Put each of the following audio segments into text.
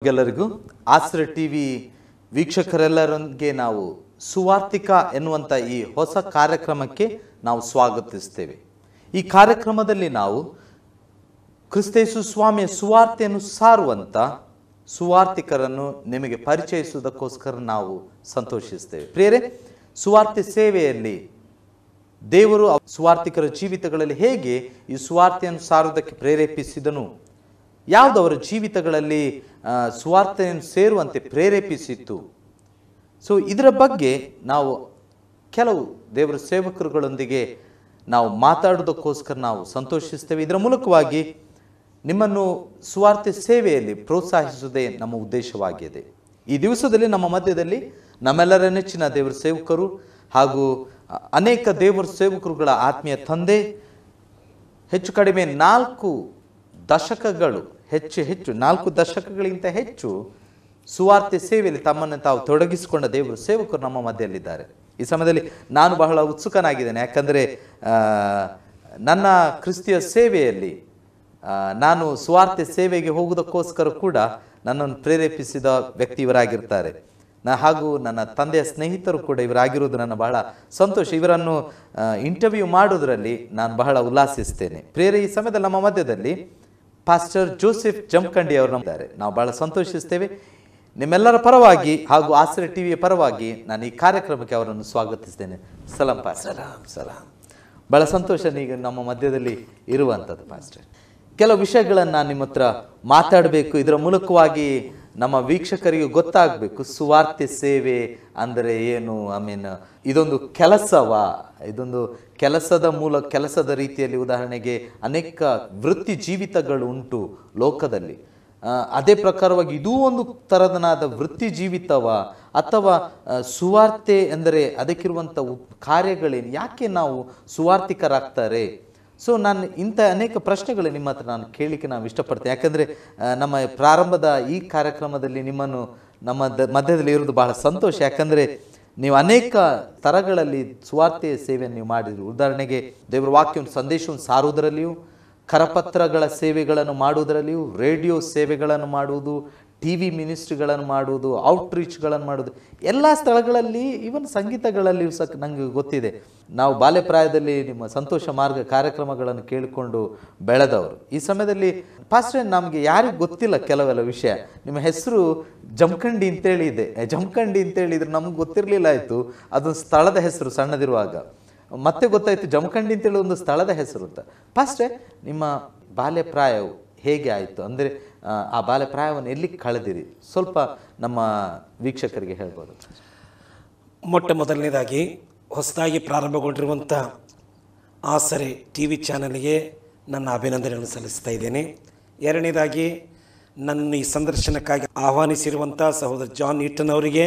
ಎಲ್ಲರಿಗೂ ಆಶ್ರಯ ಟಿವಿ ವೀಕ್ಷಕರೆಲ್ಲರೊಂದಿಗೆ ನಾವು ಸುವಾರ್ತಿಕ ಎನ್ನುವಂತ ಈ ಹೊಸ ಕಾರ್ಯಕ್ರಮಕ್ಕೆ ನಾವು ಸ್ವಾಗತಿಸುತ್ತೇವೆ. ಈ ಕಾರ್ಯಕ್ರಮದಲ್ಲಿ ನಾವು ಕ್ರಿಸ್ತೇಸು ಸ್ವಾಮಿಯ ಸುವಾರ್ತೆಯನ್ನು ಸಾರುವಂತ ಸುವಾರ್ತಿಕರನ್ನು ನಿಮಗೆ ಪರಿಚಯಿಸುವುದಕ್ಕೋಸ್ಕರ ನಾವು ಸಂತೋಷಿಸುತ್ತೇವೆ. ಪ್ರಿಯರೇ, ಸುವಾರ್ತೆ ಸೇವೆಯಲ್ಲಿ ದೇವರು ಸುವಾರ್ತಿಕರ ಜೀವಿತಗಳಲ್ಲಿ ಹೇಗೆ ಈ ಸುವಾರ್ತೆಯನ್ನು ಸಾರುವುದಕ್ಕೆ ಪ್ರೇರೇಪಿಸಿದನು, ಯಾವುದವರ ಜೀವಿತಗಳಲ್ಲಿ ಸುವಾರ್ತೆಯನ್ನು ಸೇರುವಂತೆ ಪ್ರೇರೇಪಿಸಿತ್ತು. ಸೊ ಇದರ ಬಗ್ಗೆ ನಾವು ಕೆಲವು ದೇವರ ಸೇವಕರುಗಳೊಂದಿಗೆ ನಾವು ಮಾತಾಡೋದಕ್ಕೋಸ್ಕರ ನಾವು ಸಂತೋಷಿಸ್ತೇವೆ. ಇದರ ಮೂಲಕವಾಗಿ ನಿಮ್ಮನ್ನು ಸುವಾರ್ತೆ ಸೇವೆಯಲ್ಲಿ ಪ್ರೋತ್ಸಾಹಿಸುವುದೇ ನಮ್ಮ ಉದ್ದೇಶವಾಗಿದೆ. ಈ ದಿವಸದಲ್ಲಿ ನಮ್ಮ ಮಧ್ಯದಲ್ಲಿ ನಮ್ಮೆಲ್ಲರ ನೆಚ್ಚಿನ ದೇವರ ಸೇವಕರು ಹಾಗೂ ಅನೇಕ ದೇವರ ಸೇವಕರುಗಳ ಆತ್ಮೀಯ ತಂದೆ, ಹೆಚ್ಚು ಕಡಿಮೆ 4 ದಶಕಗಳು, ಹೆಚ್ಚು 4 ದಶಕಗಳಿಗಿಂತ ಹೆಚ್ಚು ಸುವಾರ್ತೆ ಸೇವೆಯಲ್ಲಿ ತಮ್ಮನ್ನು ತಾವು ತೊಡಗಿಸಿಕೊಂಡ ದೇವರ ಸೇವಕರು ನಮ್ಮ ಮಧ್ಯದಲ್ಲಿದ್ದಾರೆ. ಈ ಸಮಯದಲ್ಲಿ ನಾನು ಬಹಳ ಉತ್ಸುಕನಾಗಿದ್ದೇನೆ. ಯಾಕಂದರೆ ನನ್ನ ಕ್ರಿಸ್ತಿಯ ಸೇವೆಯಲ್ಲಿ ನಾನು ಸುವಾರ್ತೆ ಸೇವೆಗೆ ಹೋಗುವುದಕ್ಕೋಸ್ಕರ ಕೂಡ ನನ್ನನ್ನು ಪ್ರೇರೇಪಿಸಿದ ವ್ಯಕ್ತಿ ಇವರಾಗಿರ್ತಾರೆ. ಹಾಗೂ ನನ್ನ ತಂದೆಯ ಸ್ನೇಹಿತರು ಕೂಡ ಇವರಾಗಿರುವುದು ನನ್ನ ಬಹಳ ಸಂತೋಷ. ಇವರನ್ನು ಇಂಟರ್ವ್ಯೂ ಮಾಡೋದರಲ್ಲಿ ನಾನು ಬಹಳ ಉಲ್ಲಾಸಿಸ್ತೇನೆ. ಪ್ರೇರೆ, ಈ ಸಮಯದಲ್ಲಿ ನಮ್ಮ ಮಧ್ಯದಲ್ಲಿ ಪಾಸ್ಟರ್ ಜೋಸೆಫ್ ಜಮಖಂಡಿ ಅವರು ನಮ್ಮಿದ್ದಾರೆ. ನಾವು ಬಹಳ ಸಂತೋಷಿಸ್ತೇವೆ. ನಿಮ್ಮೆಲ್ಲರ ಪರವಾಗಿ ಹಾಗೂ ಆಶ್ರಯ ಟಿವಿಯ ಪರವಾಗಿ ನಾನು ಈ ಕಾರ್ಯಕ್ರಮಕ್ಕೆ ಅವರನ್ನು ಸ್ವಾಗತಿಸ್ತೇನೆ. ಸಲಾಂ ಪಾಸ್ಟರ್. ಸಲಾಂ. ಬಹಳ ಸಂತೋಷ ನೀವು ನಮ್ಮ ಮಧ್ಯದಲ್ಲಿ ಇರುವಂಥದ್ದು ಪಾಸ್ಟರ್. ಕೆಲವು ವಿಷಯಗಳನ್ನು ನಾನು ನಿಮ್ಮ ಹತ್ರ ಮಾತಾಡಬೇಕು. ಇದರ ಮೂಲಕವಾಗಿ ನಮ್ಮ ವೀಕ್ಷಕರಿಗೆ ಗೊತ್ತಾಗಬೇಕು ಸುವಾರ್ತೆ ಸೇವೆ ಅಂದರೆ ಏನು. ಇದೊಂದು ಕೆಲಸವಾ, ಇದೊಂದು ಕೆಲಸದ ರೀತಿಯಲ್ಲಿ. ಉದಾಹರಣೆಗೆ ಅನೇಕ ವೃತ್ತಿ ಜೀವಿತಗಳು ಉಂಟು ಲೋಕದಲ್ಲಿ. ಅದೇ ಪ್ರಕಾರವಾಗಿ ಇದೂ ಒಂದು ಥರದನಾದ ವೃತ್ತಿ ಜೀವಿತವ, ಅಥವಾ ಸುವಾರ್ತೆ ಎಂದರೆ ಅದಕ್ಕಿರುವಂಥ ಕಾರ್ಯಗಳೇನು, ಯಾಕೆ ನಾವು ಸುವಾರ್ತಿಕರಾಗ್ತಾರೆ? ಸೊ ನಾನು ಇಂಥ ಅನೇಕ ಪ್ರಶ್ನೆಗಳು ನಿಮ್ಮ ಹತ್ರ ನಾನು ಕೇಳಲಿಕ್ಕೆ ನಾವು ಇಷ್ಟಪಡ್ತೇನೆ. ಯಾಕಂದರೆ ನಮ್ಮ ಪ್ರಾರಂಭದ ಈ ಕಾರ್ಯಕ್ರಮದಲ್ಲಿ ನಿಮ್ಮನ್ನು ನಮ್ಮ ಮಧ್ಯದಲ್ಲಿ ಇರೋದು ಬಹಳ ಸಂತೋಷ. ಯಾಕಂದರೆ ನೀವು ಅನೇಕ ಥರಗಳಲ್ಲಿ ಸುವಾರ್ತೆಯ ಸೇವೆಯನ್ನು ನೀವು ಮಾಡಿದ್ರಿ. ಉದಾಹರಣೆಗೆ ದೇವರ ವಾಕ್ಯವನ್ನು ಸಂದೇಶವನ್ನು ಸಾರುವುದರಲ್ಲಿಯೂ, ಕರಪತ್ರಗಳ ಸೇವೆಗಳನ್ನು ಮಾಡುವುದರಲ್ಲಿಯೂ, ರೇಡಿಯೋ ಸೇವೆಗಳನ್ನು ಮಾಡುವುದು, TV ಮಿನಿಸ್ಟ್ರಿಗಳನ್ನು ಮಾಡುವುದು, ಔಟ್ರೀಚ್ಗಳನ್ನು ಮಾಡುವುದು, ಎಲ್ಲ ಸ್ಥಳಗಳಲ್ಲಿ, ಈವನ್ ಸಂಗೀತಗಳಲ್ಲಿಯೂ ಸಹ ನನಗೆ ಗೊತ್ತಿದೆ. ನಾವು ಬಾಲ್ಯಪ್ರಾಯದಲ್ಲಿ ನಿಮ್ಮ ಸಂತೋಷ ಮಾರ್ಗ ಕಾರ್ಯಕ್ರಮಗಳನ್ನು ಕೇಳಿಕೊಂಡು ಬೆಳೆದವರು. ಈ ಸಮಯದಲ್ಲಿ ಪಾಸ್ಟರ್, ನಮಗೆ ಯಾರಿಗೂ ಗೊತ್ತಿಲ್ಲ ಕೆಲವೆಲ್ಲ ವಿಷಯ. ನಿಮ್ಮ ಹೆಸರು ಜಮಖಂಡಿ ಅಂತೇಳಿ ಇದೆ. ಜಮಖಂಡಿ ಅಂತೇಳಿದ್ರೆ ನಮ್ಗೆ ಗೊತ್ತಿರಲಿಲ್ಲ. ಆಯಿತು, ಅದೊಂದು ಸ್ಥಳದ ಹೆಸರು ಸಣ್ಣದಿರುವಾಗ. ಮತ್ತೆ ಗೊತ್ತಾಯಿತು ಜಮಖಂಡಿ ಅಂತೇಳಿ ಒಂದು ಸ್ಥಳದ ಹೆಸರು ಅಂತ. ಪಾಸ್ಟರ್, ನಿಮ್ಮ ಬಾಲ್ಯಪ್ರಾಯವು ಹೇಗೆ ಆಯಿತು? ಅಂದರೆ ಆ ಬಾಲ್ಯಪ್ರಾಯವನ್ನು ಎಲ್ಲಿ ಕಳೆದಿರಿ? ಸ್ವಲ್ಪ ನಮ್ಮ ವೀಕ್ಷಕರಿಗೆ ಹೇಳ್ಬೋದು. ಮೊಟ್ಟ ಮೊದಲನೇದಾಗಿ ಹೊಸದಾಗಿ ಪ್ರಾರಂಭಗೊಂಡಿರುವಂಥ ಆಸರೆ TV ಚಾನಲ್ಗೆ ನನ್ನ ಅಭಿನಂದನೆಗಳನ್ನು ಸಲ್ಲಿಸ್ತಾ ಇದ್ದೇನೆ. ಎರಡನೇದಾಗಿ ನನ್ನ ಈ ಸಂದರ್ಶನಕ್ಕಾಗಿ ಆಹ್ವಾನಿಸಿರುವಂಥ ಸಹೋದರ ಜಾನ್ ಈಟನ್ ಅವರಿಗೆ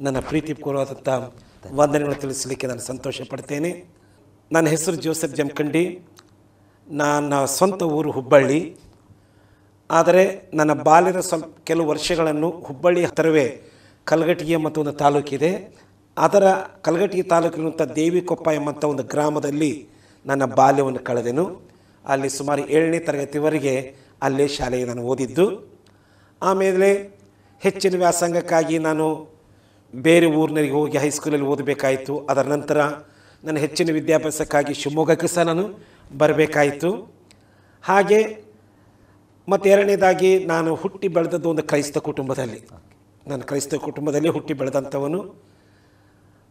ನನ್ನ ಪ್ರೀತಿಪೂರ್ವವಾದಂಥ ವಂದನೆಗಳನ್ನು ತಿಳಿಸಲಿಕ್ಕೆ ನಾನು ಸಂತೋಷ ಪಡ್ತೇನೆ. ನನ್ನ ಹೆಸರು ಜೋಸೆಫ್ ಜಮಖಂಡಿ. ನನ್ನ ಸ್ವಂತ ಊರು ಹುಬ್ಬಳ್ಳಿ. ಆದರೆ ನನ್ನ ಬಾಲ್ಯದ ಕೆಲವು ವರ್ಷಗಳನ್ನು ಹುಬ್ಬಳ್ಳಿ ಹತ್ತಿರವೇ ಕಲಘಟಗಿ ಮತ್ತು ಒಂದು ತಾಲೂಕಿದೆ. ಅದರ ಕಲಘಟಗಿ ತಾಲೂಕಿನಂಥ ದೇವಿಕೊಪ್ಪ ಎಂಬಂಥ ಒಂದು ಗ್ರಾಮದಲ್ಲಿ ನನ್ನ ಬಾಲ್ಯವನ್ನು ಕಳೆದೆನು. ಅಲ್ಲಿ ಸುಮಾರು 7ನೇ ತರಗತಿವರೆಗೆ ಅಲ್ಲೇ ಶಾಲೆಗೆ ನಾನು ಓದಿದ್ದು. ಆಮೇಲೆ ಹೆಚ್ಚಿನ ವ್ಯಾಸಂಗಕ್ಕಾಗಿ ನಾನು ಬೇರೆ ಊರಿನರಿಗೆ ಹೋಗಿ ಹೈಸ್ಕೂಲಲ್ಲಿ ಓದಬೇಕಾಯಿತು. ಅದರ ನಂತರ ನನ್ನ ಹೆಚ್ಚಿನ ವಿದ್ಯಾಭ್ಯಾಸಕ್ಕಾಗಿ ಶಿವಮೊಗ್ಗಕ್ಕೆ ಸಹ ನಾನು ಬರಬೇಕಾಯಿತು. ಹಾಗೆ ಮತ್ತು ಎರಡನೇದಾಗಿ ನಾನು ಹುಟ್ಟಿ ಬೆಳೆದದ್ದು ಒಂದು ಕ್ರೈಸ್ತ ಕುಟುಂಬದಲ್ಲಿ. ನಾನು ಕ್ರೈಸ್ತ ಕುಟುಂಬದಲ್ಲಿ ಹುಟ್ಟಿ ಬೆಳೆದಂಥವನು.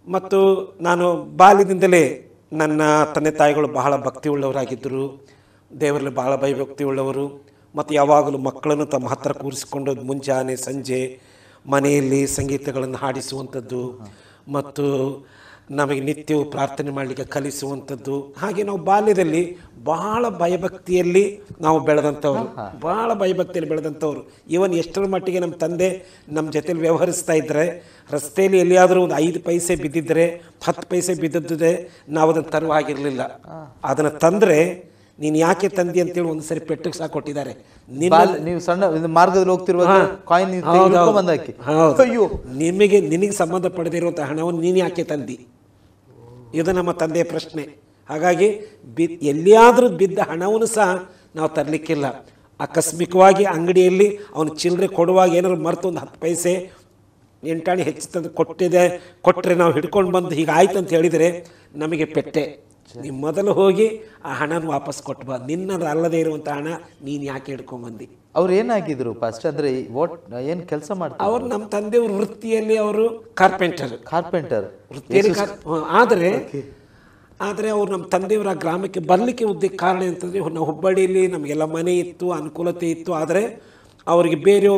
ಮತ್ತು ನಾನು ಬಾಲ್ಯದಿಂದಲೇ ನನ್ನ ತಂದೆ ತಾಯಿಗಳು ಬಹಳ ಭಕ್ತಿ ಉಳ್ಳವರಾಗಿದ್ದರು. ದೇವರಲ್ಲಿ ಬಹಳ ಭಯಭಕ್ತಿ ಉಳ್ಳವರು. ಮತ್ತು ಯಾವಾಗಲೂ ಮಕ್ಕಳನ್ನು ತಮ್ಮ ಹತ್ತಿರ ಕೂರಿಸಿಕೊಂಡು ಮುಂಜಾನೆ ಸಂಜೆ ಮನೆಯಲ್ಲಿ ಸಂಗೀತಗಳನ್ನು ಹಾಡಿಸುವಂಥದ್ದು ಮತ್ತು ನಮಗೆ ನಿತ್ಯವೂ ಪ್ರಾರ್ಥನೆ ಮಾಡಲಿಕ್ಕೆ ಕಲಿಸುವಂಥದ್ದು. ಹಾಗೆ ನಾವು ಬಾಲ್ಯದಲ್ಲಿ ಬಹಳ ಭಯಭಕ್ತಿಯಲ್ಲಿ ನಾವು ಬೆಳೆದಂಥವ್ರು. ಈವನ್ ಎಷ್ಟರ ಮಟ್ಟಿಗೆ ನಮ್ಮ ತಂದೆ ನಮ್ಮ ಜೊತೆಲಿ ವ್ಯವಹರಿಸ್ತಾ ಇದ್ದರೆ, ರಸ್ತೆಯಲ್ಲಿ ಎಲ್ಲಿಯಾದರೂ ಒಂದು 5 ಪೈಸೆ ಬಿದ್ದಿದ್ದರೆ 10 ಪೈಸೆ ಬಿದ್ದದ್ದೇ ನಾವು ಅದನ್ನು ತರುವಾಗಿರಲಿಲ್ಲ. ಅದನ್ನು ತಂದರೆ ನೀನು ಯಾಕೆ ತಂದಿ ಅಂತೇಳಿ ಒಂದು ಸರಿ ಪೆಟ್ಟಿಗೆ ಸಹ ಕೊಟ್ಟಿದ್ದಾರೆ. ನೀವು ಸಣ್ಣ ಮಾರ್ಗದಲ್ಲಿ ಹೋಗ್ತಿರುವಾಗ ನಿನಗೆ ಸಂಬಂಧಪಡದಿರುವಂಥ ಹಣವನ್ನು ನೀನು ಯಾಕೆ ತಂದಿ? ಇದು ನಮ್ಮ ತಂದೆಯ ಪ್ರಶ್ನೆ. ಹಾಗಾಗಿ ಎಲ್ಲಿಯಾದರೂ ಬಿದ್ದ ಹಣವನ್ನು ಸಹ ನಾವು ತರಲಿಕ್ಕಿಲ್ಲ. ಆಕಸ್ಮಿಕವಾಗಿ ಅಂಗಡಿಯಲ್ಲಿ ಅವನು ಚಿಲ್ಲರೆ ಕೊಡುವಾಗ ಏನಾದ್ರು ಮರೆತು ಒಂದು 10 ಪೈಸೆ 8 ಆಣೆ ಹೆಚ್ಚು ತಂದು ಕೊಟ್ಟರೆ ನಾವು ಹಿಡ್ಕೊಂಡು ಬಂದು ಹೀಗಾಯ್ತು ಅಂತ ಹೇಳಿದರೆ ನಮಗೆ ಪೆಟ್ಟೆ. ನೀವು ಮೊದಲು ಹೋಗಿ ಆ ಹಣನ ವಾಪಸ್ ಕೊಟ್ಟು ಬಾ, ನಿನ್ನದು ಅಲ್ಲದೇ ಇರುವಂಥ ಹಣ ನೀನು ಯಾಕೆ ಹಿಡ್ಕೊಂಡ್ಬಂದು. ಅವ್ರು ಏನಾಗಿದ್ರು ಫಸ್ಟ್ ಅಂದರೆ ಏನು ಕೆಲಸ ಮಾಡ್ತಾರೆ? ಅವರು ನಮ್ಮ ತಂದೆಯವ್ರ ವೃತ್ತಿಯಲ್ಲಿ ಅವರು ಕಾರ್ಪೆಂಟರ್ ವೃತ್ತಿಯಲ್ಲಿ ಆದರೆ ಅವ್ರು ನಮ್ಮ ಗ್ರಾಮಕ್ಕೆ ಬರಲಿಕ್ಕೆ ಕಾರಣ ಅಂತಂದರೆ ನಾವು ಹುಬ್ಬಳ್ಳಿಯಲ್ಲಿ ನಮಗೆಲ್ಲ ಮನೆ ಇತ್ತು, ಅನುಕೂಲತೆ ಇತ್ತು. ಆದರೆ ಅವರಿಗೆ ಬೇರೆ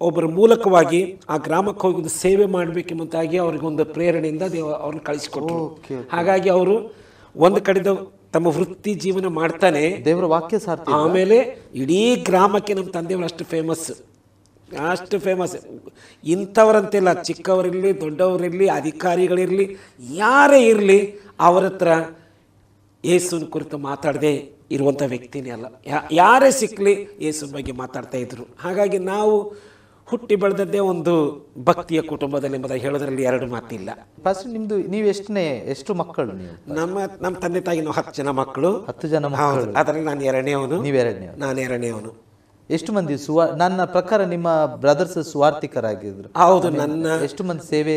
ಒಬ್ಬರ ಮೂಲಕವಾಗಿ ಆ ಗ್ರಾಮಕ್ಕೆ ಹೋಗಿ ಒಂದು ಸೇವೆ ಮಾಡಬೇಕೆಂಬಂತಾಗಿ ಅವ್ರಿಗೊಂದು ಪ್ರೇರಣೆಯಿಂದ ಅವ್ರನ್ನ ಕಳಿಸಿಕೊಟ್ರು. ಹಾಗಾಗಿ ಅವರು ಒಂದು ಕಡೆದ ತಮ್ಮ ವೃತ್ತಿ ಜೀವನ ಮಾಡ್ತಾನೆ ದೇವರ ವಾಕ್ಯ ಸಾರ್ಥ. ಆಮೇಲೆ ಇಡೀ ಗ್ರಾಮಕ್ಕೆ ನಮ್ಮ ತಂದೆಯವರು ಅಷ್ಟು ಫೇಮಸ್. ಇಂಥವರಂತೆಲ್ಲ, ಚಿಕ್ಕವರಿರಲಿ ದೊಡ್ಡವರಿರಲಿ ಅಧಿಕಾರಿಗಳಿರಲಿ ಯಾರೇ ಇರಲಿ ಅವರ ಹತ್ರ ಯೇಸುವಿನ ಕುರಿತು ಮಾತಾಡದೆ ಇರುವಂಥ ವ್ಯಕ್ತಿನೇ ಅಲ್ಲ. ಯಾರೇ ಸಿಕ್ಕಲಿ ಯೇಸುವಿನ ಬಗ್ಗೆ ಮಾತಾಡ್ತಾ ಇದ್ರು. ಹಾಗಾಗಿ ನಾವು ಹುಟ್ಟಿ ಬೆಳೆದದ್ದೇ ಒಂದು ಭಕ್ತಿಯ ಕುಟುಂಬದಲ್ಲಿ ಎಂಬುದಾಗಿ ಹೇಳೋದ್ರಲ್ಲಿ 2 ಮಾತಿಲ್ಲ. ಫಸ್ಟ್ ನಿಮ್ದು ನೀವು ಎಷ್ಟು ಮಕ್ಕಳು? ನೀವು ನಮ್ಮ ತಂದೆ ತಾಯಿ ನಾವು 10 ಜನ ಮಕ್ಕಳು. 10 ಜನ ಮಕ್ಕಳು. ಅದರಲ್ಲಿ ನಾನು ಎರಡನೇವನು. ನಾನು ಎರಡನೇವನು. ಎಷ್ಟು ಮಂದಿ ನನ್ನ ಪ್ರಕಾರ ನಿಮ್ಮ ಬ್ರದರ್ಸ್ ಸುವಾರ್ತಿಕರಾಗಿದ್ರು? ಹೌದು. ಎಷ್ಟು ಮಂದಿ ಸೇವೆ?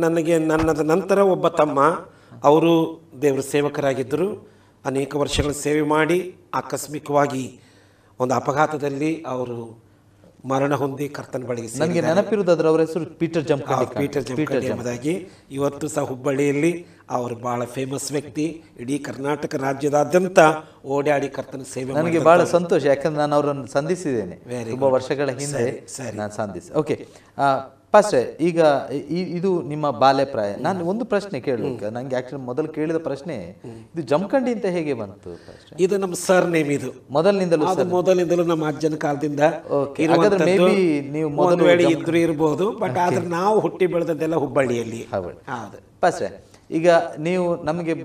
ನನಗೆ ನನ್ನದ ನಂತರ ಒಬ್ಬ ತಮ್ಮ, ಅವರು ದೇವರ ಸೇವಕರಾಗಿದ್ದರು. ಅನೇಕ ವರ್ಷಗಳ ಸೇವೆ ಮಾಡಿ ಆಕಸ್ಮಿಕವಾಗಿ ಒಂದು ಅಪಘಾತದಲ್ಲಿ ಅವರು ಮರಣ ಹೊಂದಿ ಕರ್ತನ ಬಳಿಗೆ. ನನಗೆ ನೆನಪಿರುವುದಾದ್ರೆ ಅವರ ಹೆಸರು ಪೀಟರ್ ಜಂಕಂಡಿ ಎಂಬುದಾಗಿ. ಇವತ್ತು ಸಹ ಹುಬ್ಬಳ್ಳಿಯಲ್ಲಿ ಅವರು ಬಹಳ ಫೇಮಸ್ ವ್ಯಕ್ತಿ. ಇಡೀ ಕರ್ನಾಟಕ ರಾಜ್ಯದಾದ್ಯಂತ ಓಡಾಡಿ ಕರ್ತನ ಸೇವೆ. ನನಗೆ ಬಹಳ ಸಂತೋಷ, ಯಾಕಂದ್ರೆ ನಾನು ಅವರನ್ನು ಸಂಧಿಸಿದ್ದೇನೆ ತುಂಬಾ ವರ್ಷಗಳ ಹಿಂದೆ ನಾನು ಸಂಧಿಸಿ. ಓಕೆ ಪಾಸ್ಟರ್, ಈಗ ಇದು ನಿಮ್ಮ ಬಾಲ್ಯಪ್ರಾಯ. ನಾನು ಒಂದು ಪ್ರಶ್ನೆ ಕೇಳಬೇಕು. ನನಗೆ ಆಕ್ಚುಲಿ ಮೊದಲು ಕೇಳಿದ ಪ್ರಶ್ನೆ, ಇದು ಜಮಖಂಡಿ ಅಂತ ಹೇಗೆ ಬಂತು? ಇದು ನಮ್ಮ ಸರ್ ನೇಮ್. ಇದು ಮೊದಲಿಂದಲೂ ನಮ್ಮ ಅಜ್ಜನ ಕಾಲದಿಂದ ನೀವು ಮೊದಲು ಇದ್ರು ಇರಬಹುದು. ಬಟ್ ಆದ್ರೆ ನಾವು ಹುಟ್ಟಿ ಬೆಳೆದದ್ದೆಲ್ಲ ಹುಬ್ಬಳ್ಳಿಯಲ್ಲಿ. ಹೌದು ಪಾಸ್ಟರ್, ಈಗ ನೀವು ನಮಗೆ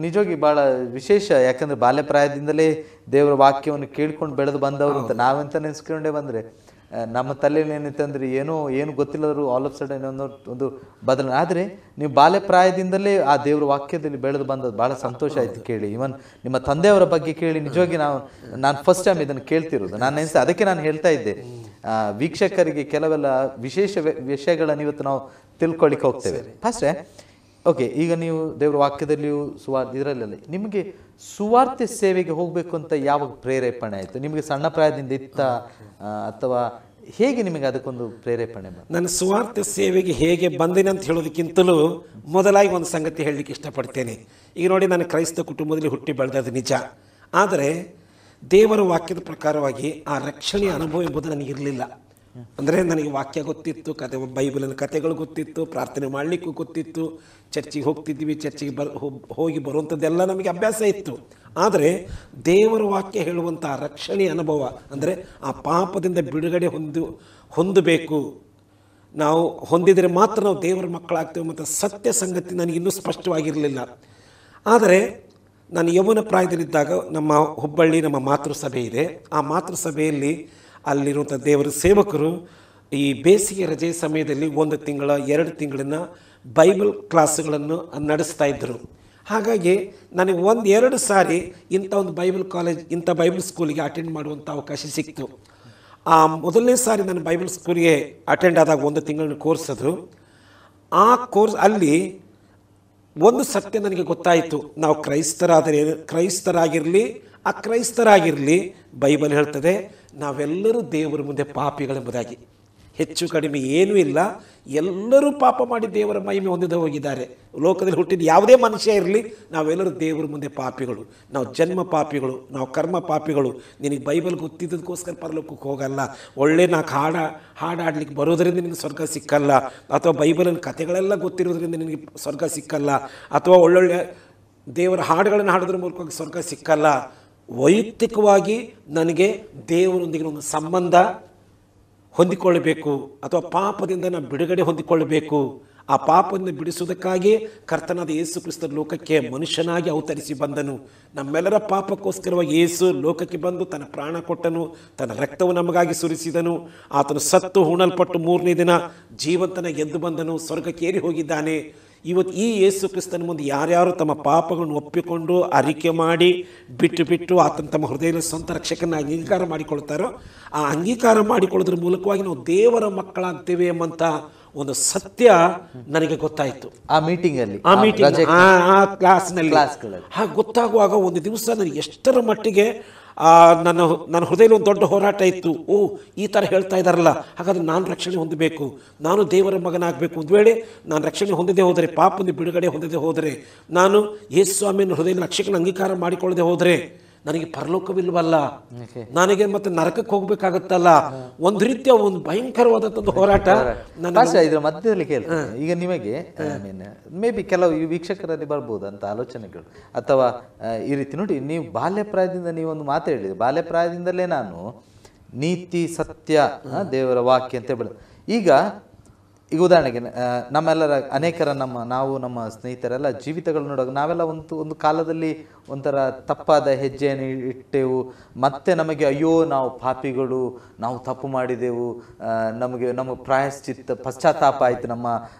ನಿಜವಾಗಿ ಬಹಳ ವಿಶೇಷ, ಯಾಕಂದ್ರೆ ಬಾಲ್ಯಪ್ರಾಯದಿಂದಲೇ ದೇವರ ವಾಕ್ಯವನ್ನು ಕೇಳ್ಕೊಂಡು ಬೆಳೆದು ಬಂದವರು ಅಂತ ನಾವೆಂತ ನೆನೆಸ್ಕೊಂಡೇ ಬಂದ್ರೆ ನಮ್ಮ ತಲೆಯಲ್ಲಿ ಏನಿತ್ತಂದ್ರೆ ಏನು ಗೊತ್ತಿಲ್ಲದ್ರು ಆಲ್ ಆಫ್ ಸಡನ್ ಒಂದು ಬದಲಾವಣೆ. ಆದರೆ ನೀವು ಬಾಲ್ಯಪ್ರಾಯದಿಂದಲೇ ಆ ದೇವರ ವಾಕ್ಯದಲ್ಲಿ ಬೆಳೆದು ಬಂದದ್ದು ಬಹಳ ಸಂತೋಷ ಆಯ್ತು ಕೇಳಿ. ಇವನ್ ನಿಮ್ಮ ತಂದೆಯವರ ಬಗ್ಗೆ ಕೇಳಿ ನಿಜವಾಗಿ ನಾನು ಫಸ್ಟ್ ಟೈಮ್ ಇದನ್ನು ಕೇಳ್ತಿರೋದು. ನಾನು ಅದಕ್ಕೆ ನಾನು ಹೇಳ್ತಾ ಇದ್ದೆ, ವೀಕ್ಷಕರಿಗೆ ಕೆಲವೆಲ್ಲ ವಿಶೇಷ ವಿಷಯಗಳನ್ನು ಇವತ್ತು ನಾವು ತಿಳ್ಕೊಳ್ಳಿಕ್ಕೆ ಹೋಗ್ತೇವೆ. ಫಸ್ಟ್ ಓಕೆ, ಈಗ ನೀವು ದೇವರ ವಾಕ್ಯದಲ್ಲಿಯೂ ಇದರಲ್ಲೆಲ್ಲ ನಿಮಗೆ ಸುವಾರ್ತೆ ಸೇವೆಗೆ ಹೋಗಬೇಕು ಅಂತ ಯಾವಾಗ ಪ್ರೇರೇಪಣೆ ಆಯಿತು? ನಿಮಗೆ ಸಣ್ಣ ಪ್ರಾಯದಿಂದ ಇತ್ತ ಅಥವಾ ಹೇಗೆ ನಿಮಗೆ ಅದಕ್ಕೊಂದು ಪ್ರೇರೇಪಣೆ ಬಂತು? ನಾನು ಸುವಾರ್ತೆ ಸೇವೆಗೆ ಹೇಗೆ ಬಂದೇನೆ ಅಂತ ಹೇಳೋದಕ್ಕಿಂತಲೂ ಮೊದಲಾಗಿ ಒಂದು ಸಂಗತಿ ಹೇಳಲಿಕ್ಕೆ ಇಷ್ಟಪಡ್ತೇನೆ. ಈಗ ನೋಡಿ, ನಾನು ಕ್ರೈಸ್ತ ಕುಟುಂಬದಲ್ಲಿ ಹುಟ್ಟಿ ಬೆಳೆದದ್ದು ನಿಜ. ಆದರೆ ದೇವರ ವಾಕ್ಯದ ಪ್ರಕಾರವಾಗಿ ಆ ರಕ್ಷಣೆಯ ಅನುಭವ ಎಂಬುದು ನನಗಿರಲಿಲ್ಲ. ಅಂದರೆ ನನಗೆ ವಾಕ್ಯ ಗೊತ್ತಿತ್ತು, ಬೈಬಲಿನ ಕಥೆಗಳು ಗೊತ್ತಿತ್ತು, ಪ್ರಾರ್ಥನೆ ಮಾಡಲಿಕ್ಕೂ ಗೊತ್ತಿತ್ತು, ಚರ್ಚಿಗೆ ಹೋಗ್ತಿದ್ವಿ, ಚರ್ಚಿಗೆ ಹೋಗಿ ಬರುವಂಥದ್ದೆಲ್ಲ ನಮಗೆ ಅಭ್ಯಾಸ ಇತ್ತು. ಆದರೆ ದೇವರ ವಾಕ್ಯ ಹೇಳುವಂಥ ರಕ್ಷಣೆಯ ಅನುಭವ, ಅಂದರೆ ಆ ಪಾಪದಿಂದ ಬಿಡುಗಡೆ ಹೊಂದಬೇಕು, ನಾವು ಹೊಂದಿದರೆ ಮಾತ್ರ ನಾವು ದೇವರ ಮಕ್ಕಳಾಗ್ತೇವೆ ಮತ್ತು ಸತ್ಯ ಸಂಗತಿ ನನಗೆ ಇನ್ನೂ ಸ್ಪಷ್ಟವಾಗಿರಲಿಲ್ಲ. ಆದರೆ ನಾನು ಯೌವನ ಪ್ರಾಯದಲ್ಲಿದ್ದಾಗ ನಮ್ಮ ಹುಬ್ಬಳ್ಳಿ ನಮ್ಮ ಮಾತೃಸಭೆ ಇದೆ. ಆ ಮಾತೃಸಭೆಯಲ್ಲಿ ಅಲ್ಲಿರುವಂಥ ದೇವರ ಸೇವಕರು ಈ ಬೇಸಿಗೆ ರಜೆ ಸಮಯದಲ್ಲಿ 1 ತಿಂಗಳ 2 ತಿಂಗಳಿನ ಬೈಬಲ್ ಕ್ಲಾಸ್ಗಳನ್ನು ನಡೆಸ್ತಾ ಇದ್ದರು. ಹಾಗಾಗಿ ನನಗೆ 1-2 ಸಾರಿ ಇಂಥ ಒಂದು ಬೈಬಲ್ ಸ್ಕೂಲಿಗೆ ಅಟೆಂಡ್ ಮಾಡುವಂಥ ಅವಕಾಶ ಸಿಕ್ತು. ಆ ಮೊದಲನೇ ಸಾರಿ ನಾನು ಬೈಬಲ್ ಸ್ಕೂಲಿಗೆ ಅಟೆಂಡ್ ಆದಾಗ 1 ತಿಂಗಳ ಕೋರ್ಸ್ ಅದು. ಆ ಕೋರ್ಸ್ ಅಲ್ಲಿ ಒಂದು ಸತ್ಯ ನನಗೆ ಗೊತ್ತಾಯಿತು. ನಾವು ಕ್ರೈಸ್ತರಾಗಿರಲಿ ಅಕ್ರೈಸ್ತರಾಗಿರಲಿ, ಬೈಬಲ್ ಹೇಳ್ತದೆ ನಾವೆಲ್ಲರೂ ದೇವರ ಮುಂದೆ ಪಾಪಿಗಳೆಂಬುದಾಗಿ. ಹೆಚ್ಚು ಕಡಿಮೆ ಏನೂ ಇಲ್ಲ, ಎಲ್ಲರೂ ಪಾಪ ಮಾಡಿ ದೇವರ ಮಹಿಮೆ ಹೊಂದಿದ ಹೋಗಿದ್ದಾರೆ. ಲೋಕದಲ್ಲಿ ಹುಟ್ಟಿದ ಯಾವುದೇ ಮನುಷ್ಯ ಇರಲಿ, ನಾವೆಲ್ಲರೂ ದೇವರ ಮುಂದೆ ಪಾಪಿಗಳು. ನಾವು ಜನ್ಮ ಪಾಪಿಗಳು, ನಾವು ಕರ್ಮ ಪಾಪಿಗಳು. ನಿನಗೆ ಬೈಬಲ್ ಗೊತ್ತಿದ್ದದಕ್ಕೋಸ್ಕರ ಪರಲೋಕಕ್ಕೆ ಹೋಗಲ್ಲ, ಒಳ್ಳೆ 4 ಹಾಡಾಡ್ಲಿಕ್ಕೆ ಬರೋದರಿಂದ ನಿನಗೆ ಸ್ವರ್ಗ ಸಿಕ್ಕಲ್ಲ, ಅಥವಾ ಬೈಬಲಿನ ಕಥೆಗಳೆಲ್ಲ ಗೊತ್ತಿರೋದ್ರಿಂದ ನಿನಗೆ ಸ್ವರ್ಗ ಸಿಕ್ಕಲ್ಲ, ಅಥವಾ ಒಳ್ಳೊಳ್ಳೆ ದೇವರ ಹಾಡುಗಳನ್ನು ಹಾಡೋದ್ರ ಮೂಲಕ ಸ್ವರ್ಗ ಸಿಕ್ಕಲ್ಲ. ವೈಯಕ್ತಿಕವಾಗಿ ನನಗೆ ದೇವರೊಂದಿಗೆ ಒಂದು ಸಂಬಂಧ ಹೊಂದಿಕೊಳ್ಳಬೇಕು, ಅಥವಾ ಪಾಪದಿಂದ ನಾನು ಬಿಡುಗಡೆ ಹೊಂದಿಕೊಳ್ಳಬೇಕು. ಆ ಪಾಪದಿಂದ ಬಿಡಿಸುವುದಕ್ಕಾಗಿ ಕರ್ತನಾದ ಯೇಸು ಕ್ರಿಸ್ತ ಲೋಕಕ್ಕೆ ಮನುಷ್ಯನಾಗಿ ಅವತರಿಸಿ ಬಂದನು. ನಮ್ಮೆಲ್ಲರ ಪಾಪಕ್ಕೋಸ್ಕರವಾಗಿ ಯೇಸು ಲೋಕಕ್ಕೆ ಬಂದು ತನ್ನ ಪ್ರಾಣ ಕೊಟ್ಟನು, ತನ್ನ ರಕ್ತವು ನಮಗಾಗಿ ಸುರಿಸಿದನು. ಆತನು ಸತ್ತು ಹೂಣಲ್ಪಟ್ಟು 3ನೇ ದಿನ ಜೀವಂತನ ಎದ್ದು ಬಂದನು, ಸ್ವರ್ಗಕ್ಕೆ ಏರಿ ಹೋಗಿದ್ದಾನೆ. ಇವತ್ತು ಈ ಯೇಸು ಕ್ರಿಸ್ತನ ಮುಂದೆ ಯಾರ್ಯಾರು ತಮ್ಮ ಪಾಪಗಳನ್ನು ಒಪ್ಪಿಕೊಂಡು ಅರಿಕೆ ಮಾಡಿ ಬಿಟ್ಟು ಆತನ ತಮ್ಮ ಹೃದಯದಲ್ಲಿ ಸ್ವಂತ ರಕ್ಷಕನ ಅಂಗೀಕಾರ ಮಾಡಿಕೊಳ್ತಾರೋ ಆ ಅಂಗೀಕಾರ ಮಾಡಿಕೊಳ್ಳೋದ್ರ ಮೂಲಕವಾಗಿ ನಾವು ದೇವರ ಮಕ್ಕಳಾಗ್ತೇವೆ ಎಂಬಂತ ಒಂದು ಸತ್ಯ ನನಗೆ ಗೊತ್ತಾಯಿತು ಆ ಮೀಟಿಂಗಲ್ಲಿ, ಆ ಕ್ಲಾಸ್ನಲ್ಲಿ. ಹಾಗೆ ಗೊತ್ತಾಗುವಾಗ ಒಂದು ದಿವಸ ನನಗೆ ಎಷ್ಟರ ಮಟ್ಟಿಗೆ ನನ್ನ ಹೃದಯದಲ್ಲಿ ಒಂದು ದೊಡ್ಡ ಹೋರಾಟ ಇತ್ತು. ಓ, ಈ ಥರ ಹೇಳ್ತಾ ಇದ್ದಾರಲ್ಲ, ಹಾಗಾದ್ರೆ ನಾನು ರಕ್ಷಣೆ ಹೊಂದಬೇಕು, ನಾನು ದೇವರ ಮಗನಾಗಬೇಕು. ಒಂದು ವೇಳೆ ನಾನು ರಕ್ಷಣೆ ಹೊಂದದೆ ಹೋದರೆ, ಪಾಪದಿಂದ ಬಿಡುಗಡೆ ಹೊಂದದೆ ಹೋದರೆ, ನಾನು ಯೇಸು ಸ್ವಾಮಿಯನ್ನು ಹೃದಯದಲ್ಲಿ ರಕ್ಷಕನ ಅಂಗೀಕಾರ ಮಾಡಿಕೊಳ್ಳದೆ ಹೋದರೆ ನನಗೆ ಪರಲೋಕವಿಲ್ವಲ್ಲ, ನನಗೆ ಮತ್ತೆ ನರಕಕ್ಕೆ ಹೋಗ್ಬೇಕಾಗತ್ತಲ್ಲ. ಒಂದು ರೀತಿಯ ಒಂದು ಭಯಂಕರವಾದಂಥ ಹೋರಾಟ ಇದರ ಮಧ್ಯದಲ್ಲಿ ಕೇಳ್ತೇನೆ. ಈಗ ನಿಮಗೆ ಮೇ ಬಿ ಕೆಲವು ವೀಕ್ಷಕರಲ್ಲಿ ಬರ್ಬೋದು ಅಂತ ಆಲೋಚನೆಗಳು, ಅಥವಾ ಈ ರೀತಿ ನೋಡಿ, ನೀವು ಬಾಲ್ಯ ಪ್ರಾಯದಿಂದ ನೀವೊಂದು ಮಾತು ಹೇಳಿದ್ರಿ, ಬಾಲ್ಯ ಪ್ರಾಯದಿಂದಲೇ ನಾನು ನೀತಿ ಸತ್ಯ ದೇವರ ವಾಕ್ಯ ಅಂತ ಹೇಳಿ. ಈಗ ಉದಾಹರಣೆಗೆ ನಮ್ಮೆಲ್ಲರ ಅನೇಕರ ನಮ್ಮ ಸ್ನೇಹಿತರೆಲ್ಲ ಜೀವಿತಗಳು ನೋಡುವಾಗ ನಾವೆಲ್ಲ ಒಂದು ಕಾಲದಲ್ಲಿ ಒಂಥರ ತಪ್ಪಾದ ಹೆಜ್ಜೆಯನ್ನು ಇಟ್ಟೆವು. ಮತ್ತೆ ನಮಗೆ ಅಯ್ಯೋ ನಾವು ಪಾಪಿಗಳು, ನಾವು ತಪ್ಪು ಮಾಡಿದೆವು, ನಮಗೆ ಪಶ್ಚಾತ್ತಾಪ ಆಯಿತು ನಮ್ಮ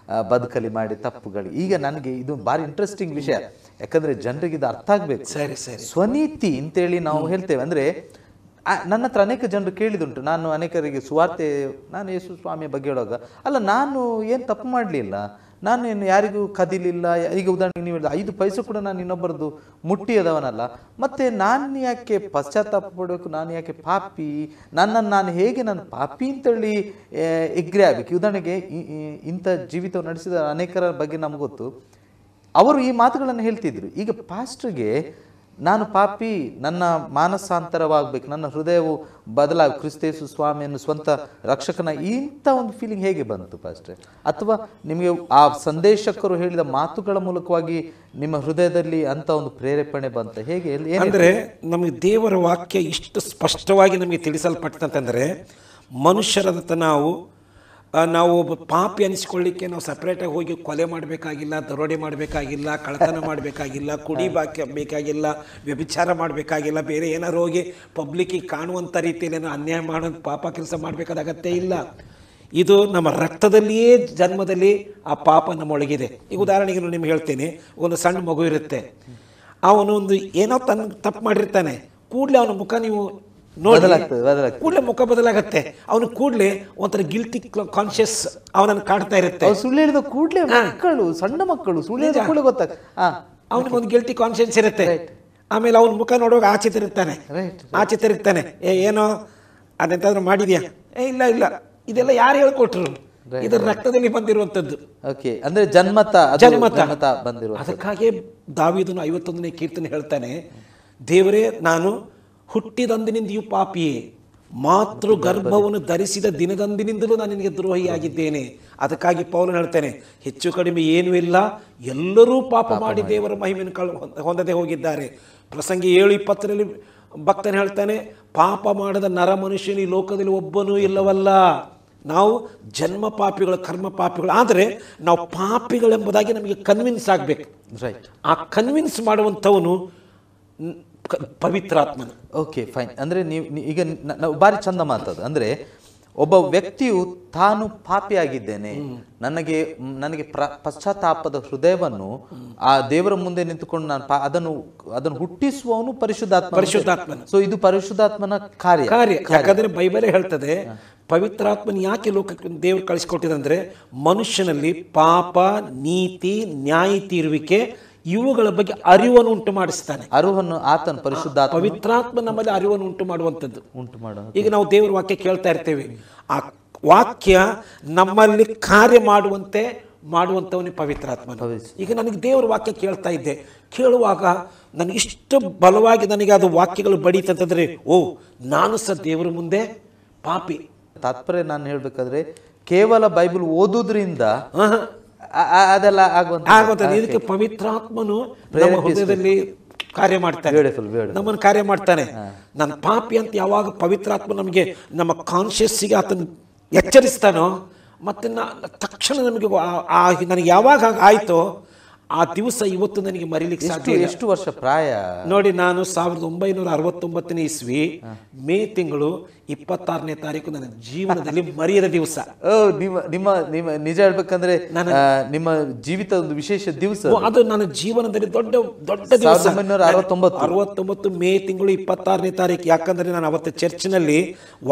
ಬದುಕಲ್ಲಿ ಮಾಡಿ ತಪ್ಪುಗಳು. ಈಗ ನನಗೆ ಇದು ಭಾರಿ ಇಂಟ್ರೆಸ್ಟಿಂಗ್ ವಿಷಯ, ಯಾಕಂದರೆ ಜನರಿಗೆ ಇದು ಅರ್ಥ ಆಗಬೇಕು. ಸರಿ, ಸ್ವನೀತಿ ಅಂತೇಳಿ ನಾವು ಹೇಳ್ತೇವೆ. ಅಂದರೆ ನನ್ನ ಹತ್ರ ಅನೇಕ ಜನರು ಕೇಳಿದುಂಟು, ನಾನು ಅನೇಕರಿಗೆ ಸುವಾರ್ತೆ, ನಾನು ಯೇಸು ಸ್ವಾಮಿಯ ಬಗ್ಗೆ ಹೇಳುವಾಗ, ಅಲ್ಲ ನಾನು ಏನು ತಪ್ಪು ಮಾಡಲಿಲ್ಲ, ನಾನೇನು ಯಾರಿಗೂ ಕದಿಲಿಲ್ಲ. ಈಗ ಉದಾಹರಣೆಗೆ ನೀವು ಹೇಳಿದ 5 ಪೈಸೆ ಕೂಡ ನಾನು ಇನ್ನೊಬ್ಬರದ್ದು ಮುಟ್ಟಿಯದವನಲ್ಲ, ಮತ್ತು ನಾನು ಯಾಕೆ ಪಶ್ಚಾತ್ತಾಪ ಪಡಬೇಕು, ನಾನು ಯಾಕೆ ಪಾಪಿ, ನನ್ನನ್ನು ನಾನು ಹೇಗೆ ನಾನು ಪಾಪಿ ಅಂತೇಳಿ ಎಗ್ರೆ ಆಗಬೇಕು. ಉದಾಹರಣೆಗೆ ಇಂಥ ಜೀವಿತ ನಡೆಸಿದ ಅನೇಕರ ಬಗ್ಗೆ ನಮ್ಗೆ ಗೊತ್ತು, ಅವರು ಈ ಮಾತುಗಳನ್ನು ಹೇಳ್ತಿದ್ರು. ಈಗ ಪಾಸ್ಟ್ರಿಗೆ ನಾನು ಪಾಪಿ, ನನ್ನ ಮಾನಸಾಂತರವಾಗಬೇಕು, ನನ್ನ ಹೃದಯವು ಬದಲಾಗಿ ಕ್ರಿಸ್ತೇಸು ಸ್ವಾಮಿಯನ್ನು ಸ್ವಂತ ರಕ್ಷಕನ, ಇಂಥ ಒಂದು ಫೀಲಿಂಗ್ ಹೇಗೆ ಬಂತು ಪಾಸ್ಟ್ರೆ? ಅಥವಾ ನಿಮಗೆ ಆ ಸಂದೇಶಕರು ಹೇಳಿದ ಮಾತುಗಳ ಮೂಲಕವಾಗಿ ನಿಮ್ಮ ಹೃದಯದಲ್ಲಿ ಅಂತ ಒಂದು ಪ್ರೇರೇಪಣೆ ಬಂತ? ಹೇಗೆ? ಅಂದರೆ ನಮಗೆ ದೇವರ ವಾಕ್ಯ ಇಷ್ಟು ಸ್ಪಷ್ಟವಾಗಿ ನಮಗೆ ತಿಳಿಸಲ್ಪಟ್ಟಂತಂದರೆ, ಮನುಷ್ಯರಾದಂಥ ನಾವು ಒಬ್ಬ ಪಾಪಿ ಅನಿಸ್ಕೊಳ್ಳಿಕ್ಕೆ ನಾವು ಸಪ್ರೇಟಾಗಿ ಹೋಗಿ ಕೊಲೆ ಮಾಡಬೇಕಾಗಿಲ್ಲ, ದರೋಡೆ ಮಾಡಬೇಕಾಗಿಲ್ಲ, ಕಳ್ಳತನ ಮಾಡಬೇಕಾಗಿಲ್ಲ, ಬೇಕಾಗಿಲ್ಲ, ವ್ಯಭಿಚಾರ ಮಾಡಬೇಕಾಗಿಲ್ಲ, ಬೇರೆ ಏನಾರು ಹೋಗಿ ಪಬ್ಲಿಕ್ಕಿಗೆ ಕಾಣುವಂಥ ರೀತಿಯಲ್ಲಿ ಏನೋ ಅನ್ಯಾಯ ಮಾಡೋ ಪಾಪ ಕೆಲಸ ಮಾಡಬೇಕಾದ ಅಗತ್ಯ ಇಲ್ಲ. ಇದು ನಮ್ಮ ರಕ್ತದಲ್ಲಿಯೇ ಜನ್ಮದಲ್ಲಿ ಆ ಪಾಪ ನಮ್ಮೊಳಗಿದೆ. ಈಗ ಉದಾಹರಣೆಗೆ ನಿಮ್ಗೆ ಹೇಳ್ತೇನೆ, ಒಂದು ಸಣ್ಣ ಮಗು ಇರುತ್ತೆ, ಅವನು ಒಂದು ಏನೋ ತಪ್ಪು ಮಾಡಿರ್ತಾನೆ, ಕೂಡಲೇ ಅವನ ಮುಖ ನೀವು ಕೂಡಲೇ ಮುಖ ಬದಲಾಗತ್ತೆ. ಅವನು ಕೂಡಲೇ ಒಂಥರ ಗಿಲ್ಟಿ ಕಾನ್ಶಿಯಸ್ ಅವನನ್ನು ಕಾಡ್ತಾ ಇರುತ್ತೆ. ಸುಳ್ಳು ಹೇಳಿದ ಕೂಡಲೇ ಮಕ್ಕಳು, ಸಣ್ಣ ಮಕ್ಕಳು ಸುಳ್ಳು ಹೇಳಿದ ಕೂಡಲೇ ಗೊತ್ತಾಗ ಅವನಿಗೊಂದು ಗಿಲ್ಟಿ ಕಾನ್ಶಿಯನ್ಸ್ ಇರುತ್ತೆ. ಆಮೇಲೆ ಅವನ ಮುಖ ನೋಡುವಾಗ ಆಚೆ ತಿರುಗ್ತಾನೆ, ಏನೋ ಅದೆಂತಾದ್ರೂ ಮಾಡಿದ್ಯಾ? ಇಲ್ಲ, ಇದೆಲ್ಲ ಯಾರು ಹೇಳ್ಕೊಟ್ರು? ಇದರ ರಕ್ತದಲ್ಲಿ ಬಂದಿರುವಂಥದ್ದು. ಅಂದ್ರೆ ಜನ್ಮತ ಬಂದಿರುವ. ಅದಕ್ಕಾಗಿ ದಾವೀದನು 51ನೇ ಕೀರ್ತನೆ ಹೇಳ್ತಾನೆ, ದೇವರೇ ನಾನು ಹುಟ್ಟಿದಂದಿನಿಂದಲೂ ಪಾಪಿಯೇ, ಮಾತೃ ಗರ್ಭವನ್ನು ಧರಿಸಿದ ದಿನದಂದಿನಿಂದಲೂ ನಾನು ನಿನಗೆ ದ್ರೋಹಿಯಾಗಿದ್ದೇನೆ. ಅದಕ್ಕಾಗಿ ಪೌಲನು ಹೇಳ್ತಾನೆ, ಹೆಚ್ಚು ಕಡಿಮೆ ಏನೂ ಇಲ್ಲ, ಎಲ್ಲರೂ ಪಾಪ ಮಾಡಿ ದೇವರ ಮಹಿಮೆಯನ್ನು ಹೊಂದದೆ ಹೋಗಿದ್ದಾರೆ. ಪ್ರಸಂಗಿ 7:20 ಭಕ್ತನು ಹೇಳ್ತಾನೆ, ಪಾಪ ಮಾಡದ ನರ ಮನುಷ್ಯನು ಈ ಲೋಕದಲ್ಲಿ ಒಬ್ಬನೂ ಇಲ್ಲವಲ್ಲ. ನಾವು ಜನ್ಮ ಪಾಪಿಗಳು, ಕರ್ಮ ಪಾಪಿಗಳು. ಆದರೆ ನಾವು ಪಾಪಿಗಳೆಂಬುದಾಗಿ ನಮಗೆ ಕನ್ವಿನ್ಸ್ ಆಗಬೇಕು. ಆ ಕನ್ವಿನ್ಸ್ ಮಾಡುವಂಥವನು ಪವಿತ್ರಾತ್ಮನ. Okay, fine. ಅಂದರೆ ನೀವು ಈಗ ನಾವು ಭಾರಿ ಚಂದ ಮಾತದು. ಅಂದರೆ ಒಬ್ಬ ವ್ಯಕ್ತಿಯು ತಾನು ಪಾಪಿಯಾಗಿದ್ದೇನೆ, ನನಗೆ ಪಶ್ಚಾತ್ತಾಪದ ಹೃದಯವನ್ನು ಆ ದೇವರ ಮುಂದೆ ನಿಂತುಕೊಂಡು ನಾನು ಅದನ್ನು ಹುಟ್ಟಿಸುವವನು ಪರಿಶುದ್ಧಾತ್ಮ. ಸೊ ಇದು ಪರಿಶುದ್ಧಾತ್ಮನ ಕಾರ್ಯ. ಯಾಕಂದ್ರೆ ಬೈಬಲೇ ಹೇಳ್ತದೆ, ಪವಿತ್ರಾತ್ಮನ ಯಾಕೆ ಲೋಕಕ್ಕೆ ದೇವರು ಕಳಿಸಿಕೊಟ್ಟಿದಂದ್ರೆ, ಮನುಷ್ಯನಲ್ಲಿ ಪಾಪ, ನೀತಿ, ನ್ಯಾಯ ತೀರುವಿಕೆ ಇವುಗಳ ಬಗ್ಗೆ ಅರಿವನ್ನು ಉಂಟು ಮಾಡಿಸ್ತಾನೆ. ಅರಿವನ್ನು ಆತನ ಪರಿಶುದ್ಧಾತ್ಮ, ಪವಿತ್ರಾತ್ಮ ನಮ್ಮಲ್ಲಿ ಅರಿವನ್ನು ಉಂಟು ಮಾಡುವಂಥದ್ದು. ಈಗ ನಾವು ದೇವರ ವಾಕ್ಯ ಕೇಳ್ತಾ ಇರ್ತೇವೆ, ಆ ವಾಕ್ಯ ನಮ್ಮಲ್ಲಿ ಕಾರ್ಯ ಮಾಡುವಂಥವನೇ ಪವಿತ್ರಾತ್ಮ. ಈಗ ನನಗೆ ದೇವರ ವಾಕ್ಯ ಕೇಳ್ತಾ ಇದ್ದೆ, ಕೇಳುವಾಗ ನನಗೆ ಇಷ್ಟು ಬಲವಾಗಿ ನನಗೆ ಅದು ವಾಕ್ಯಗಳು ಬಡೀತಂತಂದ್ರೆ, ಓ ನಾನು ಸಹ ದೇವರ ಮುಂದೆ ಪಾಪಿ. ತಾತ್ಪರ್ಯ ನಾನು ಹೇಳ್ಬೇಕಾದ್ರೆ, ಕೇವಲ ಬೈಬಲ್ ಓದುವುದರಿಂದ ಅದೆಲ್ಲ ಆಗುವಂಥದ್ದು. ಇದಕ್ಕೆ ಪವಿತ್ರಾತ್ಮನು ನಮ್ಮ ಹೃದಯದಲ್ಲಿ ಕಾರ್ಯ ಮಾಡ್ತಾನೆ, ನಮ್ಮನ್ನು ಕಾರ್ಯ ಮಾಡ್ತಾನೆ. ನನ್ನ ಪಾಪಿ ಅಂತ ಯಾವಾಗ ಪವಿತ್ರಾತ್ಮ ನಮಗೆ ನಮ್ಮ ಕಾನ್ಶಿಯಸ್ಸಿಗೆ ಆತನ ಎಚ್ಚರಿಸ್ತಾನೋ, ಮತ್ತೆ ತಕ್ಷಣ ನಮಗೆ ನನಗೆ ಯಾವಾಗ ಆಯಿತೋ ಆ ದಿವಸ ಇವತ್ತು ನನಗೆ ಮರೀಲಿಕ್ಕೆ ಸಾಧ್ಯ ಇಲ್ಲ. ಎಷ್ಟು ವರ್ಷ ಪ್ರಾಯ? ನೋಡಿ, ನಾನು 1969 ಇಸ್ವಿ ಮೇ ತಿಂಗಳು 26ನೇ ತಾರೀಕು ನನ್ನ ಜೀವನದಲ್ಲಿ ಮರೆಯದ ದಿವಸ. ನಿಮ್ಮ ನಿಮ್ಮ ನಿಮ್ಮ ನಿಜ ಹೇಳ್ಬೇಕಂದ್ರೆ ನಿಮ್ಮ ಜೀವಿತ ಒಂದು ವಿಶೇಷ ದಿವಸ ಅದು. ನನ್ನ ಜೀವನದಲ್ಲಿ ದೊಡ್ಡ ದೊಡ್ಡ ದಿವಸ 1969 ಮೇ ತಿಂಗಳು 26ನೇ ತಾರೀಕು. ಯಾಕಂದ್ರೆ ನಾನು ಅವತ್ತು ಚರ್ಚ್ನಲ್ಲಿ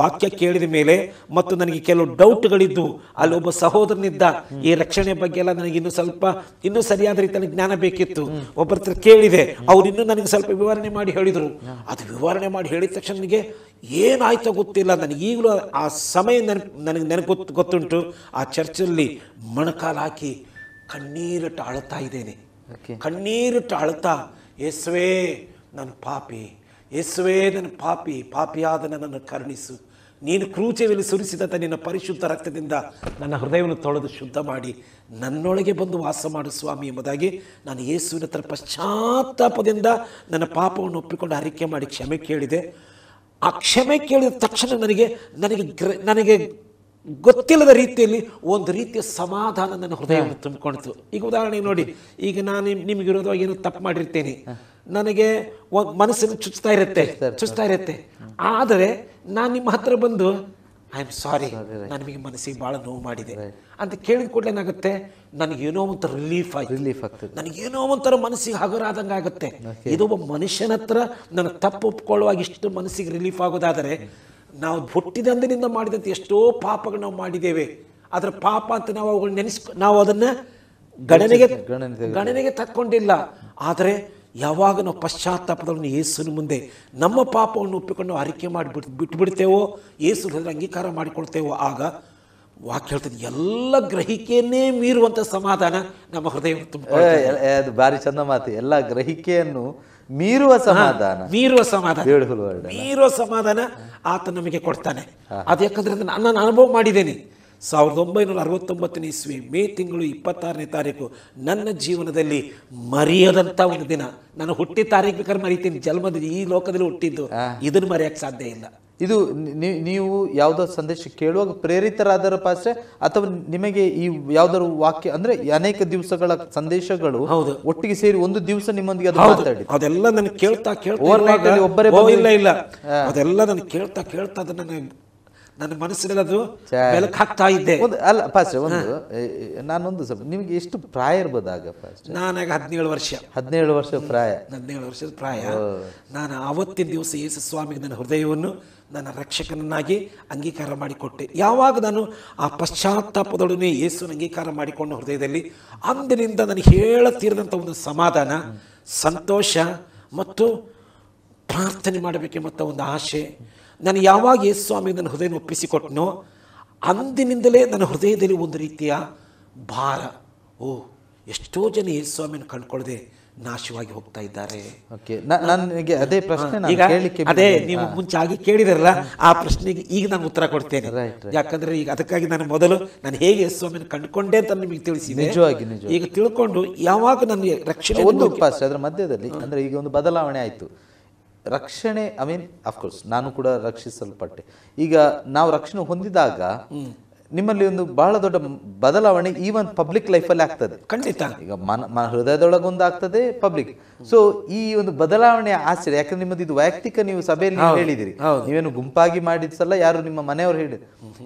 ವಾಕ್ಯ ಕೇಳಿದ ಮೇಲೆ ಮತ್ತು ನನಗೆ ಕೆಲವು ಡೌಟ್ಗಳಿದ್ದು, ಅಲ್ಲಿ ಒಬ್ಬ ಸಹೋದರನಿದ್ದ, ಈ ರಕ್ಷಣೆ ಬಗ್ಗೆ ಎಲ್ಲ ನನಗೆ ಇನ್ನೂ ಸರಿಯಾದ ರೀತಿಯಲ್ಲಿ ಜ್ಞಾನ ಬೇಕಿತ್ತು. ಒಬ್ಬರ ಹತ್ರ ಕೇಳಿದೆ, ಅವ್ರು ಇನ್ನೂ ನನಗೆ ಸ್ವಲ್ಪ ವಿವರಣೆ ಮಾಡಿ ಹೇಳಿದರು. ಅದು ವಿವರಣೆ ಮಾಡಿ ಹೇಳಿದ ತಕ್ಷಣ ನನಗೆ ಏನಾಯ್ತೋ ಗೊತ್ತಿಲ್ಲ. ನನಗೆ ಈಗಲೂ ಆ ಸಮಯ ನನಗೆ ಗೊತ್ತುಂಟು. ಆ ಚರ್ಚಲ್ಲಿ ಮೊಣಕಾಲು ಹಾಕಿ ಕಣ್ಣೀರಿಟ್ಟು ಅಳ್ತಾ ಇದ್ದೇನೆ. ಕಣ್ಣೀರಿಟ್ಟು ಅಳ್ತಾ, ಯೇಸುವೇ ನನ್ನ ಪಾಪಿ, ಯೇಸುವೇ ನನ್ನ ಪಾಪಿ, ಪಾಪಿಯಾದ ನನ್ನನ್ನು ಕರುಣಿಸು. ನೀನು ಕ್ರೂಚೆಯಲ್ಲಿ ಸುರಿಸಿದಂಥ ನಿನ್ನ ಪರಿಶುದ್ಧ ರಕ್ತದಿಂದ ನನ್ನ ಹೃದಯವನ್ನು ತೊಳೆದು ಶುದ್ಧ ಮಾಡಿ ನನ್ನೊಳಗೆ ಬಂದು ವಾಸ ಮಾಡು ಸ್ವಾಮಿ ಎಂಬುದಾಗಿ ನಾನು ಯೇಸುವಿನ ಹತ್ರ ಪಶ್ಚಾತ್ತಾಪದಿಂದ ನನ್ನ ಪಾಪವನ್ನು ಒಪ್ಪಿಕೊಂಡು ಅರಿಕೆ ಮಾಡಿ ಕ್ಷಮೆ ಕೇಳಿದೆ. ಆ ಕ್ಷಮೆ ಕೇಳಿದ ತಕ್ಷಣ ನನಗೆ ಗೊತ್ತಿಲ್ಲದ ರೀತಿಯಲ್ಲಿ ಒಂದು ರೀತಿಯ ಸಮಾಧಾನ ನನ್ನ ಹೃದಯವನ್ನು ತುಂಬಿಕೊಂಡಿತು. ಈಗ ಉದಾಹರಣೆಗೆ ನೋಡಿ, ಈಗ ನಾನು ನಿಮಗೆ ವಿರೋಧವಾಗಿ ಏನೋ ತಪ್ಪು ಮಾಡಿರ್ತೇನೆ, ನನಗೆ ಮನಸ್ಸನ್ನು ಚುಚ್ತಾ ಇರುತ್ತೆ. ಆದರೆ ನಾನು ನಿಮ್ಮ ಹತ್ರ ಬಂದು ಐ ಆಮ್ ಸಾರಿ, ನಾನು ನಿಮಗೆ ಮನಸ್ಸಿಗೆ ಭಾಳ ನೋವು ಮಾಡಿದೆ ಅಂತ ಕೇಳಿದ ಕೂಡಲೇ ಏನಾಗುತ್ತೆ, ನನಗೇನೋ ಒಂಥರ ರಿಲೀಫ್ ಆಗ್ತದೆ. ನನಗೇನೋ ಒಂಥರ ಮನಸ್ಸಿಗೆ ಹಗುರಾದಂಗೆ ಆಗುತ್ತೆ. ಇದು ಒಬ್ಬ ಮನುಷ್ಯನ ಹತ್ರ ನನ್ನ ತಪ್ಪು ಒಪ್ಕೊಳ್ಳುವಾಗ ಇಷ್ಟು ಮನಸ್ಸಿಗೆ ರಿಲೀಫ್ ಆಗೋದಾದರೆ, ನಾವು ಹುಟ್ಟಿದಂದಿನಿಂದ ಮಾಡಿದಂತೆ ಎಷ್ಟೋ ಪಾಪಗಳು ನಾವು ಮಾಡಿದ್ದೇವೆ. ಅದರ ಪಾಪ ಅಂತ ನಾವು ಅವುಗಳು ನಾವು ಅದನ್ನು ಗಣನೆಗೆ ತಕ್ಕೊಂಡಿಲ್ಲ. ಆದರೆ ಯಾವಾಗ ನಾವು ಪಶ್ಚಾತ್ತಾಪದವನ್ನು ಯೇಸುವಿನ ಮುಂದೆ ನಮ್ಮ ಪಾಪವನ್ನು ಒಪ್ಪಿಕೊಂಡು ಅರಿಕೆ ಮಾಡಿ ಬಿಟ್ಟುಬಿಡ್ತೇವೋ, ಯೇಸು ಅಂಗೀಕಾರ ಮಾಡಿಕೊಳ್ತೇವೋ, ಆಗ ವಾಕ್ಯ ಹೇಳ್ತದೆ ಎಲ್ಲ ಗ್ರಹಿಕೆಯನ್ನೇ ಮೀರುವಂಥ ಸಮಾಧಾನ ನಮ್ಮ ಹೃದಯವನ್ನು ತುಂಬಿಕೊಳ್ಳುತ್ತದೆ. ಅದು ಭಾರಿ ಚಂದ ಮಾತು. ಎಲ್ಲ ಗ್ರಹಿಕೆಯನ್ನು ಮೀರುವ ಸಮಾಧಾನ ಆತ ನಮಗೆ ಕೊಡ್ತಾನೆ. ಅದು ಯಾಕಂದ್ರೆ ನಾನು ಅನುಭವ ಮಾಡಿದ್ದೇನೆ. 1969 ಇಸ್ವಿ ಮೇ ತಿಂಗಳು 26ನೇ ತಾರೀಕು ನನ್ನ ಜೀವನದಲ್ಲಿ ಮರೆಯದಂಥ ಒಂದು ದಿನ. ನಾನು ಹುಟ್ಟಿದ ತಾರೀಕು ಬೇಕಾದ್ರೆ ಮರಿತೀನಿ, ಜನ್ಮದಲ್ಲಿ ಈ ಲೋಕದಲ್ಲಿ ಹುಟ್ಟಿದ್ದು ಇದನ್ನು ಮರೆಯಕ್ಕೆ ಸಾಧ್ಯ ಇಲ್ಲ. ಇದು ನೀವು ಯಾವುದೋ ಸಂದೇಶ ಕೇಳುವಾಗ ಪ್ರೇರಿತರಾದರ ಪಾಸ್ಟ್ರೆ, ಅಥವಾ ನಿಮಗೆ ಈ ಯಾವ್ದಾದ್ರು ವಾಕ್ಯ ಅಂದ್ರೆ ಅನೇಕ ದಿವಸಗಳ ಸಂದೇಶಗಳು ಒಟ್ಟಿಗೆ ಸೇರಿ ಒಂದು ದಿವಸ ನಿಮ್ಮೊಂದಿಗೆ ಅದೆಲ್ಲ ನಾನು ಕೇಳ್ತಾ ಇಲ್ಲ ಅದೆಲ್ಲ ನಾನು ಕೇಳ್ತಾ ಅದನ್ನ ನನ್ನ ಮನಸ್ಸಿನಲ್ಲಿ ಅದು ಬೆಳಕು ಹಾಕ್ತಾ ಇದ್ದೆ. ಅಲ್ಲ ಪಾಸ್ಟ್ರೆ, ನಾನೊಂದು ಸ್ವಲ್ಪ, ನಿಮಗೆ ಎಷ್ಟು ಪ್ರಾಯ ಇರ್ಬೋದಾಗ? ನಾನಾಗ 17 ವರ್ಷ ಪ್ರಾಯ. 17 ವರ್ಷದ ಪ್ರಾಯ. ನಾನು ಆವತ್ತಿನ ದಿವಸ ಯೇಸು ಸ್ವಾಮಿಗೆ ನನ್ನ ಹೃದಯವನ್ನು ನನ್ನ ರಕ್ಷಕನನ್ನಾಗಿ ಅಂಗೀಕಾರ ಮಾಡಿಕೊಟ್ಟೆ. ಯಾವಾಗ ನಾನು ಆ ಪಶ್ಚಾತ್ತಾಪದೊಡನೆ ಯೇಸುನ ಅಂಗೀಕಾರ ಮಾಡಿಕೊಂಡ ಹೃದಯದಲ್ಲಿ, ಅಂದಿನಿಂದ ನನಗೆ ಹೇಳತೀರದಂಥ ಒಂದು ಸಮಾಧಾನ, ಸಂತೋಷ ಮತ್ತು ಪ್ರಾರ್ಥನೆ ಮಾಡಬೇಕೆಂಬ ಒಂದು ಆಶೆ. ನಾನು ಯಾವಾಗ ಯೇಸು ಸ್ವಾಮಿಗೆ ನನ್ನ ಹೃದಯ ಒಪ್ಪಿಸಿಕೊಟ್ಟನೋ ಅಂದಿನಿಂದಲೇ ನನ್ನ ಹೃದಯದಲ್ಲಿ ಒಂದು ರೀತಿಯ ಭಾರ. ಎಷ್ಟೋ ಜನ ಯೇಸು ಸ್ವಾಮಿಯನ್ನು ಕಂಡುಕೊಳ್ಳದೆ ನಾಶವಾಗಿ ಹೋಗ್ತಾ ಇದ್ದಾರೆ. ನನಗೆ ಅದೇ ಪ್ರಶ್ನೆ, ಅದೇ ನೀವು ಮುಂಚಾಗಿ ಕೇಳಿದಾರಲ್ಲ, ಆ ಪ್ರಶ್ನೆಗೆ ಈಗ ನಾನು ಉತ್ತರ ಕೊಡ್ತೇನೆ. ಯಾಕಂದ್ರೆ ಈಗ ಅದಕ್ಕಾಗಿ ನಾನು ಹೇಗೆ ಯೇಸು ಸ್ವಾಮಿಯನ್ನು ಕಂಡುಕೊಂಡೆ ಅಂತ ನಿಮಗೆ ತಿಳಿಸಿದೆ. ಈಗ ತಿಳ್ಕೊಂಡು ಯಾವಾಗ ನನಗೆ ರಕ್ಷಣೆ ಅದರ ಮಧ್ಯದಲ್ಲಿ ಅಂದ್ರೆ ಈಗ ಒಂದು ಬದಲಾವಣೆ ಆಯ್ತು. ರಕ್ಷಣೆ, ಐ ಮೀನ್ ಅಫ್ಕೋರ್ಸ್ ನಾನು ಕೂಡ ರಕ್ಷಿಸಲ್ಪಟ್ಟೆ. ಈಗ ನಾವು ರಕ್ಷಣೆ ಹೊಂದಿದಾಗ ನಿಮ್ಮಲ್ಲಿ ಒಂದು ಬಹಳ ದೊಡ್ಡ ಬದಲಾವಣೆ ಈವನ್ ಪಬ್ಲಿಕ್ ಲೈಫಲ್ಲಿ ಆಗ್ತದೆ. ಖಂಡಿತ. ಈಗ ಹೃದಯದೊಳಗೊಂದು ಆಗ್ತದೆ, ಪಬ್ಲಿಕ್. ಸೊ ಈ ಒಂದು ಬದಲಾವಣೆ ಆಶ್ಚರ್ಯ. ಯಾಕಂದ್ರೆ ನಿಮ್ಮದು ಇದು ವೈಯಕ್ತಿಕ, ನೀವು ಸಭೆಯಲ್ಲಿ ಹೇಳಿದಿರಿ, ನೀವೇನು ಗುಂಪಾಗಿ ಮಾಡಿದ್ಸಲ್ಲ, ಯಾರು ನಿಮ್ಮ ಮನೆಯವರು ಹೇಳಿದ್ರು.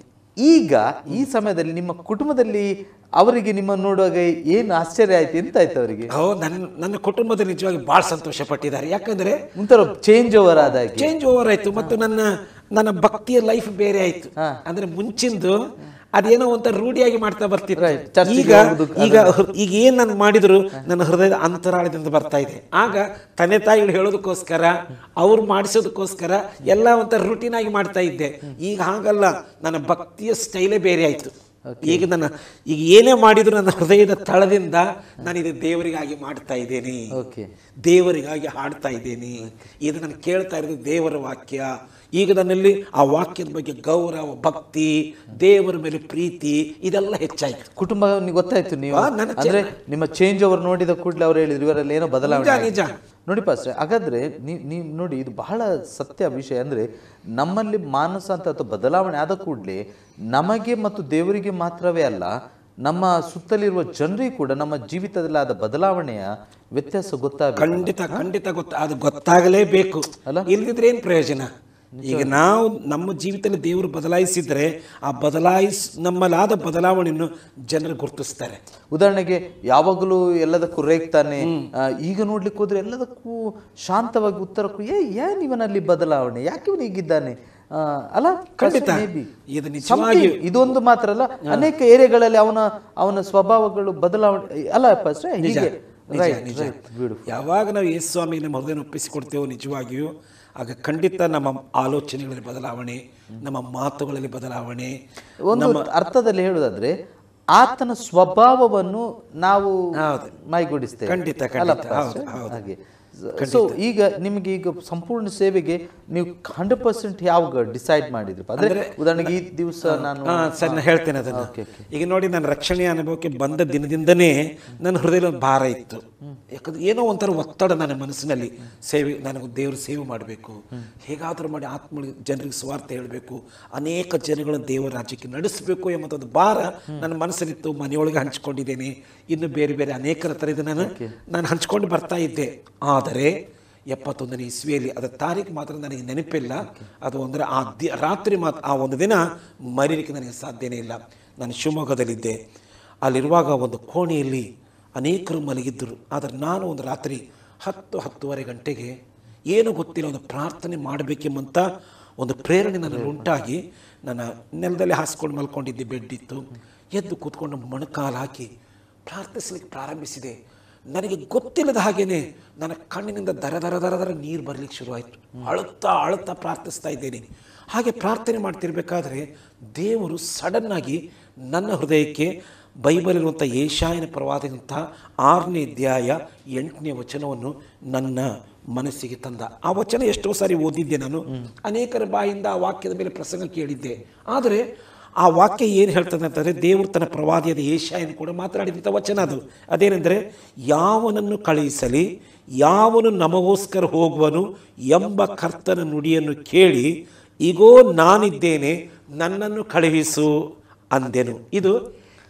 ಈಗ ಈ ಸಮಯದಲ್ಲಿ ನಿಮ್ಮ ಕುಟುಂಬದಲ್ಲಿ ಅವರಿಗೆ ನಿಮ್ಮನ್ನು ನೋಡುವಾಗ ಏನು ಆಶ್ಚರ್ಯ ಆಯ್ತು, ಎಂತ ಆಯ್ತು ಅವರಿಗೆ? ನನ್ನ ಕುಟುಂಬದಲ್ಲಿ ನಿಜವಾಗಿ ಬಹಳ ಸಂತೋಷ ಪಟ್ಟಿದ್ದಾರೆ. ಯಾಕಂದ್ರೆ ಒಂಥರ ಚೇಂಜ್ ಓವರ್ ಆಯ್ತು. ಮತ್ತು ನನ್ನ ಭಕ್ತಿಯ ಲೈಫ್ ಬೇರೆ ಆಯ್ತು. ಅಂದ್ರೆ ಮುಂಚಿಂದು ಅದೇನೋ ಒಂಥರ ರೂಢಿಯಾಗಿ ಮಾಡ್ತಾ ಬರ್ತಿದ್ರು. ಈಗ ಏನ್ ನಾನು ಮಾಡಿದ್ರು ನನ್ನ ಹೃದಯದ ಅಂತರಾಳದಿಂದ ಬರ್ತಾ ಇದೆ. ಆಗ ತಂದೆ ತಾಯಿಗಳು ಹೇಳೋದಕ್ಕೋಸ್ಕರ, ಅವ್ರು ಮಾಡಿಸೋದಕ್ಕೋಸ್ಕರ ಎಲ್ಲ ಒಂಥರ ರೂಟೀನ್ ಆಗಿ ಮಾಡ್ತಾ ಇದ್ದೆ. ಈಗ ಹಾಗಲ್ಲ, ನನ್ನ ಭಕ್ತಿಯ ಸ್ಟೈಲೇ ಬೇರೆ ಆಯ್ತು. ಈಗ ಏನೇ ಮಾಡಿದ್ರು ನನ್ನ ಹೃದಯದ ತಳದಿಂದ ನಾನು ಇದು ದೇವರಿಗಾಗಿ ಮಾಡ್ತಾ ಇದ್ದೇನೆ, ದೇವರಿಗಾಗಿ ಹಾಡ್ತಾ ಇದ್ದೇನೆ. ಇದು ನಾನು ಕೇಳ್ತಾ ಇರೋದು ದೇವರ ವಾಕ್ಯ. ಈಗ ನನ್ನಲ್ಲಿ ಆ ವಾಕ್ಯದ ಬಗ್ಗೆ ಗೌರವ, ಭಕ್ತಿ, ದೇವರ ಮೇಲೆ ಪ್ರೀತಿ ಇದೆಲ್ಲ ಹೆಚ್ಚಾಯ್ತು. ಕುಟುಂಬ ಗೊತ್ತಾಯ್ತು. ನೀವು ಅಂದ್ರೆ ನಿಮ್ಮ ಚೇಂಜ್ ಓವರ್ ನೋಡಿದ ಕೂಡಲೇ ಅವ್ರು ಹೇಳಿದ್ರು ಇವರಲ್ಲಿ ಏನೋ ಬದಲಾವಣೆ. ನಿಜ ನೋಡಿ ಪಾಸ್ಟ್ರೆ, ಹಾಗಾದ್ರೆ ನೀವು ನೋಡಿ, ಇದು ಬಹಳ ಸತ್ಯ ವಿಷಯ. ಅಂದ್ರೆ ನಮ್ಮಲ್ಲಿ ಮಾನಸ ಅಂತ ಅಥವಾ ಬದಲಾವಣೆ ಆದ ಕೂಡಲೇ ನಮಗೆ ಮತ್ತು ದೇವರಿಗೆ ಮಾತ್ರವೇ ಅಲ್ಲ, ನಮ್ಮ ಸುತ್ತಲಿರುವ ಜನರಿಗೂ ಕೂಡ ನಮ್ಮ ಜೀವಿತದಲ್ಲಿ ಆದ ಬದಲಾವಣೆಯ ವ್ಯತ್ಯಾಸ ಗೊತ್ತಾಗ ಖಂಡಿತ ಅದು ಗೊತ್ತಾಗಲೇಬೇಕು. ಇಲ್ಲದಿದ್ರೆ ಏನು ಪ್ರಯೋಜನ? ಈಗ ನಾವು ನಮ್ಮ ಜೀವಿತದಲ್ಲಿ ದೇವರು ಬದಲಾಯಿಸಿದ್ರೆ ಆ ನಮ್ಮಲ್ಲಾದ ಬದಲಾವಣೆಯನ್ನು ಜನರು ಗುರುತಿಸ್ತಾರೆ. ಉದಾಹರಣೆಗೆ ಯಾವಾಗಲೂ ಎಲ್ಲದಕ್ಕೂ ರೇಗ್ತಾನೆ, ಈಗ ನೋಡ್ಲಿಕ್ಕೆ ಹೋದ್ರೆ ಎಲ್ಲದಕ್ಕೂ ಶಾಂತವಾಗಿ ಉತ್ತರಕ್ಕೂ ಏನ್ ಇವನಲ್ಲಿ ಬದಲಾವಣೆ, ಯಾಕೆ ಇವನು ಹೀಗಿದ್ದಾನೆ ಅಲ್ಲ? ಖಂಡಿತ ಇದು ನಿಜವಾಗಿ ಇದೊಂದು ಮಾತ್ರ ಅಲ್ಲ, ಅನೇಕ ಏರಿಯಾಗಳಲ್ಲಿ ಅವನ ಸ್ವಭಾವಗಳು ಬದಲಾವಣೆ ಅಲ್ಲ. ಯಾವಾಗ ನಾವು ಯೇಸು ಸ್ವಾಮಿ ನಮ್ಮ ಹೃದಯ ಒಪ್ಪಿಸಿಕೊಡ್ತೇವೋ ನಿಜವಾಗಿಯೂ ಆಗ ಖಂಡಿತ ನಮ್ಮ ಆಲೋಚನೆಗಳಲ್ಲಿ ಬದಲಾವಣೆ, ನಮ್ಮ ಮಾತುಗಳಲ್ಲಿ ಬದಲಾವಣೆ. ಒಂದು ಅರ್ಥದಲ್ಲಿ ಹೇಳುವುದಾದ್ರೆ ಆತನ ಸ್ವಭಾವವನ್ನು ನಾವು ಮೈಗೂಡಿಸ್ತೇವೆ. ಖಂಡಿತ ಹಾಗೆ. ಸೊ ಈಗ ನಿಮಗೆ ಈಗ ಸಂಪೂರ್ಣ ಸೇವೆಗೆ ನೀವು 100% ಯಾವಾಗ ಡಿಸೈಡ್ ಮಾಡಿದ್ರಿ? ಅಂದ್ರೆ ಉದಾಹರಣೆಗೆ ಈ ದಿವಸ ನಾನು ಹೇಳ್ತೇನೆ ಅದನ್ನು. ಈಗ ನೋಡಿ, ನನ್ನ ರಕ್ಷಣೆಯ ಅನುಭವಕ್ಕೆ ಬಂದ ದಿನದಿಂದನೇ ನನ್ನ ಹೃದಯದಲ್ಲಿ ಒಂದು ಭಾರ ಇತ್ತು. ಯಾಕಂದ್ರೆ ಏನೋ ಒಂಥರ ಒತ್ತಡ ನನ್ನ ಮನಸ್ಸಿನಲ್ಲಿ, ನನಗೆ ದೇವರು ಸೇವೆ ಮಾಡಬೇಕು, ಹೇಗಾದರೂ ಮಾಡಿ ಜನರಿಗೆ ಸ್ವಾರ್ಥ ಹೇಳಬೇಕು, ಅನೇಕ ಜನಗಳನ್ನು ದೇವರ ರಾಜ್ಯಕ್ಕೆ ನಡೆಸಬೇಕು ಎಂಬಂಥದ್ದು ಭಾರ ನನ್ನ ಮನಸ್ಸಲ್ಲಿತ್ತು. ಮನೆಯೊಳಗೆ ಹಂಚ್ಕೊಂಡಿದ್ದೇನೆ, ಇನ್ನು ಬೇರೆ ಬೇರೆ ಅನೇಕರ ಥರ ಇದು ನಾನು ಹಂಚ್ಕೊಂಡು ಬರ್ತಾ ಇದ್ದೆ. ಆದರೆ 71ನೇ ಇಸ್ವಿಯಲ್ಲಿ ಅದರ ತಾರೀಕು ಮಾತ್ರ ನನಗೆ ನೆನಪಿಲ್ಲ. ಅದು ಅಂದರೆ ರಾತ್ರಿ ಮಾತ್ರ, ಆ ಒಂದು ದಿನ ಮರೀಲಿಕ್ಕೆ ನನಗೆ ಸಾಧ್ಯನೇ ಇಲ್ಲ. ನಾನು ಶಿವಮೊಗ್ಗದಲ್ಲಿದ್ದೆ. ಅಲ್ಲಿರುವಾಗ ಒಂದು ಕೋಣೆಯಲ್ಲಿ ಅನೇಕರು ಮಲಗಿದ್ದರು. ಆದರೆ ನಾನು ಒಂದು ರಾತ್ರಿ 10-10:30 ಗಂಟೆಗೆ ಏನೂ ಗೊತ್ತಿಲ್ಲ, ಒಂದು ಪ್ರಾರ್ಥನೆ ಮಾಡಬೇಕೆಂಬಂಥ ಒಂದು ಪ್ರೇರಣೆ ನನ್ನಲ್ಲಿ ಉಂಟಾಗಿ ನನ್ನ ನೆಲದಲ್ಲಿ ಹಾಸ್ಕೊಂಡು ಮಲ್ಕೊಂಡಿದ್ದೆ. ಬೆಡ್ ಇತ್ತು. ಎದ್ದು ಕೂತ್ಕೊಂಡು ಮೊಣಕಾಲು ಹಾಕಿ ಪ್ರಾರ್ಥಿಸಲಿಕ್ಕೆ ಪ್ರಾರಂಭಿಸಿದೆ. ನನಗೆ ಗೊತ್ತಿಲ್ಲದ ಹಾಗೇನೆ ನನ್ನ ಕಣ್ಣಿನಿಂದ ದರ ದರ ದರ ದರ ನೀರು ಬರಲಿಕ್ಕೆ ಶುರುವಾಯಿತು. ಅಳುತ್ತಾ ಪ್ರಾರ್ಥಿಸ್ತಾ ಇದ್ದೇನೆ. ಹಾಗೆ ಪ್ರಾರ್ಥನೆ ಮಾಡ್ತಿರ್ಬೇಕಾದ್ರೆ ದೇವರು ಸಡನ್ನಾಗಿ ನನ್ನ ಹೃದಯಕ್ಕೆ ಬೈಬಲ್ ಇರುವಂಥ ಯೆಶಾಯನ ಪ್ರವಾದಿಯಂಥ 6ನೇ ಅಧ್ಯಾಯ 8ನೇ ವಚನವನ್ನು ನನ್ನ ಮನಸ್ಸಿಗೆ ತಂದ. ಆ ವಚನ ಎಷ್ಟೋ ಸಾರಿ ಓದಿದ್ದೆ ನಾನು, ಅನೇಕರ ಬಾಯಿಂದ ಆ ವಾಕ್ಯದ ಮೇಲೆ ಪ್ರಸಂಗ ಕೇಳಿದ್ದೆ. ಆದರೆ ಆ ವಾಕ್ಯ ಏನು ಹೇಳ್ತದೆ ಅಂತಂದರೆ, ದೇವರು ತನ್ನ ಪ್ರವಾದಿಯಾದ ಯೆಶಾಯನ ಕೂಡ ಮಾತನಾಡಿದಂಥ ವಚನ ಅದು. ಅದೇನೆಂದರೆ, ಯಾವನನ್ನು ಕಳುಹಿಸಲಿ, ಯಾವನು ನಮಗೋಸ್ಕರ ಹೋಗುವನು ಎಂಬ ಕರ್ತನ ನುಡಿಯನ್ನು ಕೇಳಿ, ಈಗೋ ನಾನಿದ್ದೇನೆ, ನನ್ನನ್ನು ಕಳುಹಿಸು ಅಂದೆನು. ಇದು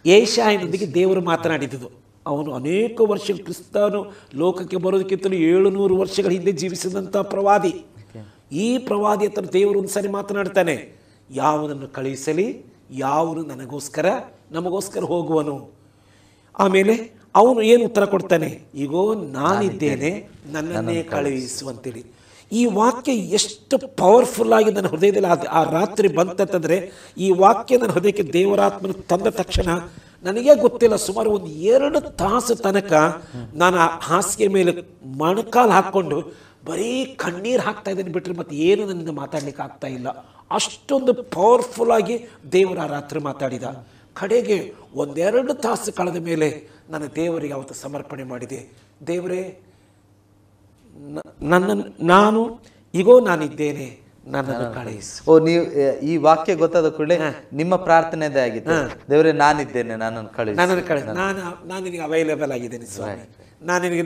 ಯೆಶಾಯನೊಂದಿಗೆ ದೇವರು ಮಾತನಾಡಿದ್ದು. ಅವನು ಅನೇಕ ವರ್ಷಗಳು ಕ್ರಿಸ್ತನು ಲೋಕಕ್ಕೆ ಬರೋದಕ್ಕಿಂತಲೂ 700 ವರ್ಷಗಳ ಹಿಂದೆ ಜೀವಿಸಿದಂಥ ಪ್ರವಾದಿ. ಈ ಪ್ರವಾದಿ ಹತ್ರ ದೇವರು ಒಂದು ಸಾರಿ ಮಾತನಾಡ್ತಾನೆ, ಯಾವನನ್ನು ಕಳುಹಿಸಲಿ, ಯಾವನು ನಮಗೋಸ್ಕರ ಹೋಗುವನು. ಆಮೇಲೆ ಅವನು ಏನು ಉತ್ತರ ಕೊಡ್ತಾನೆ, ಈಗೋ ನಾನಿದ್ದೇನೆ, ನನ್ನನ್ನೇ ಕಳುಹಿಸು ಅಂತೇಳಿ. ಈ ವಾಕ್ಯ ಎಷ್ಟು ಪವರ್ಫುಲ್ ಆಗಿ ನನ್ನ ಹೃದಯದಲ್ಲಿ ಆ ರಾತ್ರಿ ಬಂತಂತಂದರೆ, ಈ ವಾಕ್ಯ ನನ್ನ ಹೃದಯಕ್ಕೆ ದೇವರಾತ್ಮನ ತಂದ ತಕ್ಷಣ ನನಗೇ ಗೊತ್ತಿಲ್ಲ, ಸುಮಾರು ಒಂದು 2 ತಾಸು ತನಕ ನಾನು ಆ ಹಾಸಿಗೆ ಮೇಲೆ ಮೊಣಕಾಲು ಹಾಕ್ಕೊಂಡು ಬರೀ ಕಣ್ಣೀರು ಹಾಕ್ತಾ ಇದ್ದೇನೆ ಬಿಟ್ಟರೆ ಮತ್ತೆ ಏನು ನನ್ನಿಂದ ಮಾತಾಡ್ಲಿಕ್ಕೆ ಆಗ್ತಾ ಇಲ್ಲ. ಅಷ್ಟೊಂದು ಪವರ್ಫುಲ್ ಆಗಿ ದೇವರು ಆ ರಾತ್ರಿ ಮಾತಾಡಿದ. ಕಡೆಗೆ 1-2 ತಾಸು ಕಳೆದ ಮೇಲೆ ನನ್ನ ದೇವರಿಗೆ ಅವತ್ತು ಸಮರ್ಪಣೆ ಮಾಡಿದೆ. ದೇವರೇ, ನಾನು ಈಗೋ ನಾನಿದ್ದೇನೆ, ನನ್ನನ್ನು ಕಳುಹಿಸು. ನೀವು ಈ ವಾಕ್ಯ ಗೊತ್ತಾದ ಕೂಡಲೇ ನಿಮ್ಮ ಪ್ರಾರ್ಥನೆದೇ ಆಗಿತ್ತು, ದೇವರೇ ನಾನಿದ್ದೇನೆ, ನನ್ನನ್ನು ಕಳುಹಿಸು, ನಾನು ನಿನಗೆ ಅವೈಲೇಬಲ್ ಆಗಿದ್ದೇನೆ ಸ್ವಾಮಿ,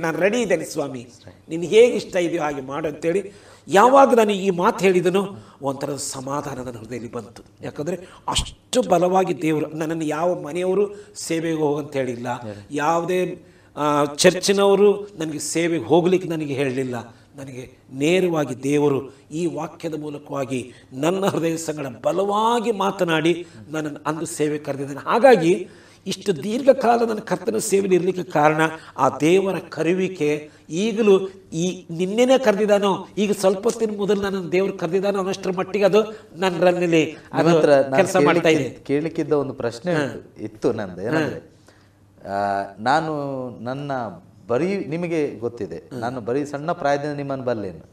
ನಾನು ರೆಡಿ ಇದ್ದೇನೆ ಸ್ವಾಮಿ, ನಿನ್ನ ಹೇಗೆ ಇಷ್ಟ ಇದೆಯೋ ಹಾಗೆ ಮಾಡು ಅಂತೇಳಿ ಯಾವಾಗ ನಾನು ಈ ಮಾತು ಹೇಳಿದನೋ ಒಂಥರದ ಸಮಾಧಾನ ನನ್ನ ಹೃದಯದಲ್ಲಿ ಬಂತು. ಯಾಕಂದರೆ ಅಷ್ಟು ಬಲವಾಗಿ ದೇವರು ನನ್ನನ್ನು ಯಾವ ಮನೆಯವರು ಸೇವೆಗೆ ಹೋಗಂತ ಹೇಳಿಲ್ಲ, ಯಾವುದೇ ಚರ್ಚಿನವರು ನನಗೆ ಸೇವೆಗೆ ಹೋಗ್ಲಿಕ್ಕೆ ನನಗೆ ಹೇಳಲಿಲ್ಲ. ನನಗೆ ನೇರವಾಗಿ ದೇವರು ಈ ವಾಕ್ಯದ ಮೂಲಕವಾಗಿ ನನ್ನ ಹೃದಯ ಸಂಗಡ ಬಲವಾಗಿ ಮಾತನಾಡಿ ನನ್ನನ್ನು ಅಂದು ಸೇವೆ ಕರೆದಿದ್ದಾನೆ. ಹಾಗಾಗಿ ಇಷ್ಟು ದೀರ್ಘಕಾಲ ನನ್ನ ಕರ್ತನ ಸೇವೆಯಲ್ಲಿ ಇರಲಿಕ್ಕೆ ಕಾರಣ ಆ ದೇವರ ಕರೆಯುವಿಕೆ. ಈಗಲೂ ನಿನ್ನೆನೇ ಕರೆದಿದ್ದಾನೋ, ಈಗ ಸ್ವಲ್ಪ ಹೊತ್ತಿನ ಮೊದಲು ನನ್ನ ದೇವರು ಕರೆದಿದ್ದಾನೋ ಅನ್ನೋಷ್ಟರ ಮಟ್ಟಿಗೆ ಅದು ನನ್ನಲ್ಲಿ ಕೆಲಸ ಮಾಡ್ತಾ ಇದೆ. ಕೇಳಲಿಕ್ಕಿದ್ದ ಒಂದು ಪ್ರಶ್ನೆ ಇತ್ತು ನಂದು. ಏನಂದ್ರೆ, ನಾನು ನನ್ನ ಬರೀ ನಿಮಗೆ ಗೊತ್ತಿದೆ, ನಾನು ಬರೀ ಸಣ್ಣ ಪ್ರಾಯದಿಂದ ನಿಮ್ಮನ್ನು ಬಲ್ಲೇನು.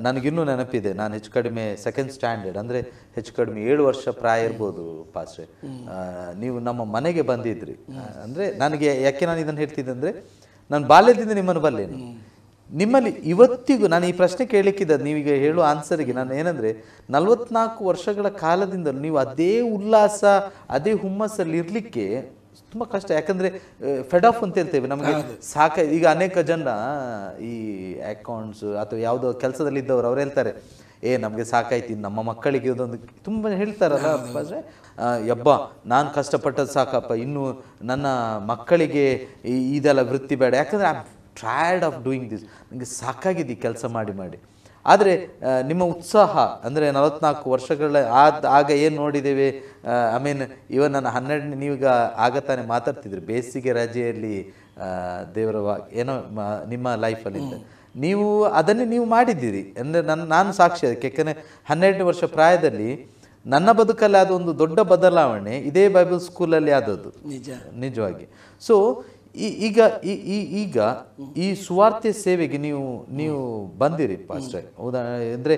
ನನಗಿನ್ನೂ ನೆನಪಿದೆ, ನಾನು ಹೆಚ್ಚು ಕಡಿಮೆ 2nd ಸ್ಟ್ಯಾಂಡರ್ಡ್, ಅಂದರೆ ಹೆಚ್ಚು ಕಡಿಮೆ 7 ವರ್ಷ ಪ್ರಾಯ ಇರ್ಬೋದು ಪಾಸ್ಟ್ರೆ. ನೀವು ನಮ್ಮ ಮನೆಗೆ ಬಂದಿದ್ರಿ. ಅಂದರೆ ನನಗೆ ಯಾಕೆ ನಾನು ಇದನ್ನು ಹೇಳ್ತಿದ್ದೆ ಅಂದರೆ, ನಾನು ಬಾಲ್ಯದಿಂದ ನಿಮ್ಮನ್ನು ಬಲ್ಲೇನು. ನಿಮ್ಮಲ್ಲಿ ಇವತ್ತಿಗೂ ನಾನು ಈ ಪ್ರಶ್ನೆ ಕೇಳಲಿಕ್ಕಿದ್ದ, ನೀವೀಗ ಹೇಳುವ ಆನ್ಸರಿಗೆ ನಾನು ಏನಂದರೆ, 44 ವರ್ಷಗಳ ಕಾಲದಿಂದ ನೀವು ಅದೇ ಉಲ್ಲಾಸ, ಅದೇ ಹುಮ್ಮಸ್ಸಲ್ಲಿ ಇರಲಿಕ್ಕೆ ತುಂಬ ಕಷ್ಟ. ಯಾಕಂದರೆ ಫೆಡ್ ಆಫ್ ಅಂತ ಹೇಳ್ತೇವೆ, ನಮಗೆ ಈಗ ಅನೇಕ ಜನ ಈ ಅಕೌಂಟ್ಸ್ ಅಥವಾ ಯಾವುದೋ ಕೆಲಸದಲ್ಲಿ ಇದ್ದವರು ಅವ್ರು ಹೇಳ್ತಾರೆ, ನಮಗೆ ಸಾಕಾಯ್ತು, ನಮ್ಮ ಮಕ್ಕಳಿಗೆ ಇದೊಂದು ತುಂಬ ಹೇಳ್ತಾರಲ್ಲ ಪಾಸ್ಟ್ರೆ, ಯಬ್ಬ ನಾನು ಕಷ್ಟಪಟ್ಟದ್ದು ಸಾಕಪ್ಪ, ಇನ್ನು ನನ್ನ ಮಕ್ಕಳಿಗೆ ಇದೆಲ್ಲ ವೃತ್ತಿ ಬೇಡ, ಯಾಕಂದರೆ I am tired of doing this, ನನಗೆ ಸಾಕಾಗಿದೆ ಕೆಲಸ ಮಾಡಿ. ಆದರೆ ನಿಮ್ಮ ಉತ್ಸಾಹ ಅಂದರೆ 44 ವರ್ಷಗಳ ಆಗ ಏನು ನೋಡಿದ್ದೇವೆ, ಐ ಮೀನ್ ಇವನ್ ನನ್ನ 12ನೇ, ನೀವೀಗ ಆಗ ತಾನೇ ಮಾತಾಡ್ತಿದ್ರಿ ಬೇಸಿಗೆ ರಜೆಯಲ್ಲಿ ದೇವರ ಏನೋ ನಿಮ್ಮ ಲೈಫಲ್ಲಿ ನೀವು ಅದನ್ನೇ ನೀವು ಮಾಡಿದ್ದೀರಿ ಅಂದರೆ ನಾನು ಸಾಕ್ಷಿ ಅದಕ್ಕೆ. ಯಾಕೆಂದರೆ 12ನೇ ವರ್ಷ ಪ್ರಾಯದಲ್ಲಿ ನನ್ನ ಬದುಕಲ್ಲಿ ಅದೊಂದು ದೊಡ್ಡ ಬದಲಾವಣೆ ಇದೇ ಬೈಬಲ್ ಸ್ಕೂಲಲ್ಲಿ ಆದದ್ದು ನಿಜವಾಗಿ. ಸೊ ಈಗ ಈ ಸುವಾರ್ತೆ ಸೇವೆಗೆ ನೀವು ಬಂದಿರಿ ಪಾಸ್ಟರ್. ಉದಾಹರಣೆ ಅಂದರೆ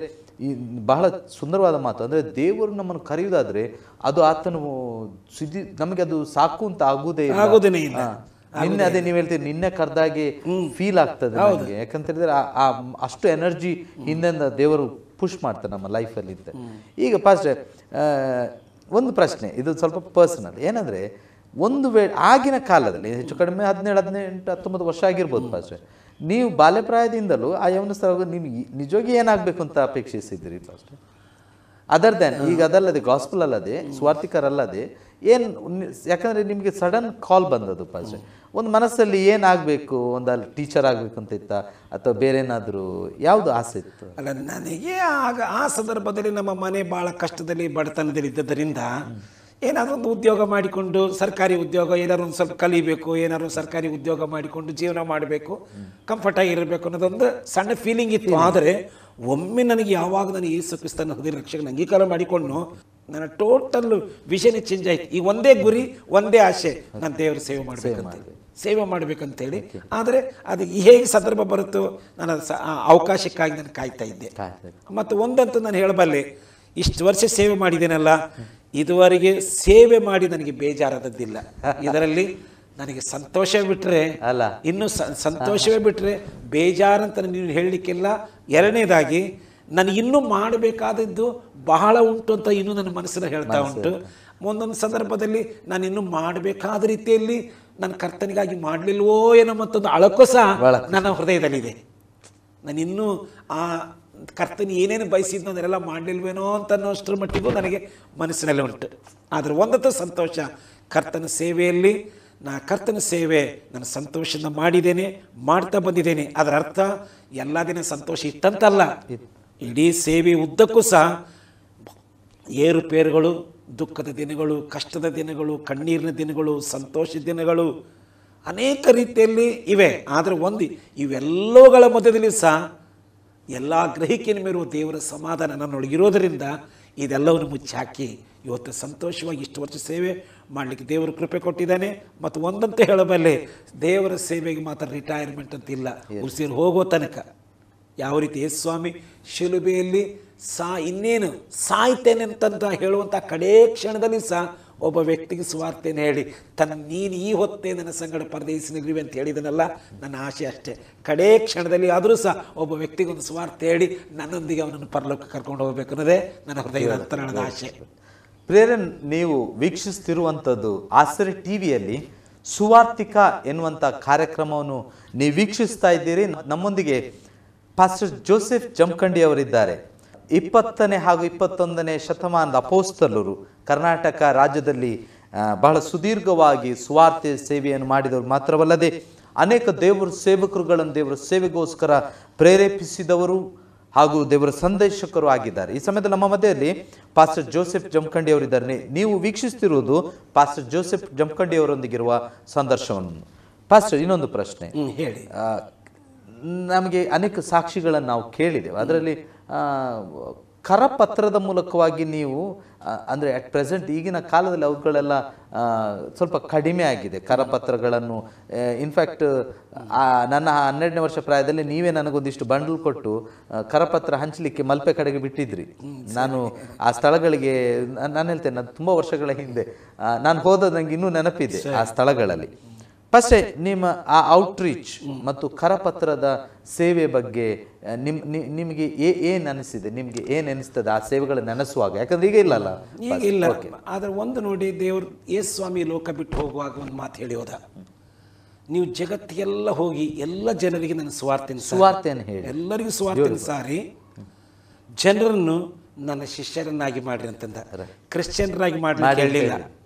ಈ ಬಹಳ ಸುಂದರವಾದ ಮಾತು ಅಂದರೆ ದೇವರು ನಮ್ಮನ್ನು ಕರೆಯುವುದಾದ್ರೆ ಅದು ಆತನು ನಮಗೆ ಅದು ಸಾಕು ಅಂತ ಆಗುವುದೇ ಇಲ್ಲ. ನಿನ್ನೆ ಅದೇ ನೀವು ಹೇಳ್ತೀರಿ, ನಿನ್ನೆ ಕರೆದಾಗೆ ಫೀಲ್ ಆಗ್ತದೆ ನನಗೆ. ಯಾಕಂತ ಹೇಳಿದ್ರೆ ಅಷ್ಟು ಎನರ್ಜಿ ಹಿಂದಿಂದ ದೇವರು ಪುಷ್ ಮಾಡ್ತಾರೆ ನಮ್ಮ ಲೈಫಲ್ಲಿ ಅಂತ. ಈಗ ಪಾಸ್ಟರ್ ಒಂದು ಪ್ರಶ್ನೆ, ಇದು ಸ್ವಲ್ಪ ಪರ್ಸನಲ್. ಏನಂದರೆ ಒಂದು ವೇಳೆ ಆಗಿನ ಕಾಲದಲ್ಲಿ ಹೆಚ್ಚು ಕಡಿಮೆ 17, 18, 19 ವರ್ಷ ಆಗಿರ್ಬೋದು ಪಾಸ್ಟರ್, ನೀವು ಬಾಲ್ಯಪ್ರಾಯದಿಂದಲೂ ಆ ಯೌವನಸ್ಥರಾಗ ನೀವು ನಿಜವಾಗಿ ಏನಾಗಬೇಕು ಅಂತ ಅಪೇಕ್ಷಿಸಿದ್ದೀರಿ ಪಾಸ್ಟರ್? ಅದರ್ ದೆನ್ ಈಗ ಅದಲ್ಲದೆ ಗಾಸ್ಪಲ್ ಅಲ್ಲದೆ ಸ್ವಾರ್ಥಿಕರಲ್ಲದೆ ಏನು, ಯಾಕಂದರೆ ನಿಮಗೆ ಸಡನ್ ಕಾಲ್ ಬಂದದ್ದು ಪಾಸ್ಟರ್, ಒಂದು ಮನಸ್ಸಲ್ಲಿ ಏನಾಗಬೇಕು, ಒಂದು ಅಲ್ಲಿ ಟೀಚರ್ ಆಗಬೇಕು ಅಂತ ಇತ್ತ ಅಥವಾ ಬೇರೆ ಏನಾದರೂ ಯಾವುದು ಆಸೆ ಇತ್ತು? ಅಲ್ಲ, ನನಗೆ ಆಗ ಆ ಸಂದರ್ಭದಲ್ಲಿ ನಮ್ಮ ಮನೆ ಭಾಳ ಕಷ್ಟದಲ್ಲಿ ಬಡತನದಲ್ಲಿ ಇದ್ದದರಿಂದ ಏನಾದರೂ ಒಂದು ಉದ್ಯೋಗ ಮಾಡಿಕೊಂಡು, ಸರ್ಕಾರಿ ಉದ್ಯೋಗ ಏನಾದ್ರು ಒಂದು ಸ್ವಲ್ಪ ಕಲಿಬೇಕು, ಏನಾದ್ರು ಸರ್ಕಾರಿ ಉದ್ಯೋಗ ಮಾಡಿಕೊಂಡು ಜೀವನ ಮಾಡಬೇಕು, ಕಂಫರ್ಟಾಗಿರಬೇಕು ಅನ್ನೋದೊಂದು ಸಣ್ಣ ಫೀಲಿಂಗ್ ಇತ್ತು. ಆದರೆ ಒಮ್ಮೆ ನನಗೆ ಯಾವಾಗ ನಾನು ಯೇಸು ಕ್ರಿಸ್ತನ ಹೃದಯ ರಕ್ಷಕನ ಅಂಗೀಕಾರ ಮಾಡಿಕೊಂಡು ನನ್ನ ಟೋಟಲ್ ವಿಷನೇ ಚೇಂಜ್ ಆಯ್ತು. ಈ ಒಂದೇ ಗುರಿ, ಒಂದೇ ಆಸೆ, ನಾನು ದೇವರ ಸೇವೆ ಮಾಡಬೇಕಂತೇಳಿ. ಆದರೆ ಅದು ಹೇಗೆ ಸಂದರ್ಭ ಬರುತ್ತೋ ನಾನು ಅವಕಾಶಕ್ಕಾಗಿ ನಾನು ಕಾಯ್ತಾ ಇದ್ದೆ. ಮತ್ತು ಒಂದಂತೂ ನಾನು ಹೇಳಬಲ್ಲೆ, ಇಷ್ಟು ವರ್ಷ ಸೇವೆ ಮಾಡಿದ್ದೇನಲ್ಲ, ಇದುವರೆಗೆ ಸೇವೆ ಮಾಡಿ ನನಗೆ ಬೇಜಾರಾದದ್ದಿಲ್ಲ. ಇದರಲ್ಲಿ ನನಗೆ ಸಂತೋಷ ಬಿಟ್ಟರೆ ಅಲ್ಲ, ಇನ್ನು ಸಂತೋಷವೇ ಬಿಟ್ಟರೆ ಬೇಜಾರಂತ ನೀವು ಹೇಳಲಿಕ್ಕಿಲ್ಲ. ಎರಡನೇದಾಗಿ ನನಗೆ ಇನ್ನೂ ಮಾಡಬೇಕಾದದ್ದು ಬಹಳ ಉಂಟು ಅಂತ ಇನ್ನೂ ನನ್ನ ಮನಸ್ಸನ್ನು ಹೇಳ್ತಾ ಉಂಟು. ಒಂದೊಂದು ಸಂದರ್ಭದಲ್ಲಿ ನಾನು ಇನ್ನೂ ಮಾಡಬೇಕಾದ ರೀತಿಯಲ್ಲಿ ನನ್ನ ಕರ್ತನಿಗಾಗಿ ಮಾಡಲಿಲ್ವೋ ಏನೋ ಮತ್ತೊಂದು ಅಳಕು ಸಹ ನನ್ನ ಹೃದಯದಲ್ಲಿದೆ. ನಾನು ಇನ್ನೂ ಆ ಕರ್ತನ ಏನೇನು ಬಯಸಿದ್ದು ಅದನ್ನೆಲ್ಲ ಮಾಡಲಿಲ್ವೇನೋ ಅಂತ ಅನ್ನೋಷ್ಟರ ಮಟ್ಟಿಗೂ ನನಗೆ ಮನಸ್ಸಿನಲ್ಲಿ ಉಂಟು. ಆದರೆ ಒಂದಂತೂ ಸಂತೋಷ, ಕರ್ತನ ಸೇವೆಯಲ್ಲಿ ಕರ್ತನ ಸೇವೆ ನಾನು ಸಂತೋಷದಿಂದ ಮಾಡಿದ್ದೇನೆ, ಮಾಡ್ತಾ ಬಂದಿದ್ದೇನೆ. ಅದರ ಅರ್ಥ ಎಲ್ಲ ದಿನ ಸಂತೋಷ ಇತ್ತಂತಲ್ಲ. ಇಡೀ ಸೇವೆ ಉದ್ದಕ್ಕೂ ಸಹ ಏರುಪೇರುಗಳು, ದುಃಖದ ದಿನಗಳು, ಕಷ್ಟದ ದಿನಗಳು, ಕಣ್ಣೀರಿನ ದಿನಗಳು, ಸಂತೋಷದ ದಿನಗಳು ಅನೇಕ ರೀತಿಯಲ್ಲಿ ಇವೆ. ಆದರೆ ಇವೆಲ್ಲವುಗಳ ಮಧ್ಯದಲ್ಲಿ ಸಹ ಎಲ್ಲ ಗ್ರಹಿಕೆಯನ್ನು ಮೀರುವ ದೇವರ ಸಮಾಧಾನ ನನ್ನೊಳಗಿರೋದರಿಂದ ಇದೆಲ್ಲವನ್ನು ಮುಚ್ಚಾಕಿ ಇವತ್ತು ಸಂತೋಷವಾಗಿ ಇಷ್ಟು ವರ್ಷ ಸೇವೆ ಮಾಡಲಿಕ್ಕೆ ದೇವರು ಕೃಪೆ ಕೊಟ್ಟಿದ್ದಾನೆ. ಮತ್ತು ಒಂದಂತ ಹೇಳಬಲ್ಲೆ, ದೇವರ ಸೇವೆಗೆ ಮಾತ್ರ ರಿಟೈರ್ಮೆಂಟ್ ಅಂತ ಇಲ್ಲ. ಉಸಿರು ಹೋಗೋ ತನಕ ಯಾವ ರೀತಿ ಯೇಸು ಸ್ವಾಮಿ ಶಿಲುಬೆಯಲ್ಲಿ ಇನ್ನೇನು ಸಾಯ್ತೇನೆ ಅಂತ ಹೇಳುವಂಥ ಕಡೇ ಕ್ಷಣದಲ್ಲಿ ಸಹ ಒಬ್ಬ ವ್ಯಕ್ತಿಗೆ ಸುವಾರ್ತೆಯನ್ನು ಹೇಳಿ ನೀನು ಈ ಹೊತ್ತೇ ನನ್ನ ಸಂಗಡ ಪರದೇಶಿನಲ್ಲಿರುವೆ ಅಂತ ಹೇಳಿದನಲ್ಲ, ನನ್ನ ಆಸೆ ಅಷ್ಟೇ. ಕಡೇ ಕ್ಷಣದಲ್ಲಿ ಆದರೂ ಸಹ ಒಬ್ಬ ವ್ಯಕ್ತಿಗೆ ಒಂದು ಸುವಾರ್ತೆ ಹೇಳಿ ನನ್ನೊಂದಿಗೆ ಅವನನ್ನು ಪರಲೋಕ ಕರ್ಕೊಂಡು ಹೋಗಬೇಕು ಅನ್ನೋದೇ ನನ್ನ ಹೃದಯದ ಅಂತರಾಳದ ಆಸೆ. ಪ್ರೇರನ್, ನೀವು ವೀಕ್ಷಿಸ್ತಿರುವಂಥದ್ದು ಆಸರೆ ಟಿವಿಯಲ್ಲಿ ಸುವಾರ್ತಿಕ ಎನ್ನುವಂಥ ಕಾರ್ಯಕ್ರಮವನ್ನು ನೀವು ವೀಕ್ಷಿಸ್ತಾ ಇದ್ದೀರಿ. ನಮ್ಮೊಂದಿಗೆ ಪಾಸ್ಟರ್ ಜೋಸೆಫ್ ಜಮಖಂಡಿ ಅವರಿದ್ದಾರೆ. 20ನೇ ಹಾಗೂ 21ನೇ ಶತಮಾನದ ಅಪೋಸ್ತಲರು, ಕರ್ನಾಟಕ ರಾಜ್ಯದಲ್ಲಿ ಬಹಳ ಸುದೀರ್ಘವಾಗಿ ಸುವಾರ್ತೆ ಸೇವೆಯನ್ನು ಮಾಡಿದವರು ಮಾತ್ರವಲ್ಲದೆ ಅನೇಕ ದೇವರ ಸೇವಕರುಗಳನ್ನು ದೇವರ ಸೇವೆಗೋಸ್ಕರ ಪ್ರೇರೇಪಿಸಿದವರು ಹಾಗೂ ದೇವರ ಸಂದೇಶಕರು ಆಗಿದ್ದಾರೆ. ಈ ಸಮಯದಲ್ಲಿ ನಮ್ಮ ಮಧ್ಯದಲ್ಲಿ ಪಾಸ್ಟರ್ ಜೋಸೆಫ್ ಜಮಖಂಡಿ ಅವರಿದ್ದಾರೆ. ನೀವು ವೀಕ್ಷಿಸ್ತಿರುವುದು ಪಾಸ್ಟರ್ ಜೋಸೆಫ್ ಜಮಖಂಡಿ ಅವರೊಂದಿಗಿರುವ ಸಂದರ್ಶನವನ್ನು. ಪಾಸ್ಟರ್, ಇನ್ನೊಂದು ಪ್ರಶ್ನೆ ಹೇಳಿ. ನಮಗೆ ಅನೇಕ ಸಾಕ್ಷಿಗಳನ್ನು ನಾವು ಕೇಳಿದ್ದೇವೆ. ಅದರಲ್ಲಿ ಕರಪತ್ರದ ಮೂಲಕವಾಗಿ ನೀವು ಅಂದರೆ ಅಟ್ ಪ್ರೆಸೆಂಟ್ ಈಗಿನ ಕಾಲದಲ್ಲಿ ಅವುಗಳೆಲ್ಲ ಸ್ವಲ್ಪ ಕಡಿಮೆ ಆಗಿದೆ ಕರಪತ್ರಗಳನ್ನು. ಇನ್ಫ್ಯಾಕ್ಟ್ ನನ್ನ 12ನೇ ವರ್ಷ ಪ್ರಾಯದಲ್ಲಿ ನೀವೇ ನನಗೊಂದಿಷ್ಟು ಬಂಡಲ್ ಕೊಟ್ಟು ಕರಪತ್ರ ಹಂಚಲಿಕ್ಕೆ ಮಲ್ಪೆ ಕಡೆಗೆ ಬಿಟ್ಟಿದ್ರಿ. ನಾನು ಆ ಸ್ಥಳಗಳಿಗೆ ನಾನು ಹೇಳ್ತೇನೆ, ನಾನು ತುಂಬ ವರ್ಷಗಳ ಹಿಂದೆ ನಾನು ಹೋದದ್ದು ನನಗೆ ಇನ್ನೂ ನೆನಪಿದೆ ಆ ಸ್ಥಳಗಳಲ್ಲಿ. ಫಸ್ಟೇ ನಿಮ್ಮ ಆ ಔಟ್ರೀಚ್ ಮತ್ತು ಕರಪತ್ರದ ಸೇವೆ ಬಗ್ಗೆ ನಿಮಗೆ ಏನು ಅನಿಸಿದೆ? ನಿಮಗೆ ಏನು ಅನಿಸ್ತದೆ ಆ ಸೇವೆಗಳು ನೆನೆಸುವಾಗ? ಯಾಕಂದ್ರೆ ಈಗ ಇಲ್ಲಲ್ಲ, ಈಗ ಇಲ್ಲ. ಆದರೆ ಒಂದು ನೋಡಿ, ದೇವರು ಯೇಸು ಸ್ವಾಮಿ ಲೋಕ ಬಿಟ್ಟು ಹೋಗುವಾಗ ಒಂದು ಮಾತು ಹೇಳಿ ಹೋದ, ನೀವು ಜಗತ್ತಿಗೆಲ್ಲ ಹೋಗಿ ಎಲ್ಲ ಜನರಿಗೆ ನನ್ನ ಸುವಾರ್ತೆಯನ್ನು ಹೇಳಿ, ಎಲ್ಲರಿಗೂ ಸುವಾರ್ತೆಯನ್ನು ಸಾರಿ ಜನರನ್ನು ನನ್ನ ಶಿಷ್ಯರನ್ನಾಗಿ ಮಾಡ್ರಿ ಅಂತಂದ. ಕ್ರಿಶ್ಚಿಯನ್ರಾಗಿ ಮಾಡ್ಲಿ ಹೇಳಿಲ್ಲ,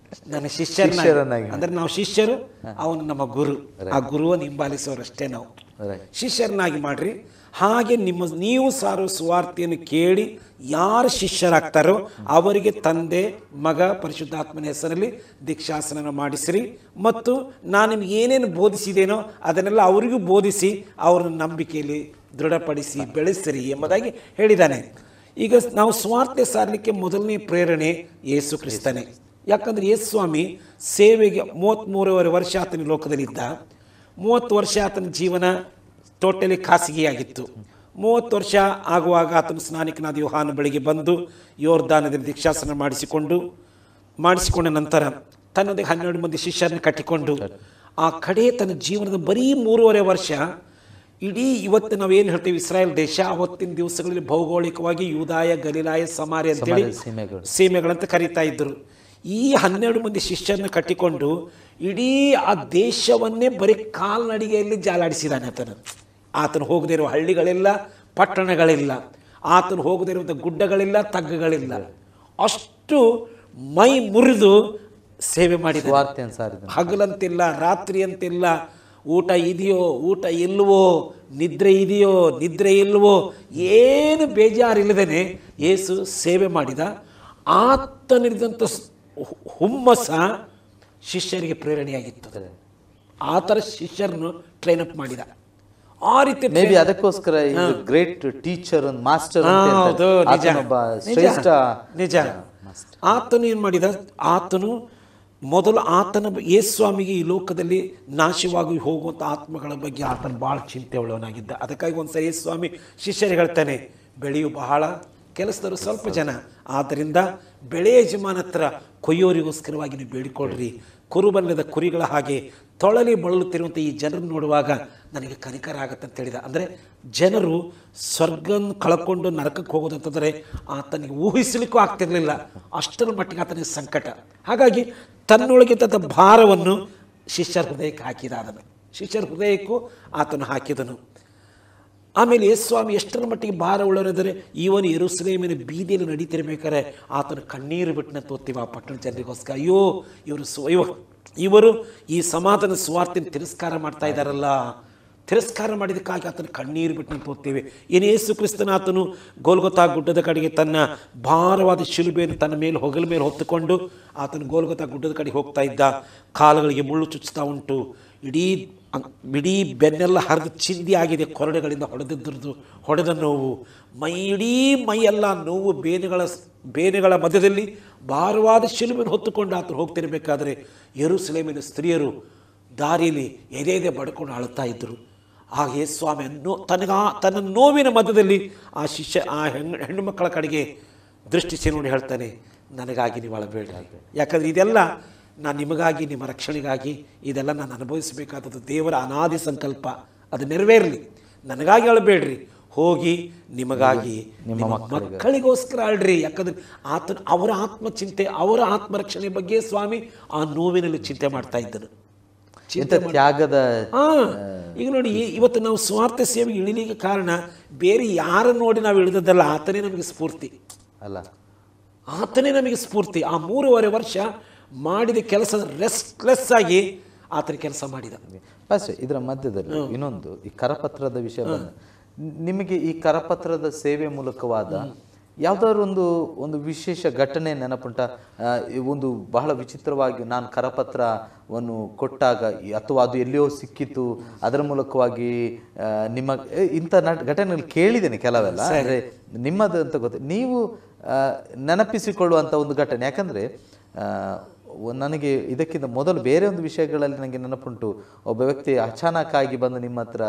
ನನ್ನ ಶಿಷ್ಯರನ್ನಾಗಿ. ಅಂದ್ರೆ ನಾವು ಶಿಷ್ಯರು, ಅವನು ನಮ್ಮ ಗುರು. ಆ ಗುರುವನ್ನು ಹಿಂಬಾಲಿಸೋರಷ್ಟೇ ನಾವು. ಶಿಷ್ಯರನ್ನಾಗಿ ಮಾಡ್ರಿ. ಹಾಗೆ ನೀವು ಸಾರೋ ಸುವಾರ್ತೆಯನ್ನು ಕೇಳಿ ಯಾರು ಶಿಷ್ಯರಾಗ್ತಾರೋ ಅವರಿಗೆ ತಂದೆ, ಮಗ, ಪರಿಶುದ್ಧಾತ್ಮನ ಹೆಸರಲ್ಲಿ ದೀಕ್ಷಾಸನ ಮಾಡಿಸಿರಿ. ಮತ್ತು ನಾನು ನಿಮ್ಗೆ ಏನೇನು ಬೋಧಿಸಿದೇನೋ ಅದನ್ನೆಲ್ಲ ಅವರಿಗೂ ಬೋಧಿಸಿ ಅವರನ್ನು ನಂಬಿಕೆಯಲ್ಲಿ ದೃಢಪಡಿಸಿ ಬೆಳೆಸಿರಿ ಎಂಬುದಾಗಿ ಹೇಳಿದ್ದಾನೆ. ಈಗ ನಾವು ಸುವಾರ್ತೆ ಸಾರಲಿಕ್ಕೆ ಮೊದಲನೇ ಪ್ರೇರಣೆ ಯೇಸು ಕ್ರಿಸ್ತನೇ. ಯಾಕಂದ್ರೆ ಯೇಸು ಸ್ವಾಮಿ ಸೇವೆಗೆ 33.5 ವರ್ಷ ಆತನ ಲೋಕದಲ್ಲಿದ್ದ. 30 ವರ್ಷ ಆತನ ಜೀವನ ಟೋಟಲಿ ಖಾಸಗಿಯಾಗಿತ್ತು. 30 ವರ್ಷ ಆಗುವಾಗ ಆತನು ಸ್ನಾನಿಕನಾದ ಯೋಹಾನ ಬಳಿಗೆ ಬಂದು ಯೋರ್ದಾನದಲ್ಲಿ ದೀಕ್ಷಾಸನ ಮಾಡಿಸಿಕೊಂಡ ನಂತರ ತನ್ನದೇ 12 ಮಂದಿ ಶಿಷ್ಯರನ್ನು ಕಟ್ಟಿಕೊಂಡು ಆ ಕಡೆ ತನ್ನ ಜೀವನದ ಬರೀ 3.5 ವರ್ಷ ಇಡೀ ಇವತ್ತು ನಾವೇನು ಹೇಳ್ತೀವಿ ಇಸ್ರಾಯೇಲ್ ದೇಶ, ಅವತ್ತಿನ ದಿವಸಗಳಲ್ಲಿ ಭೌಗೋಳಿಕವಾಗಿ ಯೂದಾಯ, ಗಲಿಲಾಯ, ಸಮಾರ್ಯ ಅಂತೇಳಿ ಸೀಮೆಗಳಂತ ಕರೀತಾ ಇದ್ದರು. ಈ 12 ಮಂದಿ ಶಿಷ್ಯರನ್ನ ಕಟ್ಟಿಕೊಂಡು ಇಡೀ ಆ ದೇಶವನ್ನೇ ಬರೀ ಕಾಲ್ನಡಿಗೆಯಲ್ಲಿ ಜಾಲಾಡಿಸಿದಾನೆ ಆತನು ಹೋಗದೇ ಇರುವ ಹಳ್ಳಿಗಳಿಲ್ಲ, ಪಟ್ಟಣಗಳಿಲ್ಲ, ಆತನು ಹೋಗದೇ ಇರುವಂಥ ಗುಡ್ಡಗಳಿಲ್ಲ, ತಗ್ಗುಗಳಿಲ್ಲ. ಅಷ್ಟು ಮೈ ಮುರಿದು ಸೇವೆ ಮಾಡಿದ. ಹಗಲಂತಿಲ್ಲ, ರಾತ್ರಿ ಅಂತಿಲ್ಲ, ಊಟ ಇದೆಯೋ ಊಟ ಇಲ್ವೋ, ನಿದ್ರೆ ಇದೆಯೋ ನಿದ್ರೆ ಇಲ್ವೋ, ಏನು ಬೇಜಾರಿಲ್ಲದೇನೆ ಯೇಸು ಸೇವೆ ಮಾಡಿದ. ಆತನಿರಿದಂಥ ಹುಮ್ಮಸ ಶಿಷ್ಯರಿಗೆ ಪ್ರೇರಣೆಯಾಗಿತ್ತು. ಆ ಥರ ಶಿಷ್ಯರನ್ನು ಟ್ರೈನ್ ಅಪ್ ಮಾಡಿದ. ಆ ರೀತಿ ಅದಕ್ಕೋಸ್ಕರ ಗ್ರೇಟ್ ಟೀಚರ್, ಮಾಸ್ಟರ್. ನಿಜ. ಆತನು ಏನು ಮಾಡಿದ? ಆತನು ಮೊದಲು ಯೇಸುಸ್ವಾಮಿಗೆ ಈ ಲೋಕದಲ್ಲಿ ನಾಶವಾಗಿ ಹೋಗುವಂಥ ಆತ್ಮಗಳ ಬಗ್ಗೆ ಆತನು ಭಾಳ ಚಿಂತೆ ಉಳ್ಳವನಾಗಿದ್ದ. ಅದಕ್ಕಾಗಿ ಒಂದ್ಸರಿ ಯೇಸುಸ್ವಾಮಿ ಶಿಷ್ಯರಿಗೆ ಹೇಳ್ತಾನೆ, ಬೆಳೆಯು ಬಹಳ, ಕೆಲಸದವರು ಸ್ವಲ್ಪ ಜನ, ಆದ್ದರಿಂದ ಬೆಳೆ ಯಜಮಾನ ಹತ್ರ ಕೊಯ್ಯೋರಿಗೋಸ್ಕರವಾಗಿ ನೀವು ಬೇಡಿಕೊಳ್ಳ್ರಿ. ಕುರುಬಲ್ಲದ ಕುರಿಗಳ ಹಾಗೆ ತೊಳಲಿ ಬಳಲುತ್ತಿರುವಂಥ ಈ ಜನರನ್ನು ನೋಡುವಾಗ ನನಗೆ ಕನಿಕರ ಆಗತ್ತೆ ಅಂತ ಹೇಳಿದ. ಅಂದರೆ ಜನರು ಸ್ವರ್ಗವನ್ನು ಕಳ್ಕೊಂಡು ನರಕಕ್ಕೆ ಹೋಗೋದಂತಂದರೆ ಆತನಿಗೆ ಊಹಿಸಲಿಕ್ಕೂ ಆಗ್ತಿರಲಿಲ್ಲ. ಅಷ್ಟರ ಮಟ್ಟಿಗೆ ಆತನಿಗೆ ಸಂಕಟ. ಹಾಗಾಗಿ ತನ್ನೊಳಗಿದ್ದ ಭಾರವನ್ನು ಶಿಷ್ಯರ ಹೃದಯಕ್ಕೆ ಹಾಕಿದ. ಅದನ್ನು ಶಿಷ್ಯರ ಹೃದಯಕ್ಕೂ ಆತನು ಹಾಕಿದನು. ಆಮೇಲೆ ಯೇಸುಸ್ವಾಮಿ ಎಷ್ಟರ ಮಟ್ಟಿಗೆ ಭಾರ ಉಳ್ಳವರೆಂದರೆ ಇವನು ಯೆರೂಸಲೇಮಿನ ಬೀದಿಯಲ್ಲಿ ನಡೀತಿರ್ಬೇಕಾದ್ರೆ ಆತನು ಕಣ್ಣೀರು ಬಿಟ್ಟನಂತ ಓದ್ತೀವಿ ಆ ಪಟ್ಟಣ ಜನರಿಗೋಸ್ಕರ. ಅಯ್ಯೋ ಇವರು ಈ ಸಮಾಧಾನ ಸುವಾರ್ತೆನ ತಿರಸ್ಕಾರ ಮಾಡ್ತಾ ಇದ್ದಾರಲ್ಲ, ತಿರಸ್ಕಾರ ಮಾಡಿದಕ್ಕಾಗಿ ಆತನು ಕಣ್ಣೀರು ಬಿಟ್ಟನಂತ ಓದ್ತೀವಿ. ಏನು ಯೇಸು ಕ್ರಿಸ್ತನ ಆತನು ಗೋಲ್ಗೊತಾ ಗುಡ್ಡದ ಕಡೆಗೆ ತನ್ನ ಭಾರವಾದ ಶಿಲುಬೆಯನ್ನು ತನ್ನ ಮೇಲೆ ಹೊಗಲ ಮೇಲೆ ಹೊತ್ತುಕೊಂಡು ಆತನು ಗೋಲ್ಗೊತಾ ಗುಡ್ಡದ ಕಡೆಗೆ ಹೋಗ್ತಾ ಇದ್ದ. ಕಾಲುಗಳಿಗೆ ಮುಳ್ಳು ಚುಚ್ಚುತ್ತಾ ಉಂಟು, ಇಡೀ ಬೆನ್ನೆಲ್ಲ ಹರಿದು ಚಿಂದಿ ಆಗಿದೆ, ಕೊರಡೆಗಳಿಂದ ಹೊಡೆದ ನೋವು, ಇಡೀ ಮೈಯೆಲ್ಲ ನೋವು, ಬೇನೆಗಳ ಮಧ್ಯದಲ್ಲಿ ಭಾರವಾದ ಶಿಲುಬೆಯನ್ನು ಹೊತ್ತುಕೊಂಡು ಆತನು ಹೋಗ್ತಿರ್ಬೇಕಾದ್ರೆ ಯೆರೂಸಲೇಮಿನ ಸ್ತ್ರೀಯರು ದಾರಿಯಲ್ಲಿ ಎದೆ ಬಡ್ಕೊಂಡು ಅಳುತ್ತಾ ಇದ್ದರು. ಆಗ ಯೇಸುಸ್ವಾಮಿ ತನ್ನ ನೋವಿನ ಮಧ್ಯದಲ್ಲಿ ಆ ಹೆಣ್ಣು ಮಕ್ಕಳ ಕಡೆಗೆ ದೃಷ್ಟಿಸಿ ನೋಡಿ ಹೇಳ್ತಾನೆ, ನನಗಾಗಿ ನೀವು ಅಳಬೇಡ್ರಿ. ಯಾಕಂದರೆ ಇದೆಲ್ಲ ನಾನು ನಿಮಗಾಗಿ, ನಿಮ್ಮ ರಕ್ಷಣೆಗಾಗಿ ಇದೆಲ್ಲ ನಾನು ಅನುಭವಿಸಬೇಕಾದದ್ದು ದೇವರ ಅನಾದಿ ಸಂಕಲ್ಪ. ಅದು ನೆರವೇರಲಿ. ನನಗಾಗಿ ಅಳಬೇಡ್ರಿ, ಹೋಗಿ ನಿಮಗಾಗಿ ನಿಮ್ಮ ಮಕ್ಕಳಿಗೋಸ್ಕರ ಅಳ್ರಿ. ಯಾಕಂದ್ರೆ ಅವರ ಆತ್ಮಚಿಂತೆ, ಅವರ ಆತ್ಮರಕ್ಷಣೆ ಬಗ್ಗೆ ಸ್ವಾಮಿ ಆ ನೋವಿನಲ್ಲಿ ಚಿಂತೆ ಮಾಡ್ತಾ ಇದ್ದನು. ತ್ಯಾಗದ ಈಗ ನೋಡಿ, ಇವತ್ತು ನಾವು ಸ್ವಾರ್ಥ ಸೇವೆಗೆ ಇಳಿಲಿಕ್ಕೆ ಕಾರಣ ಬೇರೆ ಯಾರನ್ನು ನೋಡಿ ನಾವು ಇಳಿದದ್ದಲ್ಲ, ಆತನೇ ನಮಗೆ ಸ್ಫೂರ್ತಿ ಅಲ್ಲ, ಆತನೇ ನಮಗೆ ಸ್ಫೂರ್ತಿ. ಆ 3.5 ವರ್ಷ ಮಾಡಿದ ಕೆಲಸ ರೆಸ್ಟ್ಲೆಸ್ ಆಗಿ ಆತನ ಕೆಲಸ ಮಾಡಿದ. ಇದರ ಮಧ್ಯದಲ್ಲಿ ಇನ್ನೊಂದು, ಈ ಕರಪತ್ರದ ವಿಷಯ ನಿಮಗೆ ಈ ಕರಪತ್ರದ ಸೇವೆ ಮೂಲಕವಾದ ಯಾವುದಾದ್ರು ಒಂದು ವಿಶೇಷ ಘಟನೆ ನೆನಪುಂಟ? ಒಂದು ಬಹಳ ವಿಚಿತ್ರವಾಗಿ ನಾನು ಕರಪತ್ರವನ್ನು ಕೊಟ್ಟಾಗ ಅಥವಾ ಅದು ಎಲ್ಲಿಯೋ ಸಿಕ್ಕಿತು, ಅದರ ಮೂಲಕವಾಗಿ ನಿಮ್ಮ ಇಂಥ ಘಟನೆಗಳು ಕೇಳಿದ್ದೇನೆ ಕೆಲವೆಲ್ಲ. ಅಂದರೆ ನಿಮ್ಮದು ಅಂತ ಗೊತ್ತು, ನೀವು ನೆನಪಿಸಿಕೊಳ್ಳುವಂಥ ಒಂದು ಘಟನೆ. ಯಾಕಂದರೆ ನನಗೆ ಇದಕ್ಕಿಂತ ಮೊದಲು ಬೇರೆ ಒಂದು ವಿಷಯಗಳಲ್ಲಿ ನನಗೆ ನೆನಪುಂಟು. ಒಬ್ಬ ವ್ಯಕ್ತಿ ಅಚಾನಕ್ಕಾಗಿ ಬಂದು ನಿಮ್ಮ ಹತ್ರ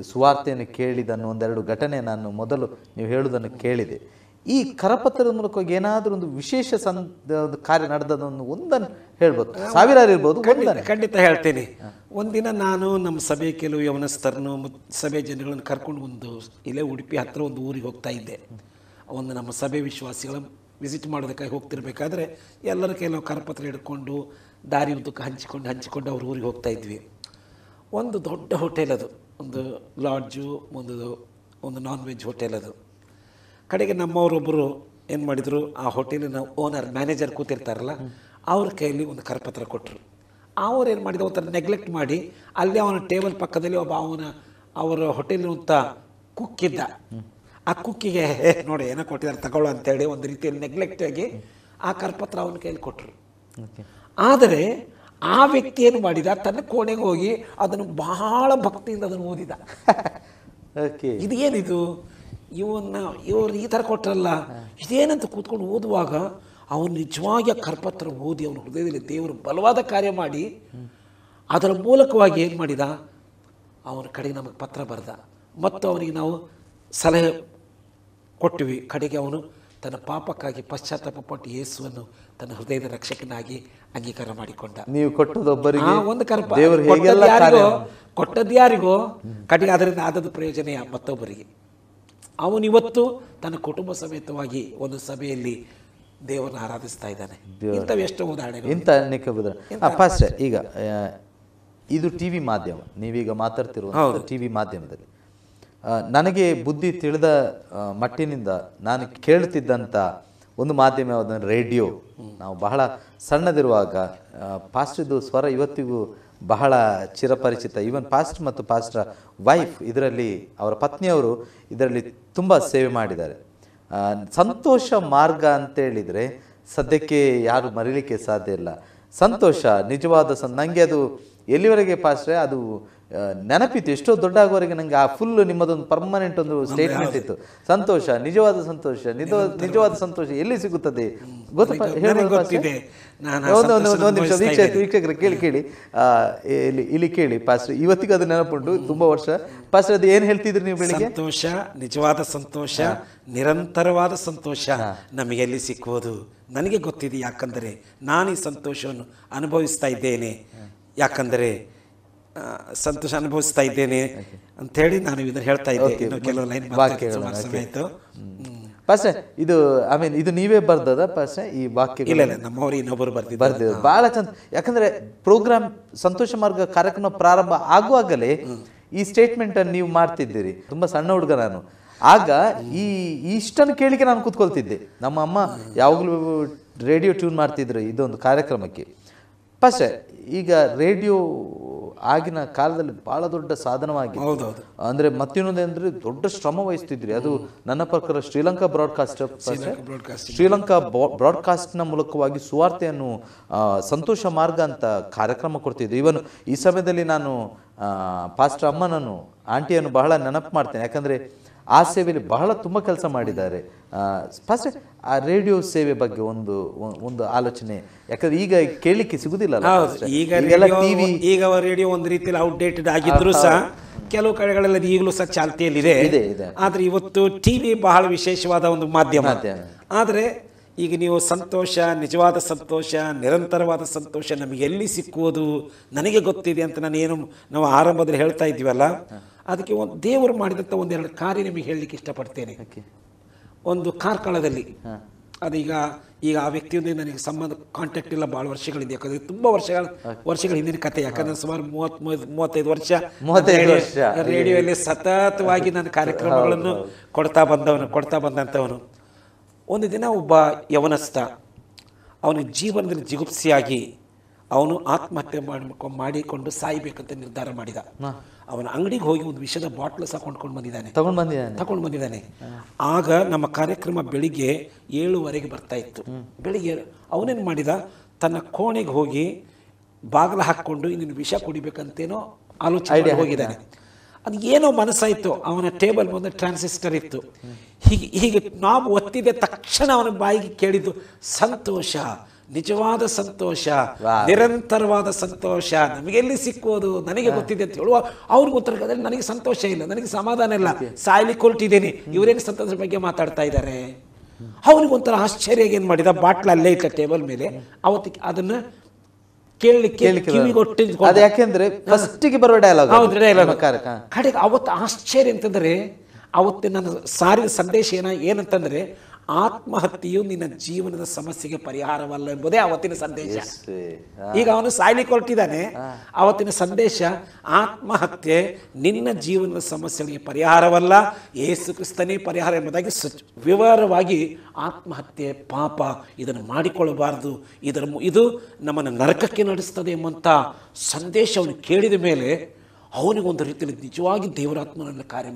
ಸುವಾರ್ತೆಯನ್ನು ಕೇಳಿದನ್ನು ಒಂದೆರಡು ಘಟನೆ ನಾನು ಮೊದಲು ನೀವು ಹೇಳುವುದನ್ನು ಕೇಳಿದೆ. ಈ ಕರಪತ್ರದ ಮೂಲಕವಾಗಿ ಏನಾದರೂ ಒಂದು ವಿಶೇಷ ಒಂದು ಕಾರ್ಯ ನಡೆದದನ್ನು ಒಂದನ್ನು ಹೇಳ್ಬೋದು, ಸಾವಿರಾರು ಇರ್ಬೋದು. ಖಂಡಿತ ಹೇಳ್ತೇನೆ. ಒಂದಿನ ನಾನು ನಮ್ಮ ಸಭೆ ಕೆಲವು ಯವನಸ್ಥರನ್ನು ಸಭೆ ಜನಗಳನ್ನು ಕರ್ಕೊಂಡು ಇಲ್ಲೇ ಉಡುಪಿ ಹತ್ತಿರ ಒಂದು ಊರಿಗೆ ಹೋಗ್ತಾ ಇದ್ದೆ. ನಮ್ಮ ಸಭೆ ವಿಶ್ವಾಸಿಗಳ ವಿಸಿಟ್ ಮಾಡೋದಕ್ಕಾಗಿ ಹೋಗ್ತಿರ್ಬೇಕಾದ್ರೆ ಎಲ್ಲರ ಕೆಲವು ಕರಪತ್ರ ಹಿಡ್ಕೊಂಡು ದಾರಿ ಉದ್ದಕ್ಕೆ ಹಂಚಿಕೊಂಡು ಅವ್ರ ಊರಿಗೆ ಹೋಗ್ತಾ ಇದ್ವಿ. ಒಂದು ದೊಡ್ಡ ಹೋಟೆಲ್ ಅದು, ಒಂದು ಲಾಡ್ಜು, ಒಂದು ನಾನ್ ವೆಜ್ ಹೋಟೆಲ್ ಅದು. ಕಡೆಗೆ ನಮ್ಮವರೊಬ್ಬರು ಏನು ಮಾಡಿದರು, ಆ ಹೋಟೆಲಿನ ಓನರ್ ಮ್ಯಾನೇಜರ್ ಕೂತಿರ್ತಾರಲ್ಲ ಅವ್ರ ಕೈಯಲ್ಲಿ ಒಂದು ಕರಪತ್ರ ಕೊಟ್ಟರು. ಅವ್ರು ಏನು ಮಾಡಿದ ಒಂಥರ ನೆಗ್ಲೆಕ್ಟ್ ಮಾಡಿ ಅಲ್ಲಿ ಅವನ ಟೇಬಲ್ ಪಕ್ಕದಲ್ಲಿ ಒಬ್ಬ ಅವರ ಹೋಟೆಲಿನಂಥ ಕುಕ್ಕಿದ್ದ. ಆ ಕುಕ್ಕಿಗೆ ನೋಡಿ ಏನೋ ಕೊಟ್ಟಿದ್ದಾರೆ ತಗೊಳ್ಳೋ ಅಂತೇಳಿ ಒಂದು ರೀತಿಯಲ್ಲಿ ನೆಗ್ಲೆಕ್ಟ್ ಆಗಿ ಆ ಕರಪತ್ರ ಅವನ ಕೈಯಲ್ಲಿ ಕೊಟ್ಟರು. ಆದರೆ ಆ ವ್ಯಕ್ತಿ ಏನು ಮಾಡಿದ, ತನ್ನ ಕೋಣೆಗೆ ಹೋಗಿ ಅದನ್ನು ಬಹಳ ಭಕ್ತಿಯಿಂದ ಅದನ್ನು ಓದಿದ. ಇದು ಏನಿದು, ಇವರು ಈ ಥರ ಕೊಟ್ಟರಲ್ಲ, ಇದೇನಂತ ಕೂತ್ಕೊಂಡು ಓದುವಾಗ ಅವನು ನಿಜವಾಗಿ ಆ ಕರಪತ್ರ ಓದಿ ಅವನ ಹೃದಯದಲ್ಲಿ ದೇವರು ಬಲವಾದ ಕಾರ್ಯ ಮಾಡಿ ಅದರ ಮೂಲಕವಾಗಿ ಏನು ಮಾಡಿದ, ಅವನ ಕಡೆಗೆ ನಮಗೆ ಪತ್ರ ಬರೆದ ಮತ್ತು ಅವನಿಗೆ ನಾವು ಸಲಹೆ ಕೊಟ್ಟಿವಿ. ಕಡೆಗೆ ಅವನು ತನ್ನ ಪಾಪಕ್ಕಾಗಿ ಪಶ್ಚಾತ್ತಾಪ ಪಟ್ಟು ಯೇಸುವನ್ನು ತನ್ನ ಹೃದಯದ ರಕ್ಷಕನಾಗಿ ಅಂಗೀಕಾರ ಮಾಡಿಕೊಂಡ. ನೀವು ಕೊಟ್ಟದೊಬ್ಬರಿಗೆ ಒಂದು ಕೊಟ್ಟದ್ದು ಯಾರಿಗೋ ಕಡೆಗೆ ಅದರಿಂದ ಆದದ್ದು ಪ್ರಯೋಜನ ಮತ್ತೊಬ್ಬರಿಗೆ. ಅವನಿವತ್ತು ತನ್ನ ಕುಟುಂಬ ಸಮೇತವಾಗಿ ಒಂದು ಸಭೆಯಲ್ಲಿ ದೇವರನ್ನ ಆರಾಧಿಸ್ತಾ ಇದ್ದಾನೆ. ಇಂಥವು ಎಷ್ಟೋ ಉದಾಹರಣೆಗಳು. ಇಂಥ ಅನೇಕ ಉದಾಹರಣೆ. ಫಸ್ಟ್ ಈಗ ಇದು ಟಿ ವಿ ಮಾಧ್ಯಮ, ನೀವೀಗ ಮಾತಾಡ್ತಿರುವಂಥ ಟಿ ವಿ ಮಾಧ್ಯಮದಲ್ಲಿ ನನಗೆ ಬುದ್ಧಿ ತಿಳಿದ ಮಟ್ಟಿನಿಂದ ನಾನು ಕೇಳ್ತಿದ್ದಂಥ ಒಂದು ಮಾಧ್ಯಮ ಯಾವುದಂದ್ರೆ ರೇಡಿಯೋ. ನಾವು ಬಹಳ ಸಣ್ಣದಿರುವಾಗ ಪಾಸ್ಟ್ದು ಸ್ವರ ಇವತ್ತಿಗೂ ಬಹಳ ಚಿರಪರಿಚಿತ. ಈವನ್ ಪಾಸ್ಟ್ ಮತ್ತು ಪಾಸ್ಟ್ರ ವೈಫ್ ಇದರಲ್ಲಿ, ಅವರ ಪತ್ನಿಯವರು ಇದರಲ್ಲಿ ತುಂಬ ಸೇವೆ ಮಾಡಿದ್ದಾರೆ. ಸಂತೋಷ ಮಾರ್ಗ ಅಂತೇಳಿದರೆ ಸದ್ಯಕ್ಕೆ ಯಾರು ಮರೀಲಿಕ್ಕೆ ಸಾಧ್ಯ ಇಲ್ಲ. ಸಂತೋಷ ನಿಜವಾದ ನನಗೆ ಅದು ಎಲ್ಲಿವರೆಗೆ ಪಾಸ್ಟ್ರೆ ಅದು ನೆನಪಿತ್ತು, ಎಷ್ಟೋ ದೊಡ್ಡ ಆಗುವವರೆಗೆ ನನಗೆ ಆ ಫುಲ್ ನಿಮ್ಮದೊಂದು ಪರ್ಮನೆಂಟ್ ಒಂದು ಸ್ಟೇಟ್ಮೆಂಟ್ ಇತ್ತು. ಸಂತೋಷ, ನಿಜವಾದ ಸಂತೋಷ, ನಿಜವಾದ ಸಂತೋಷ ಎಲ್ಲಿ ಸಿಗುತ್ತದೆ ಗೊತ್ತಪ್ಪ? ಒಂದು ನಿಮಿಷ ವೀಕ್ಷಕರು ಕೇಳಿ ಇಲ್ಲಿ ಕೇಳಿ ಪಾಸ್ಟರ್, ಇವತ್ತಿಗೂ ಅದು ನೆನಪುಂಟು, ತುಂಬಾ ವರ್ಷ. ಪಾಸ್ಟರ್ ಅದು ಏನು ಹೇಳ್ತಿದ್ರಿ ನೀವು ಬೆಳಿಗ್ಗೆ? ಸಂತೋಷ, ನಿಜವಾದ ಸಂತೋಷ, ನಿರಂತರವಾದ ಸಂತೋಷ ನಮಗೆ ಎಲ್ಲಿ ಸಿಕ್ಕುವುದು ನನಗೆ ಗೊತ್ತಿದೆ. ಯಾಕಂದರೆ ನಾನು ಈ ಸಂತೋಷವನ್ನು ಅನುಭವಿಸ್ತಾ ಇದ್ದೇನೆ, ಯಾಕಂದರೆ ಸಂತೋಷ ಅನುಭವಿಸ್ತಾ ಇದ್ದೇನೆ ಅಂಥೇಳಿ ನಾನು ಇದನ್ನು ಹೇಳ್ತಾ ಇದ್ದೆ. ಕೆಲವು ಲೈನ್ ಆಯಿತು. ಪಾಸ್ಟರ್ ಇದು ಇದು ನೀವೇ ಬರ್ದದ ಪಾಸ್ಟರ್ ಈ ವಾಕ್ಯ? ಇಲ್ಲ, ನಮ್ಮವರು ಇನ್ನೊಬ್ಬರು ಬರ್ದಿದ್ದು ಬಹಳ ಚಂದ. ಯಾಕಂದ್ರೆ ಪ್ರೋಗ್ರಾಮ್ ಸಂತೋಷ ಮಾರ್ಗ ಕಾರ್ಯಕ್ರಮ ಪ್ರಾರಂಭ ಆಗುವಾಗಲೇ ಈ ಸ್ಟೇಟ್ಮೆಂಟ್ ಅನ್ನು ನೀವು ಮಾಡ್ತಿದ್ದೀರಿ. ತುಂಬಾ ಸಣ್ಣ ಹುಡುಗ ನಾನು ಆಗ. ಇಷ್ಟನ್ನು ಕೇಳಿಕೆ ನಾನು ಕೂತ್ಕೊಳ್ತಿದ್ದೆ. ನಮ್ಮ ಅಮ್ಮ ಯಾವಾಗಲೂ ರೇಡಿಯೋ ಟ್ಯೂನ್ ಮಾಡ್ತಿದ್ರು ಇದೊಂದು ಕಾರ್ಯಕ್ರಮಕ್ಕೆ. ಪಾಸ್ಟರ್ ಈಗ ರೇಡಿಯೋ ಆಗಿನ ಕಾಲದಲ್ಲಿ ಬಹಳ ದೊಡ್ಡ ಸಾಧನವಾಗಿ, ಅಂದ್ರೆ ಮತ್ತಿನ್ನೊಂದಂದ್ರೆ ದೊಡ್ಡ ಶ್ರಮ ವಹಿಸ್ತಿದ್ರಿ. ಅದು ನನ್ನ ಪ್ರಕಾರ ಶ್ರೀಲಂಕಾ ಬ್ರಾಡ್ಕಾಸ್ಟ್ನ ಮೂಲಕವಾಗಿ ಸುವಾರ್ತೆಯನ್ನು ಸಂತೋಷ ಮಾರ್ಗ ಅಂತ ಕಾರ್ಯಕ್ರಮ ಕೊಡ್ತಿದ್ದೆ. ಇವನು ಈ ಸಮಯದಲ್ಲಿ ನಾನು ಪಾಸ್ಟರ್ ಅಮ್ಮನನ್ನು, ಆಂಟಿಯನ್ನು ಬಹಳ ನೆನಪು ಮಾಡ್ತೇನೆ. ಯಾಕಂದ್ರೆ ಆ ಸೇವೆಯಲ್ಲಿ ಬಹಳ ತುಂಬ ಕೆಲಸ ಮಾಡಿದ್ದಾರೆ. ಫಸ್ಟ್ ಆ ರೇಡಿಯೋ ಸೇವೆ ಬಗ್ಗೆ ಒಂದು ಆಲೋಚನೆ, ಯಾಕಂದ್ರೆ ಈಗ ಕೇಳಲಿಕ್ಕೆ ಸಿಗುದಿಲ್ಲ. ಈಗ ರೇಡಿಯೋ ಒಂದು ರೀತಿಯಲ್ಲಿ ಔಟ್ಡೇಟೆಡ್ ಆಗಿದ್ರು ಸಹ ಕೆಲವು ಕಡೆಗಳಲ್ಲಿ ಈಗಲೂ ಸಹ ಚಾಲ್ತಿಯಲ್ಲಿದೆ. ಆದರೆ ಇವತ್ತು ಟಿವಿ ಬಹಳ ವಿಶೇಷವಾದ ಒಂದು ಮಾಧ್ಯಮ. ಆದರೆ ಈಗ ನೀವು ಸಂತೋಷ, ನಿಜವಾದ ಸಂತೋಷ, ನಿರಂತರವಾದ ಸಂತೋಷ ನಮಗೆ ಎಲ್ಲಿ ಸಿಕ್ಕುವುದು ನನಗೆ ಗೊತ್ತಿದೆ ಅಂತ ನಾವು ಆರಂಭದಲ್ಲಿ ಹೇಳ್ತಾ ಇದ್ದೀವಲ್ಲ, ಅದಕ್ಕೆ ಒಂದು ದೇವರು ಮಾಡಿದಂಥ ಒಂದೆರಡು ಕಾರ್ಯ ನಿಮಗೆ ಹೇಳಲಿಕ್ಕೆ ಇಷ್ಟಪಡ್ತೇನೆ. ಒಂದು ಕಾರ್ಕಳದಲ್ಲಿ ಅದೀಗ ಆ ವ್ಯಕ್ತಿಯೊಂದಿಗೆ ನನಗೆ ಸಂಬಂಧ ಕಾಂಟ್ಯಾಕ್ಟ್ ಇಲ್ಲ, ಭಾಳ ವರ್ಷಗಳಿದೆ. ಯಾಕಂದರೆ ತುಂಬ ವರ್ಷಗಳ ಹಿಂದಿನ ಕತೆ. ಯಾಕಂದರೆ ಸುಮಾರು 35 ವರ್ಷ ರೇಡಿಯೋಯಲ್ಲಿ ಸತತವಾಗಿ ನನ್ನ ಕಾರ್ಯಕ್ರಮಗಳನ್ನು ಕೊಡ್ತಾ ಬಂದಂಥವನು. ಒಂದು ದಿನ ಒಬ್ಬ ಯವನಸ್ಥ ಅವನ ಜೀವನದಲ್ಲಿ ಜಿಗುಪ್ಸಿಯಾಗಿ ಅವನು ಆತ್ಮಹತ್ಯೆ ಮಾಡಿಕೊಂಡು ಸಾಯಬೇಕಂತ ನಿರ್ಧಾರ ಮಾಡಿದ. ಅವನ ಅಂಗಡಿಗೆ ಹೋಗಿ ಒಂದು ವಿಷದ ಬಾಟ್ಲು ಸಹ ತಗೊಂಡು ಬಂದಿದ್ದಾನೆ. ಆಗ ನಮ್ಮ ಕಾರ್ಯಕ್ರಮ ಬೆಳಿಗ್ಗೆ 7:15 ಬರ್ತಾ ಇತ್ತು. ಬೆಳಿಗ್ಗೆ ಅವನೇನು ಮಾಡಿದ, ತನ್ನ ಕೋಣೆಗೆ ಹೋಗಿ ಬಾಗಿಲು ಹಾಕ್ಕೊಂಡು ಇನ್ನೇನು ವಿಷ ಕುಡಿಬೇಕಂತೇನೋ ಆಲೋಚನೆ ಹೋಗಿದ್ದಾನೆ. ಅದು ಏನೋ ಮನಸ್ಸಾಯಿತು. ಅವನ ಟೇಬಲ್ ಮುಂದೆ ಟ್ರಾನ್ಸಿಸ್ಟರ್ ಇತ್ತು. ಹೀಗೆ ನಾವು ಒತ್ತಿದ ತಕ್ಷಣ ಅವನ ಬಾಯಿಗೆ ಕೇಳಿದ್ದು ಸಂತೋಷ, ನಿಜವಾದ ಸಂತೋಷ, ನಿರಂತರವಾದ ಸಂತೋಷ ನಮಗೆಲ್ಲಿ ಸಿಕ್ಕುವುದು ನನಗೆ ಗೊತ್ತಿದೆ ಅಂತ ಹೇಳುವ ಅವ್ರಿಗೆ ಉತ್ತರ, ನನಗೆ ಸಂತೋಷ ಇಲ್ಲ, ನನಗೆ ಸಮಾಧಾನ ಇಲ್ಲ, ಸಾಯ್ಲಿಕ್ಕೆ ಹೊರಟಿದ್ದೇನೆ, ಇವರೇನು ಸಂತೋಷದ ಬಗ್ಗೆ ಮಾತಾಡ್ತಾ ಇದ್ದಾರೆ. ಅವನಿಗೊಂಥರ ಆಶ್ಚರ್ಯ. ಏನು ಮಾಡಿದ, ಬಾಟ್ಲ ಅಲ್ಲೇ ಇಟ್ಟ ಟೇಬಲ್ ಮೇಲೆ. ಅವತ್ತಿಗೆ ಅದನ್ನು ಕೇಳಲಿಕ್ಕೆ ಯಾಕೆಂದ್ರೆ ಫಸ್ಟಿಗೆ ಬರುವ ಡೈಲಾಗ್. ಕಡೆಗೆ ಅವತ್ತು ಆಶ್ಚರ್ಯ ಅಂತಂದ್ರೆ, ಅವತ್ತು ನಾನು ಸಾರಿದ ಸಂದೇಶ ಏನಂತಂದ್ರೆ, ಆತ್ಮಹತ್ಯೆಯು ನಿನ್ನ ಜೀವನದ ಸಮಸ್ಯೆಗೆ ಪರಿಹಾರವಲ್ಲ ಎಂಬುದೇ ಅವತ್ತಿನ ಸಂದೇಶ. ಯೇಸುವೆ. ಈಗ ಅವನು ಸಾಯ್ಲಿಕ್ಕೆ ಹೊರಟಿದ್ದಾನೆ. ಅವತ್ತಿನ ಸಂದೇಶ ಆತ್ಮಹತ್ಯೆ ನಿನ್ನ ಜೀವನದ ಸಮಸ್ಯೆಗಳಿಗೆ ಪರಿಹಾರವಲ್ಲ, ಯೇಸು ಕ್ರಿಸ್ತನೇ ಪರಿಹಾರ ಎಂಬುದಾಗಿ ವಿವರವಾಗಿ ಆತ್ಮಹತ್ಯೆ ಪಾಪ, ಇದನ್ನು ಮಾಡಿಕೊಳ್ಳಬಾರದು, ಇದು ನಮ್ಮನ್ನು ನರಕಕ್ಕೆ ನಡೆಸ್ತದೆ ಎಂಬಂಥ ಸಂದೇಶ ಅವನು ಕೇಳಿದ ಮೇಲೆ ಅವನಿಗೊಂದು ರೀತಿಯಲ್ಲಿ ನಿಜವಾಗಿ ದೇವರಾತ್ಮನನ್ನು ಕಾರ್ಯ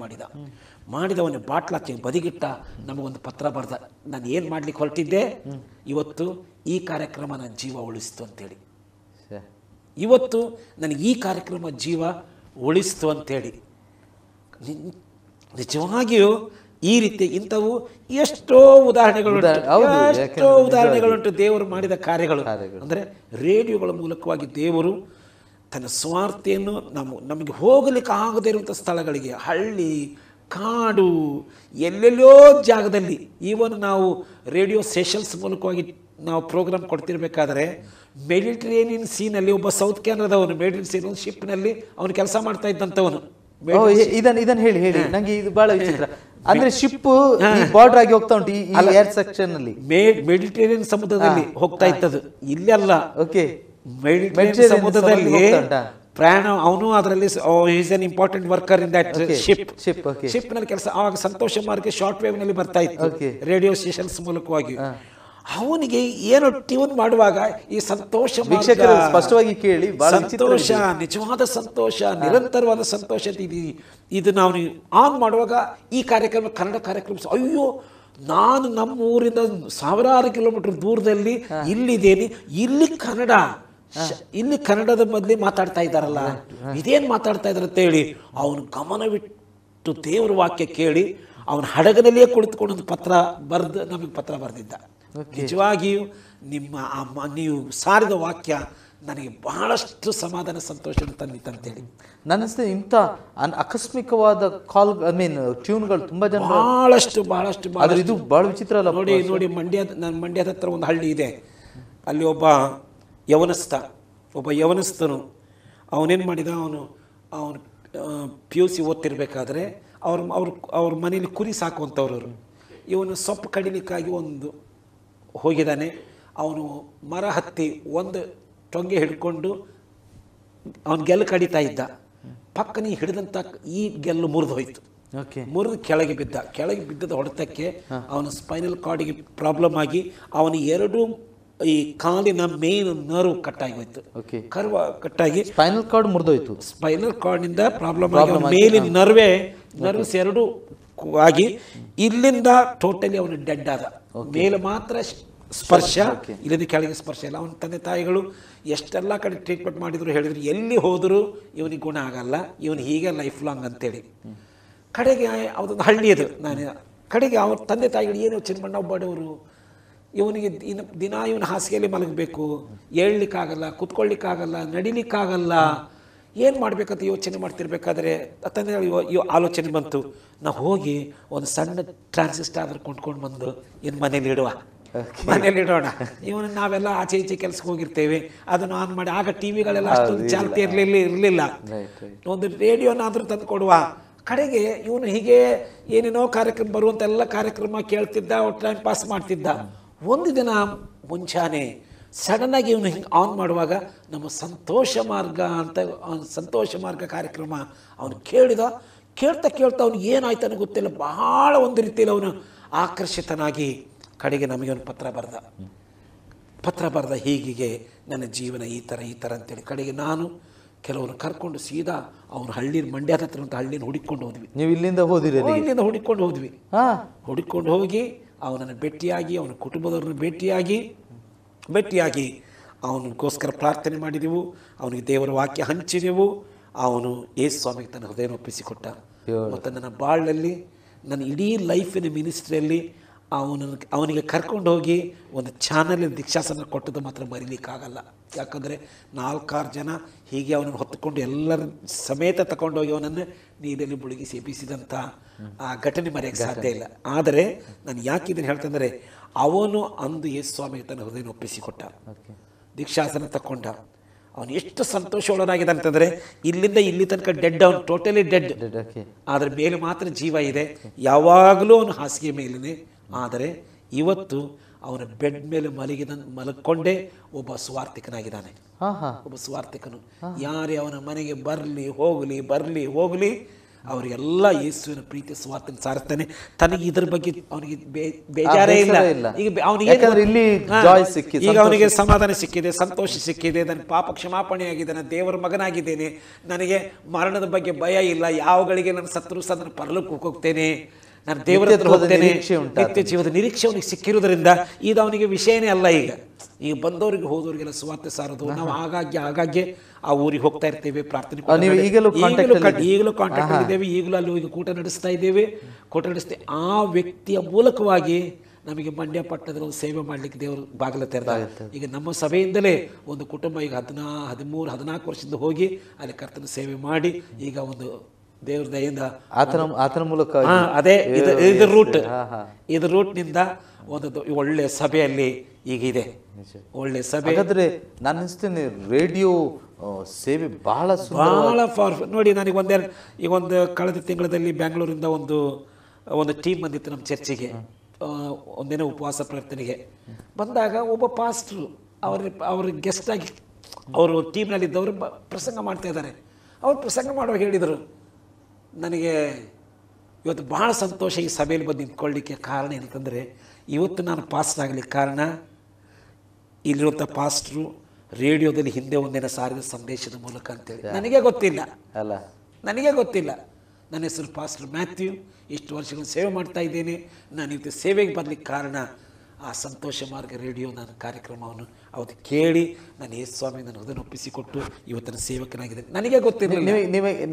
ಮಾಡಿದವನ ಬಾಟ್ಲಾಚೆ ಬದಿಗಿಟ್ಟ, ನಮಗೊಂದು ಪತ್ರ ಬರೆದ, ನಾನು ಏನು ಮಾಡ್ಲಿಕ್ಕೆ ಹೊರಟಿದ್ದೆ, ಇವತ್ತು ಈ ಕಾರ್ಯಕ್ರಮ ನನ್ನ ಜೀವ ಉಳಿಸ್ತು ಅಂತೇಳಿ, ಇವತ್ತು ನನಗೆ ಈ ಕಾರ್ಯಕ್ರಮ ಜೀವ ಉಳಿಸ್ತು ಅಂತೇಳಿ. ನಿಜವಾಗಿಯೂ ಈ ರೀತಿ ಇಂಥವು ಎಷ್ಟೋ ಉದಾಹರಣೆಗಳುಂಟು ದೇವರು ಮಾಡಿದ ಕಾರ್ಯಗಳು. ಅಂದರೆ ರೇಡಿಯೋಗಳ ಮೂಲಕವಾಗಿ ದೇವರು ತನ್ನ ಸ್ವಾರ್ಥೆಯನ್ನು ನಮಗೆ ಹೋಗಲಿಕ್ಕೆ ಆಗದೇ ಇರುವಂಥ ಸ್ಥಳಗಳಿಗೆ, ಹಳ್ಳಿ ಕಾಡು, ಎಲ್ಲೆಲ್ಲೋ ಜಾಗದಲ್ಲಿ, ಈವನ್ ನಾವು ರೇಡಿಯೋ ಸೆಷನ್ಸ್ ಮೂಲಕವಾಗಿ ನಾವು ಪ್ರೋಗ್ರಾಮ್ ಕೊಡ್ತಿರ್ಬೇಕಾದ್ರೆ ಮೆಡಿಟರೇನಿಯನ್ ಸೀನಲ್ಲಿ ಒಬ್ಬ ಸೌತ್ ಕೆನಡಾದವನು ಮೆಡಿಟರೇನಿಯನ್ ಶಿಪ್ನಲ್ಲಿ ಅವನು ಕೆಲಸ ಮಾಡ್ತಾ ಇದ್ದಂಥವನು. ಇದನ್ನ ಹೇಳಿ ನಂಗೆ ಇದು ಬಹಳ ವಿಚಿತ್ರ. ಅಂದ್ರೆ ಶಿಪ್ ಬಾರ್ಡರ್ ಆಗಿ ಹೋಗ್ತಾ ಉಂಟು ಈ ಏರ್ ಸೆಕ್ಷನ್ ಅಲ್ಲಿ, ಮೆಡಿಟರೇನಿಯನ್ ಸಮುದ್ರದಲ್ಲಿ ಹೋಗ್ತಾ ಇತ್ತದು, ಇಲ್ಲೆಲ್ಲ. ಓಕೆ, ಮೆಡಿಟರೇನಿಯನ್ ಸಮುದ್ರದಲ್ಲಿ ಪ್ರಯಾಣ, ಅವನು ಅದರಲ್ಲಿ is an important worker in that ship ನಲ್ಲಿ ಕೆಲಸ. ಆವಾಗ ಸಂತೋಷ ಮಾರ್ಗ ಶಾರ್ಟ್ ವೇವ್ ನಲ್ಲಿ ಬರ್ತಾ ಇತ್ತು ರೇಡಿಯೋ ಸ್ಟೇಷನ್ಸ್ ಮೂಲಕವಾಗಿ. ಅವನಿಗೆ ಏನು ಟ್ಯೂನ್ ಮಾಡುವಾಗ ಈ ಸಂತೋಷ ಸ್ಪಷ್ಟವಾಗಿ ಕೇಳಿ, ಸಂತೋಷ, ನಿಜವಾದ ಸಂತೋಷ, ನಿರಂತರವಾದ ಸಂತೋಷ ಇದು ನಾವು ಆನ್ ಮಾಡುವಾಗ ಈ ಕಾರ್ಯಕ್ರಮ, ಕನ್ನಡ ಕಾರ್ಯಕ್ರಮ, ಅಯ್ಯೋ ನಾನು ನಮ್ಮ ಊರಿಂದ ಸಾವಿರಾರು ಕಿಲೋಮೀಟರ್ ದೂರದಲ್ಲಿ ಇಲ್ಲಿದ್ದೇನೆ, ಇಲ್ಲಿ ಕನ್ನಡದ ಮೊದಲೇ ಮಾತಾಡ್ತಾ ಇದ್ದಾರಲ್ಲ, ಇದೇನು ಮಾತಾಡ್ತಾ ಇದ್ದಾರೆ ಅಂತೇಳಿ ಅವನು ಗಮನವಿಟ್ಟು ದೇವರ ವಾಕ್ಯ ಕೇಳಿ ಅವನ ಹಡಗನಲ್ಲಿಯೇ ಕುಳಿತುಕೊಂಡು ಒಂದು ಪತ್ರ ಬರೆದು ನಮಗೆ ಪತ್ರ ಬರೆದಿದ್ದ. ನಿಜವಾಗಿಯೂ ನೀವು ಸಾರಿದ ವಾಕ್ಯ ನನಗೆ ಬಹಳಷ್ಟು ಸಮಾಧಾನ ಸಂತೋಷ ತಂದಿತ್ತಂತೇಳಿ ನನ್ನ ಇಂಥ ಆಕಸ್ಮಿಕವಾದ ಕಾಲ್, ಐ ಮೀನ್ ಟ್ಯೂನ್ಗಳು ತುಂಬಾ ಜನ ಬಹಳಷ್ಟು ಇದು ಬಹಳ ವಿಚಿತ್ರ ಅಲ್ಲ. ನೋಡಿ ಮಂಡ್ಯದ ಹತ್ರ ಒಂದು ಹಳ್ಳಿ ಇದೆ, ಅಲ್ಲಿ ಒಬ್ಬ ಯವನಸ್ಥನು ಅವನೇನು ಮಾಡಿದ, ಅವನು PUC ಓದ್ತಿರ್ಬೇಕಾದ್ರೆ ಅವ್ರ ಮನೇಲಿ ಕುರಿ ಸಾಕುವಂಥವ್ರು, ಇವನು ಸೊಪ್ಪು ಕಡಿಲಿಕ್ಕಾಗಿ ಹೋಗಿದ್ದಾನೆ. ಅವನು ಮರ ಹತ್ತಿ ಒಂದು ಟೊಂಗೆ ಹಿಡ್ಕೊಂಡು ಅವನು ಗೆಲ್ಲು ಕಡಿತಾ ಇದ್ದ. ಪಕ್ಕನೆ ಹಿಡಿದಂಥ ಈ ಗೆಲ್ಲು ಮುರಿದು ಹೋಯ್ತು. ಮುರಿದು ಕೆಳಗೆ ಬಿದ್ದದ ಹೊಡೆತಕ್ಕೆ ಅವನ ಸ್ಪೈನಲ್ ಕಾರ್ಡಿಗೆ ಪ್ರಾಬ್ಲಮ್ ಆಗಿ ಅವನ ಎರಡು ಈ ಕಾಲಿನ ಮೇನ್ ನರ್ವ್ ಕಟ್ಟಾಗಿ ಹೋಯ್ತು. ಕಟ್ಟಾಗಿ ಸ್ಪೈನಲ್ ಕಾರ್ಡ್ ಮುರಿದೋಯ್ತು. ಸ್ಪೈನಲ್ ಕಾರ್ಡ್ನಿಂದ ಪ್ರಾಬ್ಲಮ್ ಆಗಿ ಮೇಲಿನ ನರ್ವ್ಸ್ ಎರಡು ಆಗಿ ಇಲ್ಲಿಂದ ಟೋಟಲಿ ಅವನು ಡೆಡ್ ಆದ. ಮೇಲೆ ಮಾತ್ರ ಸ್ಪರ್ಶ, ಇಲ್ಲಿಂದ ಕೆಳಗೆ ಸ್ಪರ್ಶ ಇಲ್ಲ. ಅವನ ತಂದೆ ತಾಯಿಗಳು ಎಷ್ಟೆಲ್ಲ ಕಡೆ ಟ್ರೀಟ್ಮೆಂಟ್ ಹೇಳಿದ್ರು ಎಲ್ಲಿ ಹೋದರೂ ಇವನಿಗೆ ಗುಣ ಆಗಲ್ಲ, ಇವನು ಹೀಗೆ ಲೈಫ್ ಲಾಂಗ್ ಅಂತೇಳಿ. ಕಡೆಗೆ ಅದೊಂದು ಹಳ್ಳಿ ಅದು. ಕಡೆಗೆ ಅವ್ರ ತಂದೆ ತಾಯಿಗಳು ಏನು ಯೋಚನೆ ಮಾಡಿ, ನಾವು ಬಡವರು, ಇವನಿಗೆ ದಿನ ಇವನ ಹಾಸಿಗೆಯಲ್ಲಿ ಮಲಗಬೇಕು, ಏಳ್ಲಿಕ್ಕಾಗಲ್ಲ, ಕುತ್ಕೊಳ್ಳಿಕ್ಕಾಗಲ್ಲ, ನಡಿಲಿಕ್ಕಾಗಲ್ಲ, ಏನು ಮಾಡಬೇಕಂತ ಯೋಚನೆ ಮಾಡ್ತಿರ್ಬೇಕಾದ್ರೆ ತಂದೆ ಆಲೋಚನೆ ಬಂತು, ನಾವು ಹೋಗಿ ಒಂದು ಸಣ್ಣ ಟ್ರಾನ್ಸಿಸ್ಟರ್ ಕೊಂಡ್ಕೊಂಡು ಬಂದು ಇನ್ನು ಮನೇಲಿ ಇಡೋಣ. ಇವನು ನಾವೆಲ್ಲ ಆಚೆ ಈಚೆ ಕೆಲ್ಸಕ್ಕೆ ಹೋಗಿರ್ತೇವೆ, ಅದನ್ನು ಆನ್ ಮಾಡಿ. ಆಗ ಟಿವಿಗಳೆಲ್ಲ ಅಷ್ಟೊಂದು ಚಾಲ್ತಿ ಇರಲಿಲ್ಲ. ಒಂದು ರೇಡಿಯೋನಾದ್ರೂ ತಂದು ಕೊಡುವ. ಕಡೆಗೆ ಇವನು ಹೀಗೆ ಏನೇನೋ ಕಾರ್ಯಕ್ರಮ, ಬರುವಂಥ ಎಲ್ಲ ಕಾರ್ಯಕ್ರಮ ಕೇಳ್ತಿದ್ದ, ಟೈಮ್ ಪಾಸ್ ಮಾಡ್ತಿದ್ದ. ಒಂದು ದಿನ ಮುಂಚಾನೆ ಸಡನ್ ಆಗಿ ಇವನು ಹಿಂಗೆ ಆನ್ ಮಾಡುವಾಗ ನಮ್ಮ ಸಂತೋಷ ಮಾರ್ಗ ಕಾರ್ಯಕ್ರಮ ಅವನು ಕೇಳ್ತಾ ಅವನಿಗೆ ಏನಾಯ್ತು ಅನ್ನೋ ಗೊತ್ತಿಲ್ಲ. ಬಹಳ ಒಂದು ರೀತಿಯಲ್ಲಿ ಅವನು ಆಕರ್ಷಿತನಾಗಿ ಕಡೆಗೆ ನಮಗೆ ಒಂದು ಪತ್ರ ಬರೆದ ಹೀಗೆ ನನ್ನ ಜೀವನ ಈ ಥರ ಅಂತೇಳಿ. ಕಡೆಗೆ ನಾನು ಕೆಲವರು ಕರ್ಕೊಂಡು ಸೀದಾ ಅವನು ಮಂಡ್ಯದ ಹತ್ರ ಅಂತ ಹಳ್ಳಿನ ಹುಡುಕೊಂಡು ಹೋದ್ವಿ. ನೀವು ಇಲ್ಲಿಂದ ಹುಡುಕೊಂಡು ಹೋಗಿ ಅವನನ್ನು ಭೇಟಿಯಾಗಿ, ಅವನ ಕುಟುಂಬದವ್ರನ್ನ ಭೇಟಿಯಾಗಿ ಅವನಿಗೋಸ್ಕರ ಪ್ರಾರ್ಥನೆ ಮಾಡಿದೆವು. ಅವನಿಗೆ ದೇವರ ವಾಕ್ಯ ಹಂಚಿದೆವು. ಅವನು ಯೇಸು ಸ್ವಾಮಿಗೆ ತನ್ನ ಹೃದಯ ಒಪ್ಪಿಸಿಕೊಟ್ಟ. ಮತ್ತು ನನ್ನ ಬಾಳಲ್ಲಿ, ನನ್ನ ಇಡೀ ಲೈಫಿನ ಮಿನಿಸ್ಟ್ರಿಯಲ್ಲಿ ಅವನಿಗೆ ಕರ್ಕೊಂಡು ಹೋಗಿ ಒಂದು ಚಾನಲ್ ದೀಕ್ಷಾಸನ ಕೊಟ್ಟದ್ದು ಮಾತ್ರ ಮರೀಲಿಕ್ಕಾಗಲ್ಲ. ಯಾಕಂದರೆ 4-6 ಜನ ಹೀಗೆ ಅವನನ್ನು ಹೊತ್ತುಕೊಂಡು ಎಲ್ಲರ ಸಮೇತ ತಗೊಂಡೋಗಿ ಅವನನ್ನು ನೀರಲ್ಲಿ ಮುಳುಗಿಸಿ ಎಬ್ಬಿಸಿದಂಥ ಆ ಘಟನೆ ಮರೆಯೋಕ್ಕೆ ಸಾಧ್ಯ ಇಲ್ಲ. ಆದರೆ ನಾನು ಯಾಕೆ ಇದನ್ನು ಹೇಳ್ತಂದರೆ, ಅವನು ಅಂದು ಯೇಸು ಸ್ವಾಮಿಗೆ ತನ್ನ ಹೃದಯ ಒಪ್ಪಿಸಿಕೊಟ್ಟ, ದೀಕ್ಷಾಸನ ತಗೊಂಡ. ಅವನು ಎಷ್ಟು ಸಂತೋಷವುಳ್ಳನಾಗಿದೆ ಅಂತಂದರೆ, ಇಲ್ಲಿಂದ ಇಲ್ಲಿ ತನಕ ಡೆಡ್, ಅವನು ಟೋಟಲಿ ಡೆಡ್. ಆದರೆ ಮೇಲೆ ಮಾತ್ರ ಜೀವ ಇದೆ. ಯಾವಾಗಲೂ ಅವನು ಹಾಸಿಗೆ ಮೇಲಿನೇ. ಆದರೆ ಇವತ್ತು ಅವನ ಬೆಡ್ ಮೇಲೆ ಮಲಕೊಂಡೇ ಒಬ್ಬ ಸ್ವಾರ್ಥಿಕನಾಗಿದ್ದಾನೆ. ಒಬ್ಬ ಸ್ವಾರ್ಥಿಕನು ಯಾರೇ ಅವನ ಮನೆಗೆ ಬರಲಿ ಹೋಗಲಿ ಅವರಿಗೆಲ್ಲ ಯೇಸುವಿನ ಪ್ರೀತಿ ಸ್ವಾರ್ಥನ ಸಾರ್ತಾನೆ. ತನಗೆ ಇದ್ರ ಬಗ್ಗೆ ಅವನಿಗೆ ಬೇಜಾರೇ ಇಲ್ಲ. ಈಗ ಅವನಿಗೆ ಈಗ ಅವನಿಗೆ ಸಮಾಧಾನ ಸಿಕ್ಕಿದೆ, ಸಂತೋಷ ಸಿಕ್ಕಿದೆ, ನನ್ನ ಪಾಪ ಕ್ಷಮಾಪಣೆ ಆಗಿದೆ, ನಾನು ದೇವರ ಮಗನಾಗಿದ್ದೇನೆ, ನನಗೆ ಮರಣದ ಬಗ್ಗೆ ಭಯ ಇಲ್ಲ, ಯಾವಗಳಿಗೆ ನಾನು ಸತ್ರು ಸಹ ನಾನು ಪರಲೋಕಕ್ಕೆ ಹೋಗ್ತೇನೆ, ನಾನು ದೇವರ ಹತ್ರ ಹೋಗ್ತೇನೆ, ನಿತ್ಯ ಜೀವದ ನಿರೀಕ್ಷೆ ಅವನಿಗೆ ಸಿಕ್ಕಿರುವುದರಿಂದ ಇದು ಅವನಿಗೆ ವಿಷಯನೇ ಅಲ್ಲ. ಈಗ ಬಂದವರಿಗೆ ಹೋದವರಿಗೆಲ್ಲ ಸುವಾರ್ತೆ ಸಾರೋದು. ನಾವು ಆಗಾಗ್ಗೆ ಆ ಊರಿಗೆ ಹೋಗ್ತಾ ಇರ್ತೇವೆ, ಪ್ರಾರ್ಥನೆ ಈಗಲೂ ಕಾಂಟ್ಯಾಕ್ಟ್ ಇದ್ದೇವೆ, ಈಗಲೂ ಅಲ್ಲಿ ಹೋಗಿ ಕೂಟ ನಡೆಸ್ತೇವೆ. ಆ ವ್ಯಕ್ತಿಯ ಮೂಲಕವಾಗಿ ನಮಗೆ ಮಂಡ್ಯ ಪಟ್ಟಣದಲ್ಲಿ ಒಂದು ಸೇವೆ ಮಾಡಲಿಕ್ಕೆ ದೇವರು ಬಾಗಿಲು ತೆರೆದ. ಈಗ ನಮ್ಮ ಸಭೆಯಿಂದಲೇ ಒಂದು ಕುಟುಂಬ ಈಗ 13-14 ವರ್ಷದಿಂದ ಹೋಗಿ ಅಲ್ಲಿ ಕರ್ತನ ಸೇವೆ ಮಾಡಿ ಈಗ ಒಂದು ದೇವ್ರ ದಯಿಂದ ಆತನ ಮೂಲಕ ಅದೇ ಇದು ರೂಟ್ನಿಂದ ಒಂದು ಒಳ್ಳೆ ಸಭೆಯಲ್ಲಿ ಈಗ ಇದೆ, ಒಳ್ಳೆ ಸಭೆ. ಹಾಗಾದ್ರೆ ನಾನು ಅನಿಸ್ತೇನೆ ರೇಡಿಯೋ ಸೇವೆ ಬಹಳ ಪವರ್ಫುಲ್. ನೋಡಿ, ನನಗೆ ಈಗ ಒಂದು ಕಳೆದ ತಿಂಗಳಲ್ಲಿ ಬ್ಯಾಂಗ್ಳೂರಿಂದ ಒಂದು ಟೀಮ್ ಬಂದಿತ್ತು ನಮ್ಮ ಚರ್ಚಿಗೆ. ಒಂದಿನ ಉಪವಾಸ ಪ್ರಾರ್ಥನೆಗೆ ಬಂದಾಗ ಒಬ್ಬ ಪಾಸ್ಟ್ರು ಅವ್ರ ಗೆಸ್ಟ್ ಆಗಿ ಅವರು ಟೀಮ್ನಲ್ಲಿದ್ದವರು ಪ್ರಸಂಗ ಮಾಡ್ತಾ ಇದ್ದಾರೆ. ಅವ್ರು ಪ್ರಸಂಗ ಮಾಡುವಾಗ ಹೇಳಿದರು, ನನಗೆ ಇವತ್ತು ಭಾಳ ಸಂತೋಷ ಈ ಸಭೆಯಲ್ಲಿ ಬಂದು ನಿಂತ್ಕೊಳ್ಳಿಕ್ಕೆ. ಕಾರಣ ಏನಂತಂದರೆ, ಇವತ್ತು ನಾನು ಪಾಸ್ಟರ್ ಆಗಲಿಕ್ಕೆ ಕಾರಣ ಇಲ್ಲಿರುವಂಥ ಪಾಸ್ಟ್ರು ರೇಡಿಯೋದಲ್ಲಿ ಹಿಂದೆ ಒಂದಿನ ಸಾರಿದ ಸಂದೇಶದ ಮೂಲಕ ಅಂತೇಳಿ. ನನಗೆ ಗೊತ್ತಿಲ್ಲ. ನನ್ನ ಹೆಸರು ಪಾಸ್ಟರ್ ಮ್ಯಾಥ್ಯೂ, ಇಷ್ಟು ವರ್ಷಗಳು ಸೇವೆ ಮಾಡ್ತಾ ಇದ್ದೇನೆ. ನಾನು ಇವತ್ತು ಸೇವೆಗೆ ಬರಲಿಕ್ಕೆ ಕಾರಣ ಆ ಸಂತೋಷ ಮಾರ್ಗ ರೇಡಿಯೋ ನನ್ನ ಕಾರ್ಯಕ್ರಮವನ್ನು ಅವತ್ತು ಕೇಳಿ ನಾನು ಯೇಸು ಸ್ವಾಮಿ ನನ್ನ ಹೃದಯ ಒಪ್ಪಿಸಿಕೊಟ್ಟು ಇವತ್ತಿನ ಸೇವಕನಾಗಿದೆ. ನನಗೆ ಗೊತ್ತಿರಲಿಲ್ಲ.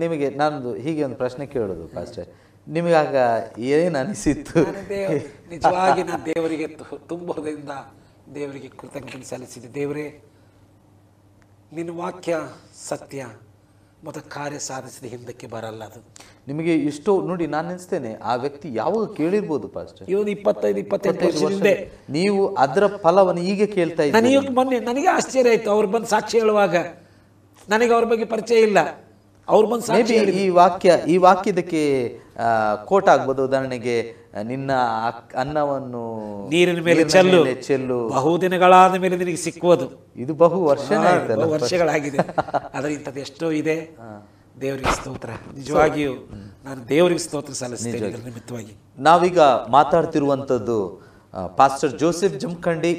ನಿಮಗೆ ನಾನು ಹೀಗೆ ಒಂದು ಪ್ರಶ್ನೆ ಕೇಳೋದು ಪಾಸ್ಟರ್, ನಿಮಗಾಗ ಏನು ಅನಿಸಿತ್ತು? ನಿಜವಾಗಿ ನಾನು ದೇವರಿಗೆ ತುಂಬ ಹೃದಯದಿಂದ ದೇವರಿಗೆ ಕೃತಜ್ಞತೆ ಸಲ್ಲಿಸಿದೆ. ದೇವರೇ, ನಿನ್ನ ವಾಕ್ಯ ಸತ್ಯ ಮತ್ತು ಕಾರ್ಯ ಸಾಧಿಸಿದ ಹಿಂದಕ್ಕೆ ಬರಲ್ಲ. ಅದು ನಿಮಗೆ ಇಷ್ಟೋ ನೋಡಿ, ನಾನು ಅನಿಸ್ತೇನೆ ಆ ವ್ಯಕ್ತಿ ಯಾವಾಗ ಕೇಳಿರ್ಬೋದು ಪಾಸ್ಟರ್, ಇವನು 25-28 ವರ್ಷದಿಂದ ನೀವು ಅದರ ಫಲವನ್ನು ಈಗ ಕೇಳ್ತಾ ಇದ್ದೀರಿ. ನನಗೆ ಆಶ್ಚರ್ಯ ಆಯ್ತು. ಅವ್ರು ಬಂದು ಸಾಕ್ಷಿ ಹೇಳುವಾಗ ನನಗೆ ಅವ್ರ ಬಗ್ಗೆ ಪರಿಚಯ ಇಲ್ಲ. ಅವ್ರು ಬಂದು ಸಾಕ್ಷಿ ಈ ವಾಕ್ಯದಕ್ಕೆ ಕೋಟ್ ಆಗ್ಬೋದು. ಉದಾಹರಣೆಗೆ, ನಿನ್ನ ಅನ್ನವನ್ನು ನೀರಿನ ಮೇಲೆ ಚೆಲ್ಲು, ಬಹುದಿನಗಳಾದ ಮೇಲೆ ನಿನಗೆ ಸಿಕ್ಕುವುದು. ಇದು ಬಹು ವರ್ಷಗಳಾಗಿದೆ. ಅದರ ಇಂಥದ್ದು ಎಷ್ಟೋ ಇದೆ. ದೇವರಿಗೆ ಸ್ತೋತ್ರ. ನಿಜವಾಗಿಯೂ ನಾನು ದೇವರಿಗೆ ಸ್ತೋತ್ರ ಸಲ್ಲಿಸ್ತೇನೆ. ನಿಮಿತ್ತವಾಗಿ ನಾವೀಗ ಮಾತಾಡ್ತಿರುವಂಥದ್ದು ಪಾಸ್ಟರ್ ಜೋಸೆಫ್ ಜಮಖಂಡಿ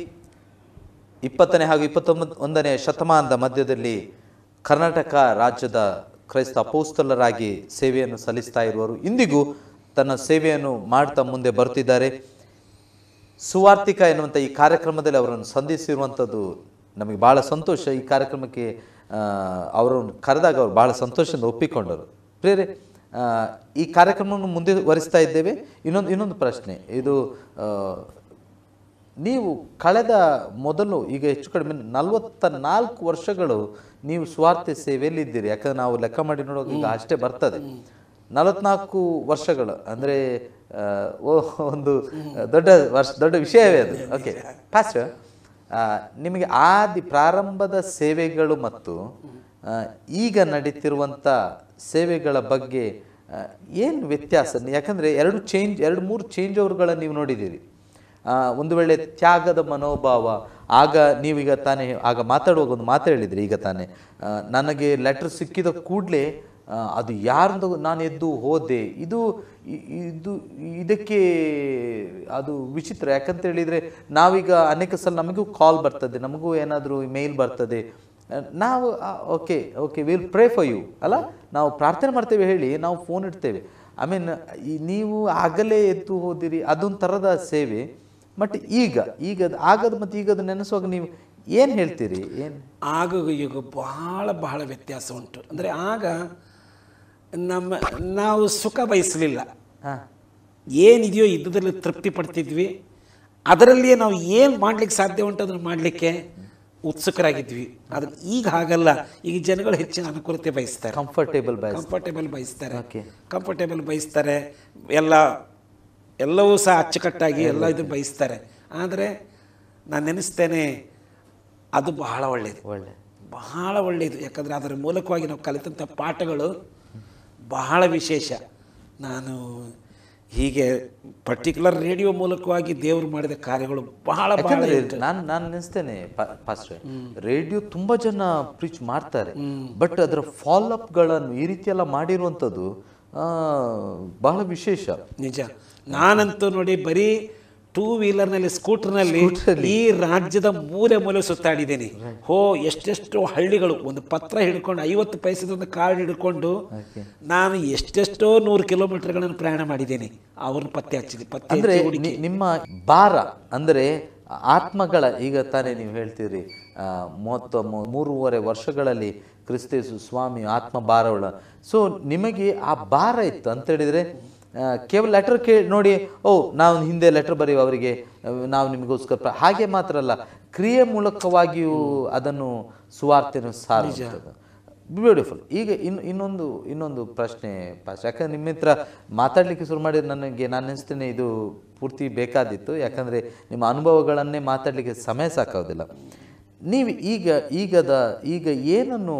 20ನೇ ಹಾಗೂ 21ನೇ ಶತಮಾನದ ಮಧ್ಯದಲ್ಲಿ ಕರ್ನಾಟಕ ರಾಜ್ಯದ ಕ್ರೈಸ್ತ ಅಪೋಸ್ತಲರಾಗಿ ಸೇವೆಯನ್ನು ಸಲ್ಲಿಸ್ತಾ ಇರುವರು. ಇಂದಿಗೂ ತನ್ನ ಸೇವೆಯನ್ನು ಮಾಡ್ತಾ ಮುಂದೆ ಬರ್ತಿದ್ದಾರೆ. ಸುವಾರ್ತಿಕ ಎನ್ನುವಂಥ ಈ ಕಾರ್ಯಕ್ರಮದಲ್ಲಿ ಅವರನ್ನು ಸಂಧಿಸಿರುವಂಥದ್ದು ನಮಗೆ ಭಾಳ ಸಂತೋಷ. ಈ ಕಾರ್ಯಕ್ರಮಕ್ಕೆ ಅವರನ್ನು ಕರೆದಾಗ ಅವರು ಭಾಳ ಸಂತೋಷದಿಂದ ಒಪ್ಪಿಕೊಂಡರು. ಪ್ರೇರೆ, ಈ ಕಾರ್ಯಕ್ರಮವನ್ನು ಮುಂದುವರಿಸ್ತಾ ಇದ್ದೇವೆ. ಇನ್ನೊಂದು ಪ್ರಶ್ನೆ, ಇದು ನೀವು ಕಳೆದ ಮೊದಲು ಈಗ ಹೆಚ್ಚು ಕಡಿಮೆ 44 ವರ್ಷಗಳು ನೀವು ಸ್ವಾರ್ಥ ಸೇವೆಯಲ್ಲಿ ಇದ್ದೀರಿ. ಯಾಕಂದ್ರೆ ನಾವು ಲೆಕ್ಕ ಮಾಡಿ ನೋಡೋಕೆ ಈಗ ಅಷ್ಟೇ ಬರ್ತದೆ. 44 ವರ್ಷಗಳು ಅಂದರೆ ಒಂದು ದೊಡ್ಡ ವಿಷಯವೇ ಅದು. ಓಕೆ ಪಾಸ್ಟರ್, ನಿಮಗೆ ಪ್ರಾರಂಭದ ಸೇವೆಗಳು ಮತ್ತು ಈಗ ನಡೀತಿರುವಂಥ ಸೇವೆಗಳ ಬಗ್ಗೆ ಏನು ವ್ಯತ್ಯಾಸ? ಯಾಕಂದರೆ 2-3 ಚೇಂಜ್ ಓವರ್ಗಳನ್ನು ನೀವು ನೋಡಿದ್ದೀರಿ. ಒಂದು ವೇಳೆ ತ್ಯಾಗದ ಮನೋಭಾವ, ಆಗ ನೀವೀಗ ತಾನೇ ಆಗ ಮಾತಾಡುವಾಗ ಒಂದು ಮಾತು ಹೇಳಿದ್ರಿ, ಈಗ ತಾನೇ ನನಗೆ ಲೆಟರ್ ಸಿಕ್ಕಿದ ಕೂಡಲೇ ಅದು ಯಾರ್ದು ನಾನು ಎದ್ದು ಹೋದೆ. ಇದಕ್ಕೆ ಅದು ವಿಚಿತ್ರ. ಯಾಕಂತ ಹೇಳಿದರೆ ನಾವೀಗ ಅನೇಕ ಸಲ ನಮಗೂ ಕಾಲ್ ಬರ್ತದೆ, ನಮಗೂ ಏನಾದರೂ ಮೇಲ್ ಬರ್ತದೆ, ನಾವು okay will pray for you ಅಲ್ಲ, ನಾವು ಪ್ರಾರ್ಥನೆ ಮಾಡ್ತೇವೆ ಹೇಳಿ ನಾವು ಫೋನ್ ಇಡ್ತೇವೆ. ನೀವು ಆಗಲೇ ಎದ್ದು ಹೋದಿರಿ, ಅದೊಂದು ಥರದ ಸೇವೆ. ಬಟ್ ಈಗ ಆಗದು ಮತ್ತು ಈಗದು ನೆನೆಸುವಾಗ ನೀವು ಏನು ಹೇಳ್ತೀರಿ? ಈಗ ಬಹಳ ವ್ಯತ್ಯಾಸ ಉಂಟು. ಅಂದರೆ ಆಗ ನಾವು ಸುಖ ಬಯಸಲಿಲ್ಲ. ಏನಿದೆಯೋ ಇದ್ದದಲ್ಲಿ ತೃಪ್ತಿ ಪಡ್ತಿದ್ವಿ. ಅದರಲ್ಲಿಯೇ ನಾವು ಏನು ಮಾಡ್ಲಿಕ್ಕೆ ಸಾಧ್ಯ ಉಂಟು ಅದನ್ನು ಮಾಡಲಿಕ್ಕೆ ಉತ್ಸುಕರಾಗಿದ್ವಿ. ಆದರೆ ಈಗ ಹಾಗಲ್ಲ. ಈಗ ಜನಗಳು ಹೆಚ್ಚಿನ ಅನುಕೂಲತೆ ಬಯಸ್ತಾರೆ, ಕಂಫರ್ಟೇಬಲ್ ಬಯಸ್ತಾರೆ. ಎಲ್ಲವೂ ಸಹ ಅಚ್ಚುಕಟ್ಟಾಗಿ ಎಲ್ಲ ಇದು ಬಯಸ್ತಾರೆ. ಆದರೆ ನಾನು ನೆನೆಸ್ತೇನೆ ಅದು ಬಹಳ ಒಳ್ಳೆಯದು. ಯಾಕಂದರೆ ಅದರ ಮೂಲಕವಾಗಿ ನಾವು ಕಲಿತಂಥ ಪಾಠಗಳು ಬಹಳ ವಿಶೇಷ. ನಾನು ಹೀಗೆ ಪರ್ಟಿಕ್ಯುಲರ್ ರೇಡಿಯೋ ಮೂಲಕವಾಗಿ ದೇವರು ಮಾಡಿದ ಕಾರ್ಯಗಳು ಬಹಳ ಬಹಳ ಯಾಕಂದ್ರೆ ಇದೆ. ನಾನು ನೆನೆಸ್ತೇನೆ ಪಾಸ್ಟ್ರೆ, ರೇಡಿಯೋ ತುಂಬಾ ಜನ ಪ್ರೀಚ್ ಮಾಡ್ತಾರೆ, ಬಟ್ ಅದರ ಫಾಲೋ ಅಪ್ಗಳನ್ನು ಈ ರೀತಿ ಎಲ್ಲ ಮಾಡಿರುವಂಥದ್ದು ಬಹಳ ವಿಶೇಷ. ನಿಜ. ನಾನಂತೂ ನೋಡಿ ಬರೀ ಟೂ ವೀಲರ್ನಲ್ಲಿ ಸ್ಕೂಟರ್ನಲ್ಲಿ ಈ ರಾಜ್ಯದ ಮೂಲೆ ಮೂಲೆ ಸುತ್ತಾಡಿದ್ದೇನೆ. ಎಷ್ಟೆಷ್ಟೋ ಹಳ್ಳಿಗಳು, ಒಂದು ಪತ್ರ ಹಿಡ್ಕೊಂಡು 50 ಪೈಸದ ಕಾರ್ಡ್ ಹಿಡ್ಕೊಂಡು ನಾನು ಎಷ್ಟೆಷ್ಟೋ 100 ಕಿಲೋಮೀಟರ್ಗಳನ್ನು ಪ್ರಯಾಣ ಮಾಡಿದ್ದೇನೆ. ಅವ್ರನ್ನ ಪತ್ತೆ ಹಚ್ಚಿದೆ. ಅಂದ್ರೆ ನಿಮ್ಮ ಭಾರ ಅಂದ್ರೆ ಆತ್ಮಗಳ, ಈಗ ತಾನೇ ನೀವು ಹೇಳ್ತೀರಿ 33 ವರ್ಷಗಳಲ್ಲಿ ಕ್ರಿಸ್ತೇಸು ಸ್ವಾಮಿ ಆತ್ಮ ಭಾರವುಳ್ಳ. ಸೊ ನಿಮಗೆ ಆ ಭಾರ ಇತ್ತು ಅಂತ ಹೇಳಿದ್ರೆ ಕೇವಲ ಲೆಟರ್ ನೋಡಿ, ನಾವು ಹಿಂದೆ ಲೆಟರ್ ಬರೆಯುವ ಅವರಿಗೆ, ನಾವು ನಿಮಗೋಸ್ಕರ, ಹಾಗೆ ಮಾತ್ರ ಅಲ್ಲ, ಕ್ರಿಯೆ ಮೂಲಕವಾಗಿಯೂ ಅದನ್ನು ಸುವಾರ್ತೆಯನ್ನು ಸಾರಿಸುತ್ತದೆ. ಬ್ಯೂಟಿಫುಲ್. ಈಗ ಇನ್ನೊಂದು ಪ್ರಶ್ನೆ ಪಾಸ್, ಯಾಕಂದ್ರೆ ನಿಮ್ಮ ಹತ್ರ ಮಾತಾಡಲಿಕ್ಕೆ ಶುರು ಮಾಡಿದ್ರೆ ನಾನು ಅನಿಸ್ತೇನೆ ಇದು ಪೂರ್ತಿ ಬೇಕಾದಿತ್ತು, ಯಾಕಂದರೆ ನಿಮ್ಮ ಅನುಭವಗಳನ್ನೇ ಮಾತಾಡಲಿಕ್ಕೆ ಸಮಯ ಸಾಕಾಗೋದಿಲ್ಲ. ನೀವು ಈಗ ಏನನ್ನು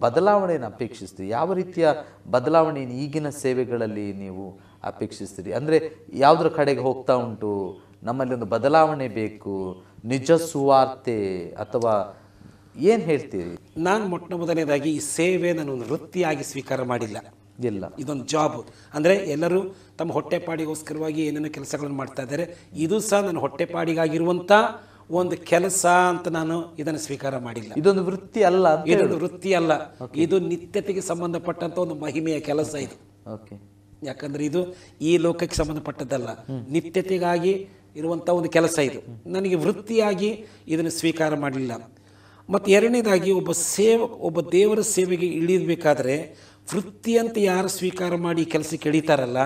ಬದಲಾವಣೆಯನ್ನು ಅಪೇಕ್ಷಿಸ್ತೀರಿ? ಯಾವ ರೀತಿಯ ಬದಲಾವಣೆ ಈಗಿನ ಸೇವೆಗಳಲ್ಲಿ ನೀವು ಅಪೇಕ್ಷಿಸ್ತೀರಿ? ಅಂದರೆ ಯಾವುದರ ಕಡೆಗೆ ಹೋಗ್ತಾ ಉಂಟು? ನಮ್ಮಲ್ಲಿ ಒಂದು ಬದಲಾವಣೆ ಬೇಕು, ನಿಜ ಸುವಾರ್ತೆ, ಅಥವಾ ಏನು ಹೇಳ್ತೀರಿ? ನಾನು ಮೊದಲನೇದಾಗಿ ಈ ಸೇವೆ ನಾನು ಒಂದು ವೃತ್ತಿಯಾಗಿ ಸ್ವೀಕಾರ ಮಾಡಿಲ್ಲ. ಇದೊಂದು ಜಾಬ್. ಅಂದರೆ ಎಲ್ಲರೂ ತಮ್ಮ ಹೊಟ್ಟೆಪಾಡಿಗೋಸ್ಕರವಾಗಿ ಏನೇನೋ ಕೆಲಸಗಳನ್ನು ಮಾಡ್ತಾ ಇದ್ದಾರೆ. ಇದು ಸಹ ನನ್ನ ಹೊಟ್ಟೆಪಾಡಿಗಾಗಿರುವಂಥ ಒಂದು ಕೆಲಸ ಅಂತ ನಾನು ಇದನ್ನು ಸ್ವೀಕಾರ ಮಾಡಿಲ್ಲ. ಇದೊಂದು ವೃತ್ತಿ ಅಲ್ಲ. ಇದೊಂದು ವೃತ್ತಿ ಅಲ್ಲ, ಇದು ನಿತ್ಯತೆಗೆ ಸಂಬಂಧಪಟ್ಟಂಥ ಒಂದು ಮಹಿಮೆಯ ಕೆಲಸ ಇದು. ಓಕೆ. ಯಾಕಂದ್ರೆ ಇದು ಈ ಲೋಕಕ್ಕೆ ಸಂಬಂಧಪಟ್ಟದ್ದಲ್ಲ, ನಿತ್ಯತೆಗಾಗಿ ಇರುವಂಥ ಒಂದು ಕೆಲಸ ಇದು. ನನಗೆ ವೃತ್ತಿಯಾಗಿ ಇದನ್ನು ಸ್ವೀಕಾರ ಮಾಡಲಿಲ್ಲ. ಮತ್ತು ಎರಡನೇದಾಗಿ ಒಬ್ಬ ದೇವರ ಸೇವೆಗೆ ಇಳಿಯಬೇಕಾದ್ರೆ ವೃತ್ತಿ ಅಂತ ಯಾರು ಸ್ವೀಕಾರ ಮಾಡಿ ಕೆಲಸಕ್ಕೆ ಇಳಿತಾರಲ್ಲ,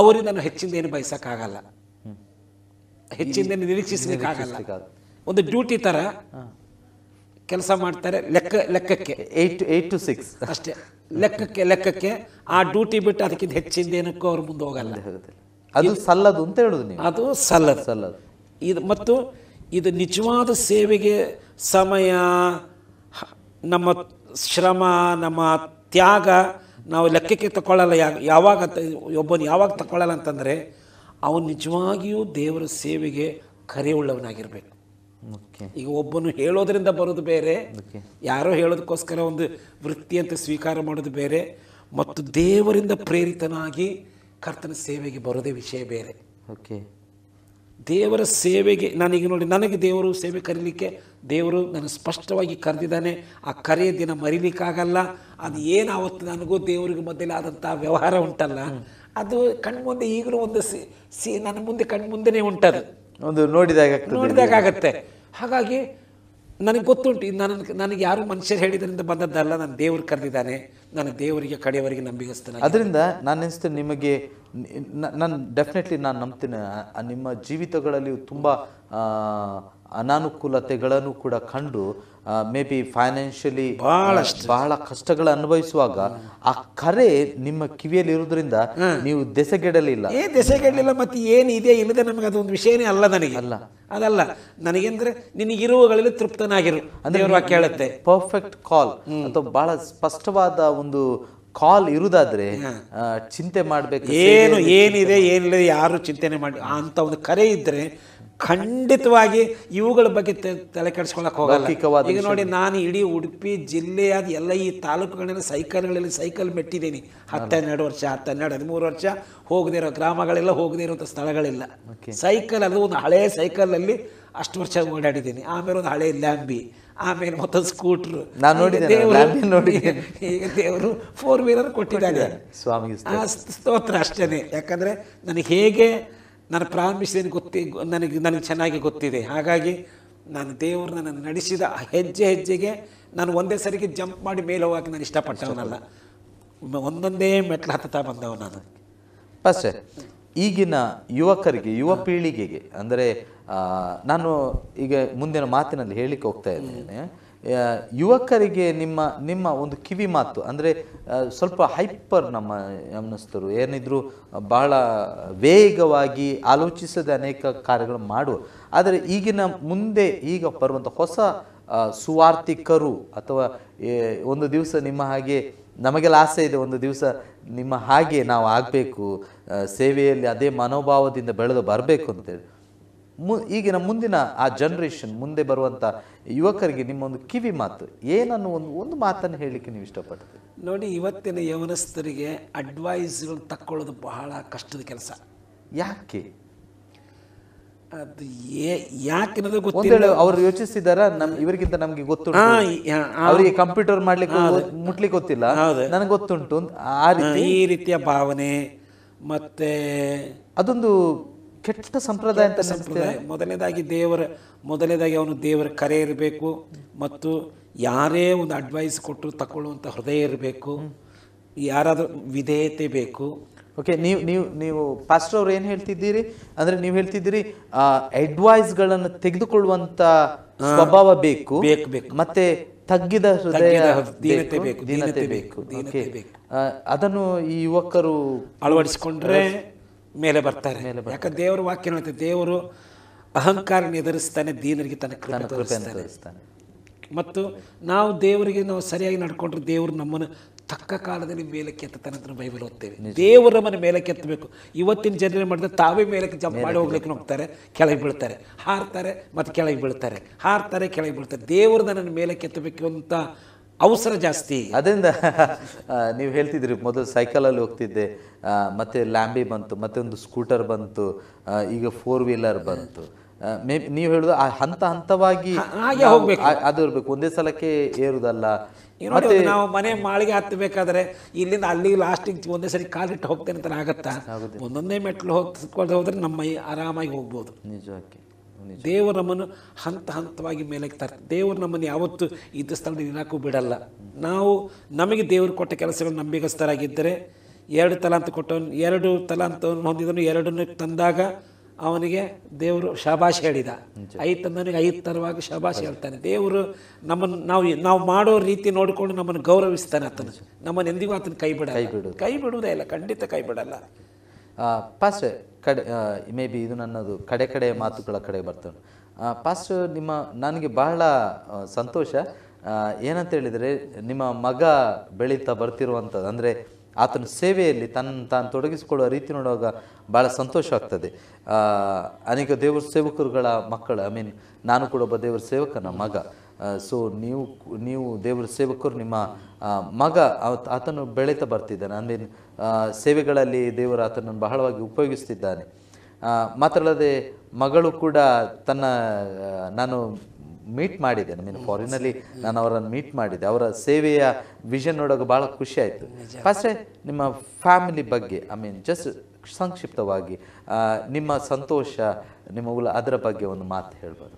ಅವರಿಗೆ ನಾನು ಹೆಚ್ಚಿಂದ ಏನು ಬಯಸಕ್ಕಾಗಲ್ಲ, ಹೆಚ್ಚಿಂದ ನಿರೀಕ್ಷಿಸಲಿಕ್ಕಾಗಲ್ಲ. ಒಂದು ಡ್ಯೂಟಿ ಥರ ಕೆಲಸ ಮಾಡ್ತಾರೆ, ಲೆಕ್ಕಕ್ಕೆ 8 to 6 ಅಷ್ಟೇ, ಲೆಕ್ಕಕ್ಕೆ ಆ ಡ್ಯೂಟಿ ಬಿಟ್ಟು ಅದಕ್ಕಿಂತ ಹೆಚ್ಚಿಂದ ಏನಕ್ಕೂ ಅವ್ರು ಮುಂದೆ ಹೋಗಲ್ಲ. ಅದು ಸಲ್ಲದು ಅಂತ ಹೇಳುದು ನೀವು. ಅದು ಸಲ್ಲದು. ಮತ್ತು ಇದು ನಿಜವಾದ ಸೇವೆಗೆ ಸಮಯ, ನಮ್ಮ ಶ್ರಮ, ನಮ್ಮ ತ್ಯಾಗ ನಾವು ಲೆಕ್ಕಕ್ಕೆ ತಗೊಳ್ಳಲ್ಲ. ಯಾವಾಗ ತಗೊಳ್ಳಲ್ಲ ಅಂತಂದರೆ ಅವನು ನಿಜವಾಗಿಯೂ ದೇವರ ಸೇವೆಗೆ ಕರೆಯುಳ್ಳವನಾಗಿರ್ಬೇಕು. ಈಗ ಒಬ್ಬನು ಹೇಳೋದ್ರಿಂದ ಬರೋದು ಬೇರೆ, ಯಾರೋ ಹೇಳೋದಕ್ಕೋಸ್ಕರ ಒಂದು ವೃತ್ತಿ ಅಂತ ಸ್ವೀಕಾರ ಮಾಡೋದು ಬೇರೆ, ಮತ್ತು ದೇವರಿಂದ ಪ್ರೇರಿತನಾಗಿ ಕರ್ತನ ಸೇವೆಗೆ ಬರೋದೇ ವಿಷಯ ಬೇರೆ. ದೇವರ ಸೇವೆಗೆ ನಾನೀಗ ನೋಡಿ, ನನಗೆ ದೇವರು ಸೇವೆ ಕರೀಲಿಕ್ಕೆ ದೇವರು ನಾನು ಸ್ಪಷ್ಟವಾಗಿ ಕರೆದಿದ್ದಾನೆ. ಆ ಕರೆಯ ದಿನ ಮರಿಲಿಕ್ಕಾಗಲ್ಲ. ಅದು ಏನು ಆವತ್ತು ನನಗೂ ದೇವರಿಗೂ ಮಧ್ಯೆ ಆದಂಥ ವ್ಯವಹಾರ ಉಂಟಲ್ಲ, ಅದು ಕಣ್ಮುಂದೆ ಈಗಲೂ ಒಂದು ನನ್ನ ಮುಂದೆ ಕಣ್ಮುಂದೆನೇ ಉಂಟದು, ಒಂದು ನೋಡಿದಾಗತ್ತೆ. ಹಾಗಾಗಿ ನನಗೆ ಗೊತ್ತುಂಟು, ನನಗೆ ಯಾರು ಮನುಷ್ಯರು ಹೇಳಿದ್ರಿಂದ ಬಂದದ್ದಲ್ಲ, ನಾನು ದೇವರು ಕರೆದಿದ್ದಾನೆ, ನಾನು ದೇವರಿಗೆ ಕಡೆಯವರಿಗೆ ನಂಬಿಗಸ್ತೇನೆ. ಅದರಿಂದ ನಾನು ಅನಿಸ್ತೇನೆ ನಿಮಗೆ, ನಾನು ಡೆಫಿನೆಟ್ಲಿ ನಾನು ನಂಬ್ತೀನಿ, ನಿಮ್ಮ ಜೀವಿತಗಳಲ್ಲಿ ತುಂಬ ಅನಾನುಕೂಲತೆಗಳನ್ನು ಕೂಡ ಕಂಡು ಮೇ ಬಿ ಫೈನಾನ್ಷಿಯಲಿ ಬಹಳ ಕಷ್ಟಗಳು ಅನುಭವಿಸುವಾಗ ಆ ಕರೆ ನಿಮ್ಮ ಕಿವಿಯಲ್ಲಿ ಇರುವುದರಿಂದ ನೀವು ದೆಸೆಗೆಡಲಿಲ್ಲ. ಮತ್ತೆ ಏನಿದೆ ಇಲ್ಲದೆ ನಮಗೆ ಅದೊಂದು ವಿಷಯನೇ ಅಲ್ಲ, ನನಗೆ ಅದಲ್ಲ. ನನಗೆಂದ್ರೆ ನಿನಗಿರುವಗಳಲ್ಲಿ ತೃಪ್ತನಾಗಿರು ಅಂದ್ರೆ ಕೇಳುತ್ತೆ. ಪರ್ಫೆಕ್ಟ್ ಕಾಲ್ ಅಥವಾ ಬಹಳ ಸ್ಪಷ್ಟವಾದ ಒಂದು ಕಾಲ್ ಇರುವುದಾದ್ರೆ ಚಿಂತೆ ಮಾಡಬೇಕು, ಏನಿದೆ ಏನಿಲ್ಲ ಯಾರು ಚಿಂತನೆ ಮಾಡಿ ಅಂತ ಒಂದು ಕರೆ ಇದ್ರೆ ಖಂಡಿತವಾಗಿ ಇವುಗಳ ಬಗ್ಗೆ ತಲೆ ಕೆಡಿಸ್ಕೊಳಕ್ ಹೋಗಲ್ಲ. ಈಗ ನೋಡಿ, ನಾನು ಇಡೀ ಉಡುಪಿ ಜಿಲ್ಲೆಯಾದ ಎಲ್ಲ ಈ ತಾಲೂಕುಗಳಲ್ಲಿ ಸೈಕಲ್ ಮೆಟ್ಟಿದ್ದೀನಿ. 12 ವರ್ಷ, 13 ವರ್ಷ ಹೋಗದೇ ಇರೋ ಗ್ರಾಮಗಳೆಲ್ಲ, ಹೋಗದೇ ಇರೋಂಥ ಸ್ಥಳಗಳಿಲ್ಲ. ಸೈಕಲ್ ಅದು ಒಂದು ಹಳೆಯ ಸೈಕಲಲ್ಲಿ ಅಷ್ಟು ವರ್ಷ ಓಡಾಡಿದ್ದೀನಿ. ಆಮೇಲೆ ಒಂದು ಹಳೆ ಲ್ಯಾಂಬಿ, ಆಮೇಲೆ ಮತ್ತೊಂದು ಸ್ಕೂಟ್ರು. ಈಗ ದೇವರು 4 ವೀಲರ್ ಕೊಟ್ಟಿದ್ದಾರೆ, ಸ್ತೋತ್ರ ಅಷ್ಟೇ. ಯಾಕಂದರೆ ನನಗೆ ಹೇಗೆ ನಾನು ಪ್ರಾರಂಭಿಸಿದ ನನಗೆ ಚೆನ್ನಾಗಿ ಗೊತ್ತಿದೆ. ಹಾಗಾಗಿ ನಾನು ದೇವ್ರನ್ನ ನಾನು ನಡೆಸಿದ ಹೆಜ್ಜೆಗೆ ನಾನು ಒಂದೇ ಸರಿಗೆ ಜಂಪ್ ಮಾಡಿ ಮೇಲೆ ಹೋಗಕ್ಕೆ ನಾನು ಇಷ್ಟಪಟ್ಟವನಲ್ಲ, ಒಂದೊಂದೇ ಮೆಟ್ಲು ಹತ್ತುತ್ತಾ ಬಂದವ ನಾನು. ಅಷ್ಟೇ. ಈಗಿನ ಯುವಕರಿಗೆ, ಯುವ ಪೀಳಿಗೆಗೆ, ಅಂದರೆ ನಾನು ಈಗ ಮುಂದಿನ ಮಾತಿನಲ್ಲಿ ಹೇಳಿಕ್ಕೆ ಹೋಗ್ತಾ ಇದ್ದೇನೆ, ಯುವಕರಿಗೆ ನಿಮ್ಮ ಒಂದು ಕಿವಿ ಮಾತು, ಅಂದರೆ ಸ್ವಲ್ಪ ಹೈಪರ್ ನಮ್ಮ ಯಮನಸ್ಥರು ಏನಿದ್ರು ಬಹಳ ವೇಗವಾಗಿ ಆಲೋಚಿಸದೆ ಅನೇಕ ಕಾರ್ಯಗಳು ಮಾಡುವ, ಆದರೆ ಈಗ ಬರುವಂಥ ಹೊಸ ಸುವಾರ್ತಿಕರು ಅಥವಾ ಒಂದು ದಿವಸ ನಿಮ್ಮ ಹಾಗೆ ನಮಗೆಲ್ಲ ಆಸೆ ಇದೆ ಒಂದು ದಿವಸ ನಿಮ್ಮ ಹಾಗೆ ನಾವು ಆಗಬೇಕು, ಸೇವೆಯಲ್ಲಿ ಅದೇ ಮನೋಭಾವದಿಂದ ಬೆಳೆದು ಬರಬೇಕು ಅಂತೇಳಿ. ಈಗಿನ ಮುಂದಿನ ಆ ಜನ್ರೇಷನ್, ಮುಂದೆ ಬರುವಂಥ ಯುವಕರಿಗೆ ನಿಮ್ಮೊಂದು ಕಿವಿ ಮಾತು ಏನನ್ನು ಒಂದು ಮಾತನ್ನು ಹೇಳಲಿಕ್ಕೆ ನೀವು ಇಷ್ಟಪಡ್ತೀರಿ? ನೋಡಿ, ಇವತ್ತಿನ ಯವನಸ್ಥರಿಗೆ ಅಡ್ವೈಸ್ಗಳು ತಕ್ಕೊಳ್ಳೋದು ಬಹಳ ಕಷ್ಟದ ಕೆಲಸ. ಯಾಕೆ? ಅದು ಯಾಕೆ ಅನ್ನೋದು ಗೊತ್ತಿಲ್ಲ. ಅವ್ರು ಯೋಚಿಸಿದಾರ, ಇವರಿಗಿಂತ ನಮ್ಗೆ ಗೊತ್ತುಂಟು, ಅವರಿಗೆ ಕಂಪ್ಯೂಟರ್ ಮಾಡ್ಲಿಕ್ಕೆ ಮುಟ್ಲಿಕ್ಕೆ ಗೊತ್ತಿಲ್ಲ, ನನಗೆ ಗೊತ್ತುಂಟು, ಈ ರೀತಿಯ ಭಾವನೆ. ಮತ್ತೆ ಅದೊಂದು ಕೆಟ್ಟ ಸಂಪ್ರದಾಯ ಅಂತ. ಮೊದಲನೇದಾಗಿ ಅವನು ದೇವರ ಕರೆ ಇರಬೇಕು, ಮತ್ತು ಯಾರೇ ಒಂದು ಅಡ್ವೈಸ್ ಕೊಟ್ಟರು ತಗೊಳ್ಳುವಂಥ ಹೃದಯ ಇರಬೇಕು, ಯಾರಾದರೂ ವಿಧೇಯತೆ ಬೇಕು. ಓಕೆ, ನೀವು ಪಾಸ್ಟರ್ ಅವ್ರು ಏನು ಹೇಳ್ತಿದ್ದೀರಿ ಅಂದ್ರೆ, ನೀವು ಹೇಳ್ತಿದ್ದೀರಿ ಅಡ್ವೈಸ್ಗಳನ್ನು ತೆಗೆದುಕೊಳ್ಳುವಂತ ಸ್ವಭಾವ ಬೇಕು, ಮತ್ತೆ ತಗ್ಗಿದ ಹೃದಯ ದೀನತೆ ಬೇಕು. ಅದನ್ನು ಈ ಯುವಕರು ಅಳವಡಿಸಿಕೊಂಡ್ರೆ ಮೇಲೆ ಬರ್ತಾರೆ. ಯಾಕಂದ್ರೆ ದೇವರ ವಾಕ್ಯ ಹೇಳುತ್ತೆ, ದೇವರು ಅಹಂಕಾರ ಎದುರಿಸ್ತಾನೆ, ದೀನರಿಗೆ ತನ್ನ ಕೃಪೆ ತೋರಿಸ್ತಾನೆ. ಮತ್ತು ನಾವು ದೇವರಿಗೆ ನಾವು ಸರಿಯಾಗಿ ನಡ್ಕೊಂಡ್ರೆ ದೇವರು ನಮ್ಮನ್ನು ತಕ್ಕ ಕಾಲದಲ್ಲಿ ಮೇಲಕ್ಕೆ ಎತ್ತಾನೆ ಅಂತ ಬೈಬಲ್ ಓದ್ತೇವೆ. ದೇವರು ನಮ್ಮನ್ನು ಮೇಲಕ್ಕೆ ಎತ್ತಬೇಕು. ಇವತ್ತಿನ ಜನರೇ ಮಾಡಿದ್ರೆ ತಾವೇ ಮೇಲಕ್ಕೆ ಜಂಪ್ ಮಾಡಿ ಹೋಗ್ಲಿಕ್ಕೆ ಹೋಗ್ತಾರೆ, ಕೆಳಗೆ ಬೀಳ್ತಾರೆ, ಹಾರ್ತಾರೆ, ಮತ್ತು ಕೆಳಗೆ ಬೀಳ್ತಾರೆ, ಹಾರ್ತಾರೆ, ಕೆಳಗೆ ಬೀಳ್ತಾರೆ. ದೇವರು ನನ್ನನ್ನು ಮೇಲಕ್ಕೆ ಎತ್ತಬೇಕು ಅಂತ ಅವಸರ ಜಾಸ್ತಿ. ಅದರಿಂದ ನೀವು ಹೇಳ್ತಿದ್ರಿ, ಮೊದಲು ಸೈಕಲಲ್ಲಿ ಹೋಗ್ತಿದ್ದೆ, ಮತ್ತೆ ಲ್ಯಾಂಬಿ ಬಂತು, ಮತ್ತೆ ಒಂದು ಸ್ಕೂಟರ್ ಬಂತು, ಈಗ 4 ವೀಲರ್ ಬಂತು. ನೀವು ಹೇಳುದು ಹಂತ ಹಂತವಾಗಿ ಅದು ಇರ್ಬೇಕು, ಒಂದೇ ಸಲಕ್ಕೆ ಏರುದಲ್ಲ. ನಾವು ಮನೆ ಮಾಳಿಗೆ ಹತ್ತಬೇಕಾದ್ರೆ ಇಲ್ಲಿಂದ ಅಲ್ಲಿಗೆ ಲಾಸ್ಟಿಗೆ ಒಂದೇ ಸರಿ ಕಾಲಿಟ್ಟು ಹೋಗ್ತೇನೆ ಅಂತ ಆಗತ್ತಾ? ಒಂದೊಂದೇ ಮೆಟ್ಲು ಹೋದ್ರೆ ನಮ್ಮ ಆರಾಮಾಗಿ ಹೋಗ್ಬೋದು. ನಿಜವಾಗಿ ದೇವರು ನಮ್ಮನ್ನು ಹಂತ ಹಂತವಾಗಿ ಮೇಲಕ್ಕೆ ತರ್ತಾರೆ. ದೇವರು ನಮ್ಮನ್ನು ಯಾವತ್ತೂ ಇದ್ದ ಸ್ಥಳದಲ್ಲಿ ಇರಾಕು ಬಿಡಲ್ಲ. ನಮಗೆ ದೇವರು ಕೊಟ್ಟ ಕೆಲಸಗಳು ನಂಬಿಗಸ್ತರಾಗಿದ್ದರೆ, 2 ತಲಾಂತ ಕೊಟ್ಟವನು 2 ತಲಾಂತವನ್ನು ಹೊಂದಿದನು, 2 ತಂದಾಗ ಅವನಿಗೆ ದೇವರು ಶಾಬಾಷ್ ಹೇಳಿದ. 5 ತಂದವನಿಗೆ 5 ತರವಾಗಿ ಶಾಬಾಷ್ ಹೇಳ್ತಾನೆ. ದೇವರು ನಮ್ಮನ್ನು ನಾವು ಮಾಡೋ ರೀತಿ ನೋಡಿಕೊಂಡು ನಮ್ಮನ್ನು ಗೌರವಿಸ್ತಾನೆ. ನಮ್ಮನ್ನು ಎಂದಿಗೂ ಆತನ ಕೈ ಬಿಡುವುದೇ ಇಲ್ಲ, ಖಂಡಿತ ಕೈ ಬಿಡಲ್ಲ. ಪಾಸ್ಟರ್, ಮೇ ಬಿ ಇದು ನನ್ನದು ಕಡೆ ಮಾತುಗಳ ಕಡೆ ಬರ್ತೇನೆ. ಪಾಸ್ಟರ್, ನನಗೆ ಬಹಳ ಸಂತೋಷ ಏನಂತ ಹೇಳಿದರೆ, ನಿಮ್ಮ ಮಗ ಬೆಳೀತಾ ಬರ್ತಿರುವಂಥದ್ದು, ಅಂದರೆ ಆತನ ಸೇವೆಯಲ್ಲಿ ತಾನು ತೊಡಗಿಸಿಕೊಳ್ಳುವ ರೀತಿ ನೋಡುವಾಗ ಭಾಳ ಸಂತೋಷ ಆಗ್ತದೆ. ಅನೇಕ ದೇವರ ಸೇವಕರುಗಳ ಮಕ್ಕಳು, ನಾನು ಕೂಡ ಒಬ್ಬ ದೇವರ ಸೇವಕನ ಮಗ. ಸೊ ನೀವು ದೇವರ ಸೇವಕರು, ನಿಮ್ಮ ಮಗ ಆತನು ಬೆಳೀತಾ ಬರ್ತಿದ್ದಾನೆ. ಸೇವೆಗಳಲ್ಲಿ ದೇವರು ಆತನನ್ನು ಬಹಳವಾಗಿ ಉಪಯೋಗಿಸ್ತಿದ್ದಾನೆ. ಮಾತ್ರ ಅಲ್ಲದೆ ಮಗಳು ಕೂಡ ನಾನು ಮೀಟ್ ಮಾಡಿದೆ, ಫಾರಿನಲ್ಲಿ ನಾನು ಅವರನ್ನು ಮೀಟ್ ಮಾಡಿದ್ದೆ. ಅವರ ಸೇವೆಯ ವಿಷನ್ ನೋಡೋಕೆ ಭಾಳ ಖುಷಿ ಆಯಿತು. ಫಸ್ಟ್ ನಿಮ್ಮ ಫ್ಯಾಮಿಲಿ ಬಗ್ಗೆ ಜಸ್ಟ್ ಸಂಕ್ಷಿಪ್ತವಾಗಿ ನಿಮ್ಮ ಸಂತೋಷ, ನಿಮ್ಮ ಅದರ ಬಗ್ಗೆ ಒಂದು ಮಾತು ಹೇಳ್ಬೋದು?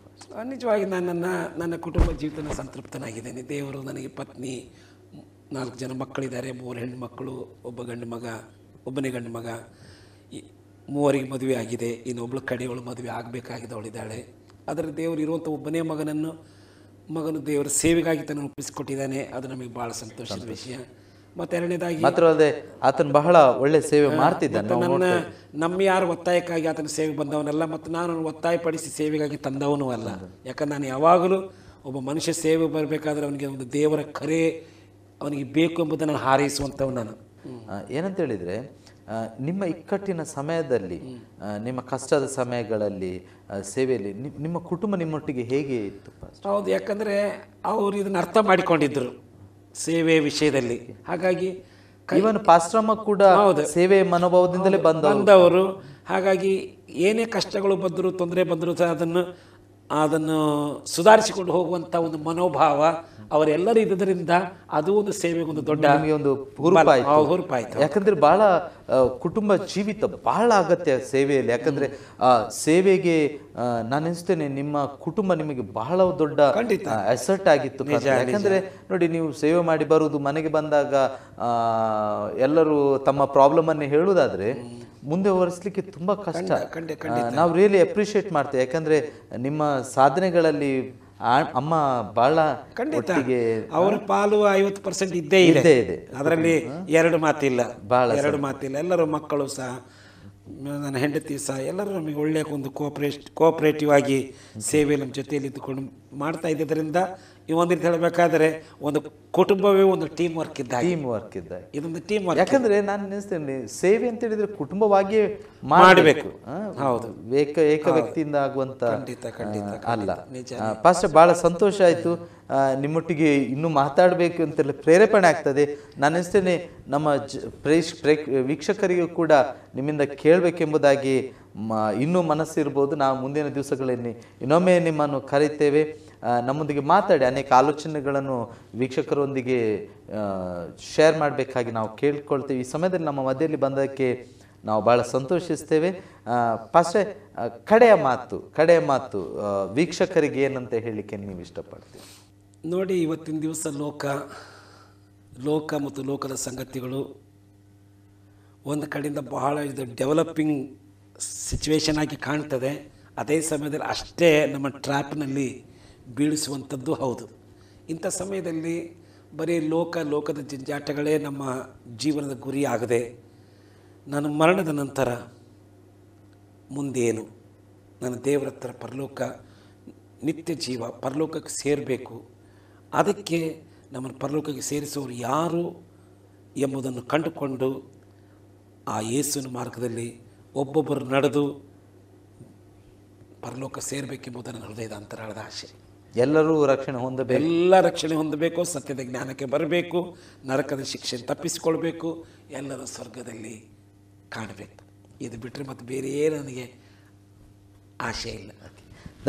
ನಿಜವಾಗಿ ನನ್ನ ಕುಟುಂಬ ಜೀವಿತ ಸಂತೃಪ್ತನಾಗಿದ್ದೇನೆ. ದೇವರು ನನಗೆ ಪತ್ನಿ, 4 ಜನ ಮಕ್ಕಳಿದ್ದಾರೆ, 3 ಹೆಣ್ಣು ಮಕ್ಕಳು, ಒಬ್ಬನೇ ಗಂಡು ಮಗ. 3 ಮದುವೆ ಆಗಿದೆ, ಇನ್ನೊಬ್ಳು ಕಡೆಯವಳು ಮದುವೆ ಆಗಬೇಕಾಗಿದ್ದವಳಿದ್ದಾಳೆ. ಅದರ ದೇವರು ಇರುವಂಥ ಒಬ್ಬನೇ ಮಗನು ದೇವರ ಸೇವೆಗಾಗಿ ತನ್ನ ಒಪ್ಪಿಸಿಕೊಟ್ಟಿದ್ದಾನೆ. ಅದು ನಮಗೆ ಭಾಳ ಸಂತೋಷದ ವಿಷಯ. ಮತ್ತು ಎರಡನೇದಾಗಿ ಮಾತ್ರ ಅಲ್ಲದೆ ಆತನು ಬಹಳ ಒಳ್ಳೆ ಸೇವೆ ಮಾಡ್ತಿದ್ದಾನೆ. ನಮ್ಮ ಯಾರು ಒತ್ತಾಯಕ್ಕಾಗಿ ಆತನ ಸೇವೆ ಬಂದವನಲ್ಲ, ಮತ್ತು ನಾನು ಒತ್ತಾಯಪಡಿಸಿ ಸೇವೆಗಾಗಿ ತಂದವನೂ ಅಲ್ಲ. ಯಾಕಂದ್ರೆ ನಾನು ಯಾವಾಗಲೂ ಒಬ್ಬ ಮನುಷ್ಯ ಸೇವೆ ಬರಬೇಕಾದ್ರೆ ಅವನಿಗೆ ಒಂದು ದೇವರ ಕರೆ ಅವನಿಗೆ ಬೇಕು ಎಂಬುದನ್ನು ಹಾರೈಸುವಂಥವು ನಾನು. ಏನಂತ ಹೇಳಿದರೆ, ನಿಮ್ಮ ಇಕ್ಕಟ್ಟಿನ ಸಮಯದಲ್ಲಿ, ನಿಮ್ಮ ಕಷ್ಟದ ಸಮಯಗಳಲ್ಲಿ, ಸೇವೆಯಲ್ಲಿ ನಿಮ್ಮ ಕುಟುಂಬ ನಿಮ್ಮೊಟ್ಟಿಗೆ ಹೇಗೆ ಇತ್ತು? ಹೌದು, ಯಾಕಂದರೆ ಅವರು ಇದನ್ನು ಅರ್ಥ ಮಾಡಿಕೊಂಡಿದ್ದರು ಸೇವೆ ವಿಷಯದಲ್ಲಿ. ಹಾಗಾಗಿ ಇವನ್ ಪಾಸ್ಟ್ರಮ್ಮ ಕೂಡ ಸೇವೆ ಮನೋಭಾವದಿಂದಲೇ ಬಂದವರು. ಹಾಗಾಗಿ ಏನೇ ಕಷ್ಟಗಳು ಬಂದರೂ, ತೊಂದರೆ ಬಂದರೂ ಅದನ್ನು ಸುಧಾರಿಸಿಕೊಂಡು ಹೋಗುವಂಥ ಒಂದು ಮನೋಭಾವ ಅವರೆಲ್ಲರೂ ಇದ್ದರಿಂದ ಅದು ಒಂದು ಸೇವೆಗೆ ಒಂದು ದೊಡ್ಡ ಒಂದು ಹುರುಪಾಯಿತು. ಯಾಕಂದ್ರೆ ಬಹಳ ಕುಟುಂಬ ಜೀವಿತ ಬಹಳ ಅಗತ್ಯ ಸೇವೆಯಲ್ಲಿ. ಯಾಕಂದ್ರೆ ಸೇವೆಗೆ ನಾನು ಎನಿಸ್ತೇನೆ ನಿಮ್ಮ ಕುಟುಂಬ ನಿಮಗೆ ಬಹಳ ದೊಡ್ಡ ಅಸೆಟ್ ಆಗಿತ್ತು. ಯಾಕಂದ್ರೆ ನೋಡಿ, ನೀವು ಸೇವೆ ಮಾಡಿ ಬರುವುದು, ಮನೆಗೆ ಬಂದಾಗ ಎಲ್ಲರೂ ತಮ್ಮ ಪ್ರಾಬ್ಲಮ್ ಅನ್ನೇ ಹೇಳುವುದಾದ್ರೆ ಮುಂದೆ ಹೊರಿಸಲಿಕ್ಕೆ ತುಂಬಾ ಕಷ್ಟ. ನಾವು ರಿಯಲಿ ಅಪ್ರಿಷಿಯೇಟ್ ಮಾಡ್ತೇವೆ. ಯಾಕಂದ್ರೆ ನಿಮ್ಮ ಸಾಧನೆಗಳಲ್ಲಿ ಅಮ್ಮ ಬಹಳ ಖಂಡಿತ ಅವರ ಪಾಲು 50% ಇದ್ದೇ ಇದೆ. ಅದರಲ್ಲಿ ಎರಡು ಮಾತಿಲ್ಲ. ಎಲ್ಲರೂ ಮಕ್ಕಳು ಸಹ, ನನ್ನ ಹೆಂಡತಿ ಸಹ, ಎಲ್ಲರೂ ನಮಗೆ ಒಳ್ಳೆಯ ಒಂದು ಕೋಆಪರೇಟಿವ್ ಆಗಿ ಸೇವೆ ನಮ್ಮ ಜೊತೆಯಲ್ಲಿ ಇದ್ದುಕೊಂಡು ಮಾಡ್ತಾ ಇದ್ದರಿಂದ ಒಂದು ರೀತಿ ಹೇಳಬೇಕಾದ್ರೆ ಒಂದು ಕುಟುಂಬವೇ ಒಂದು ಟೀಮ್ ವರ್ಕ್ ಇದ್ದಾಗ, ಇದೊಂದು ಟೀಮ್ ವರ್ಕ್. ಯಾಕಂದ್ರೆ ನಾನು ನೆನೆಸ್ತೇನೆ, ಸೇವೆ ಅಂತ ಹೇಳಿದ್ರೆ ಕುಟುಂಬವಾಗಿ ಮಾಡಬೇಕು. ಹೌದು, ಏಕ ವ್ಯಕ್ತಿಯಿಂದ ಆಗುವಂತ ಅಲ್ಲ. ಫಸ್ಟ್ ಬಹಳ ಸಂತೋಷ ಆಯ್ತು, ನಿಮ್ಮೊಟ್ಟಿಗೆ ಇನ್ನೂ ಮಾತಾಡಬೇಕು ಅಂತೆಲ್ಲ ಪ್ರೇರೇಪಣೆ ಆಗ್ತದೆ. ನಾನು ಅನಿಸ್ತೇನೆ ನಮ್ಮ ವೀಕ್ಷಕರಿಗೂ ಕೂಡ ನಿಮ್ಮಿಂದ ಕೇಳಬೇಕೆಂಬುದಾಗಿ ಇನ್ನೂ ಮನಸ್ಸಿರ್ಬೋದು. ನಾವು ಮುಂದಿನ ದಿವಸಗಳಲ್ಲಿ ಇನ್ನೊಮ್ಮೆ ನಿಮ್ಮನ್ನು ಕರೀತೇವೆ. ನಮ್ಮೊಂದಿಗೆ ಮಾತಾಡಿ ಅನೇಕ ಆಲೋಚನೆಗಳನ್ನು ವೀಕ್ಷಕರೊಂದಿಗೆ ಶೇರ್ ಮಾಡಬೇಕಾಗಿ ನಾವು ಕೇಳ್ಕೊಳ್ತೇವೆ. ಈ ಸಮಯದಲ್ಲಿ ನಮ್ಮ ಮಧ್ಯದಲ್ಲಿ ಬಂದಕ್ಕೆ ನಾವು ಭಾಳ ಸಂತೋಷಿಸ್ತೇವೆ. ಫಸ್ಟೇ ಕಡೆಯ ಮಾತು ವೀಕ್ಷಕರಿಗೆ ಏನಂತ ಹೇಳಲಿಕ್ಕೆ ನೀವು ಇಷ್ಟಪಡ್ತೀವಿ? ನೋಡಿ, ಇವತ್ತಿನ ದಿವಸ ಲೋಕ ಮತ್ತು ಲೋಕದ ಸಂಗತಿಗಳು ಒಂದು ಕಡೆಯಿಂದ ಬಹಳ ಇದು ಡೆವಲಪಿಂಗ್ ಸಿಚುವೇಶನ್ ಆಗಿ ಕಾಣ್ತದೆ. ಅದೇ ಸಮಯದಲ್ಲಿ ಅಷ್ಟೇ ನಮ್ಮ ಟ್ರ್ಯಾಪ್ನಲ್ಲಿ ಬೀಳಿಸುವಂಥದ್ದು ಹೌದು. ಇಂಥ ಸಮಯದಲ್ಲಿ ಬರೀ ಲೋಕದ ಜಂಜಾಟಗಳೇ ನಮ್ಮ ಜೀವನದ ಗುರಿ ಆಗದೆ, ನನ್ನ ಮರಣದ ನಂತರ ಮುಂದೇನು, ನನ್ನ ದೇವರ ಹತ್ರ ಪರಲೋಕ, ನಿತ್ಯ ಜೀವ, ಪರಲೋಕಕ್ಕೆ ಸೇರಬೇಕು. ಅದಕ್ಕೆ ನಮ್ಮನ್ನು ಪರಲೋಕಕ್ಕೆ ಸೇರಿಸುವವರು ಯಾರು ಎಂಬುದನ್ನು ಕಂಡುಕೊಂಡು ಆ ಯೇಸುವಿನ ಮಾರ್ಗದಲ್ಲಿ ಒಬ್ಬೊಬ್ಬರು ನಡೆದು ಪರಲೋಕ ಸೇರಬೇಕೆಂಬುದು ನನ್ನ ಹೃದಯದ ಅಂತರಾಳದ ಆಶೆ. ಎಲ್ಲರೂ ರಕ್ಷಣೆ ಹೊಂದಬೇಕು, ಎಲ್ಲ ರಕ್ಷಣೆ ಹೊಂದಬೇಕು, ಸತ್ಯದ ಜ್ಞಾನಕ್ಕೆ ಬರಬೇಕು, ನರಕದ ಶಿಕ್ಷೆ ತಪ್ಪಿಸಿಕೊಳ್ಬೇಕು, ಎಲ್ಲರೂ ಸ್ವರ್ಗದಲ್ಲಿ ಕಾಣಬೇಕು. ಇದು ಬಿಟ್ಟರೆ ಮತ್ತು ಬೇರೆ ನನಗೆ ಆಶೆ ಇಲ್ಲ.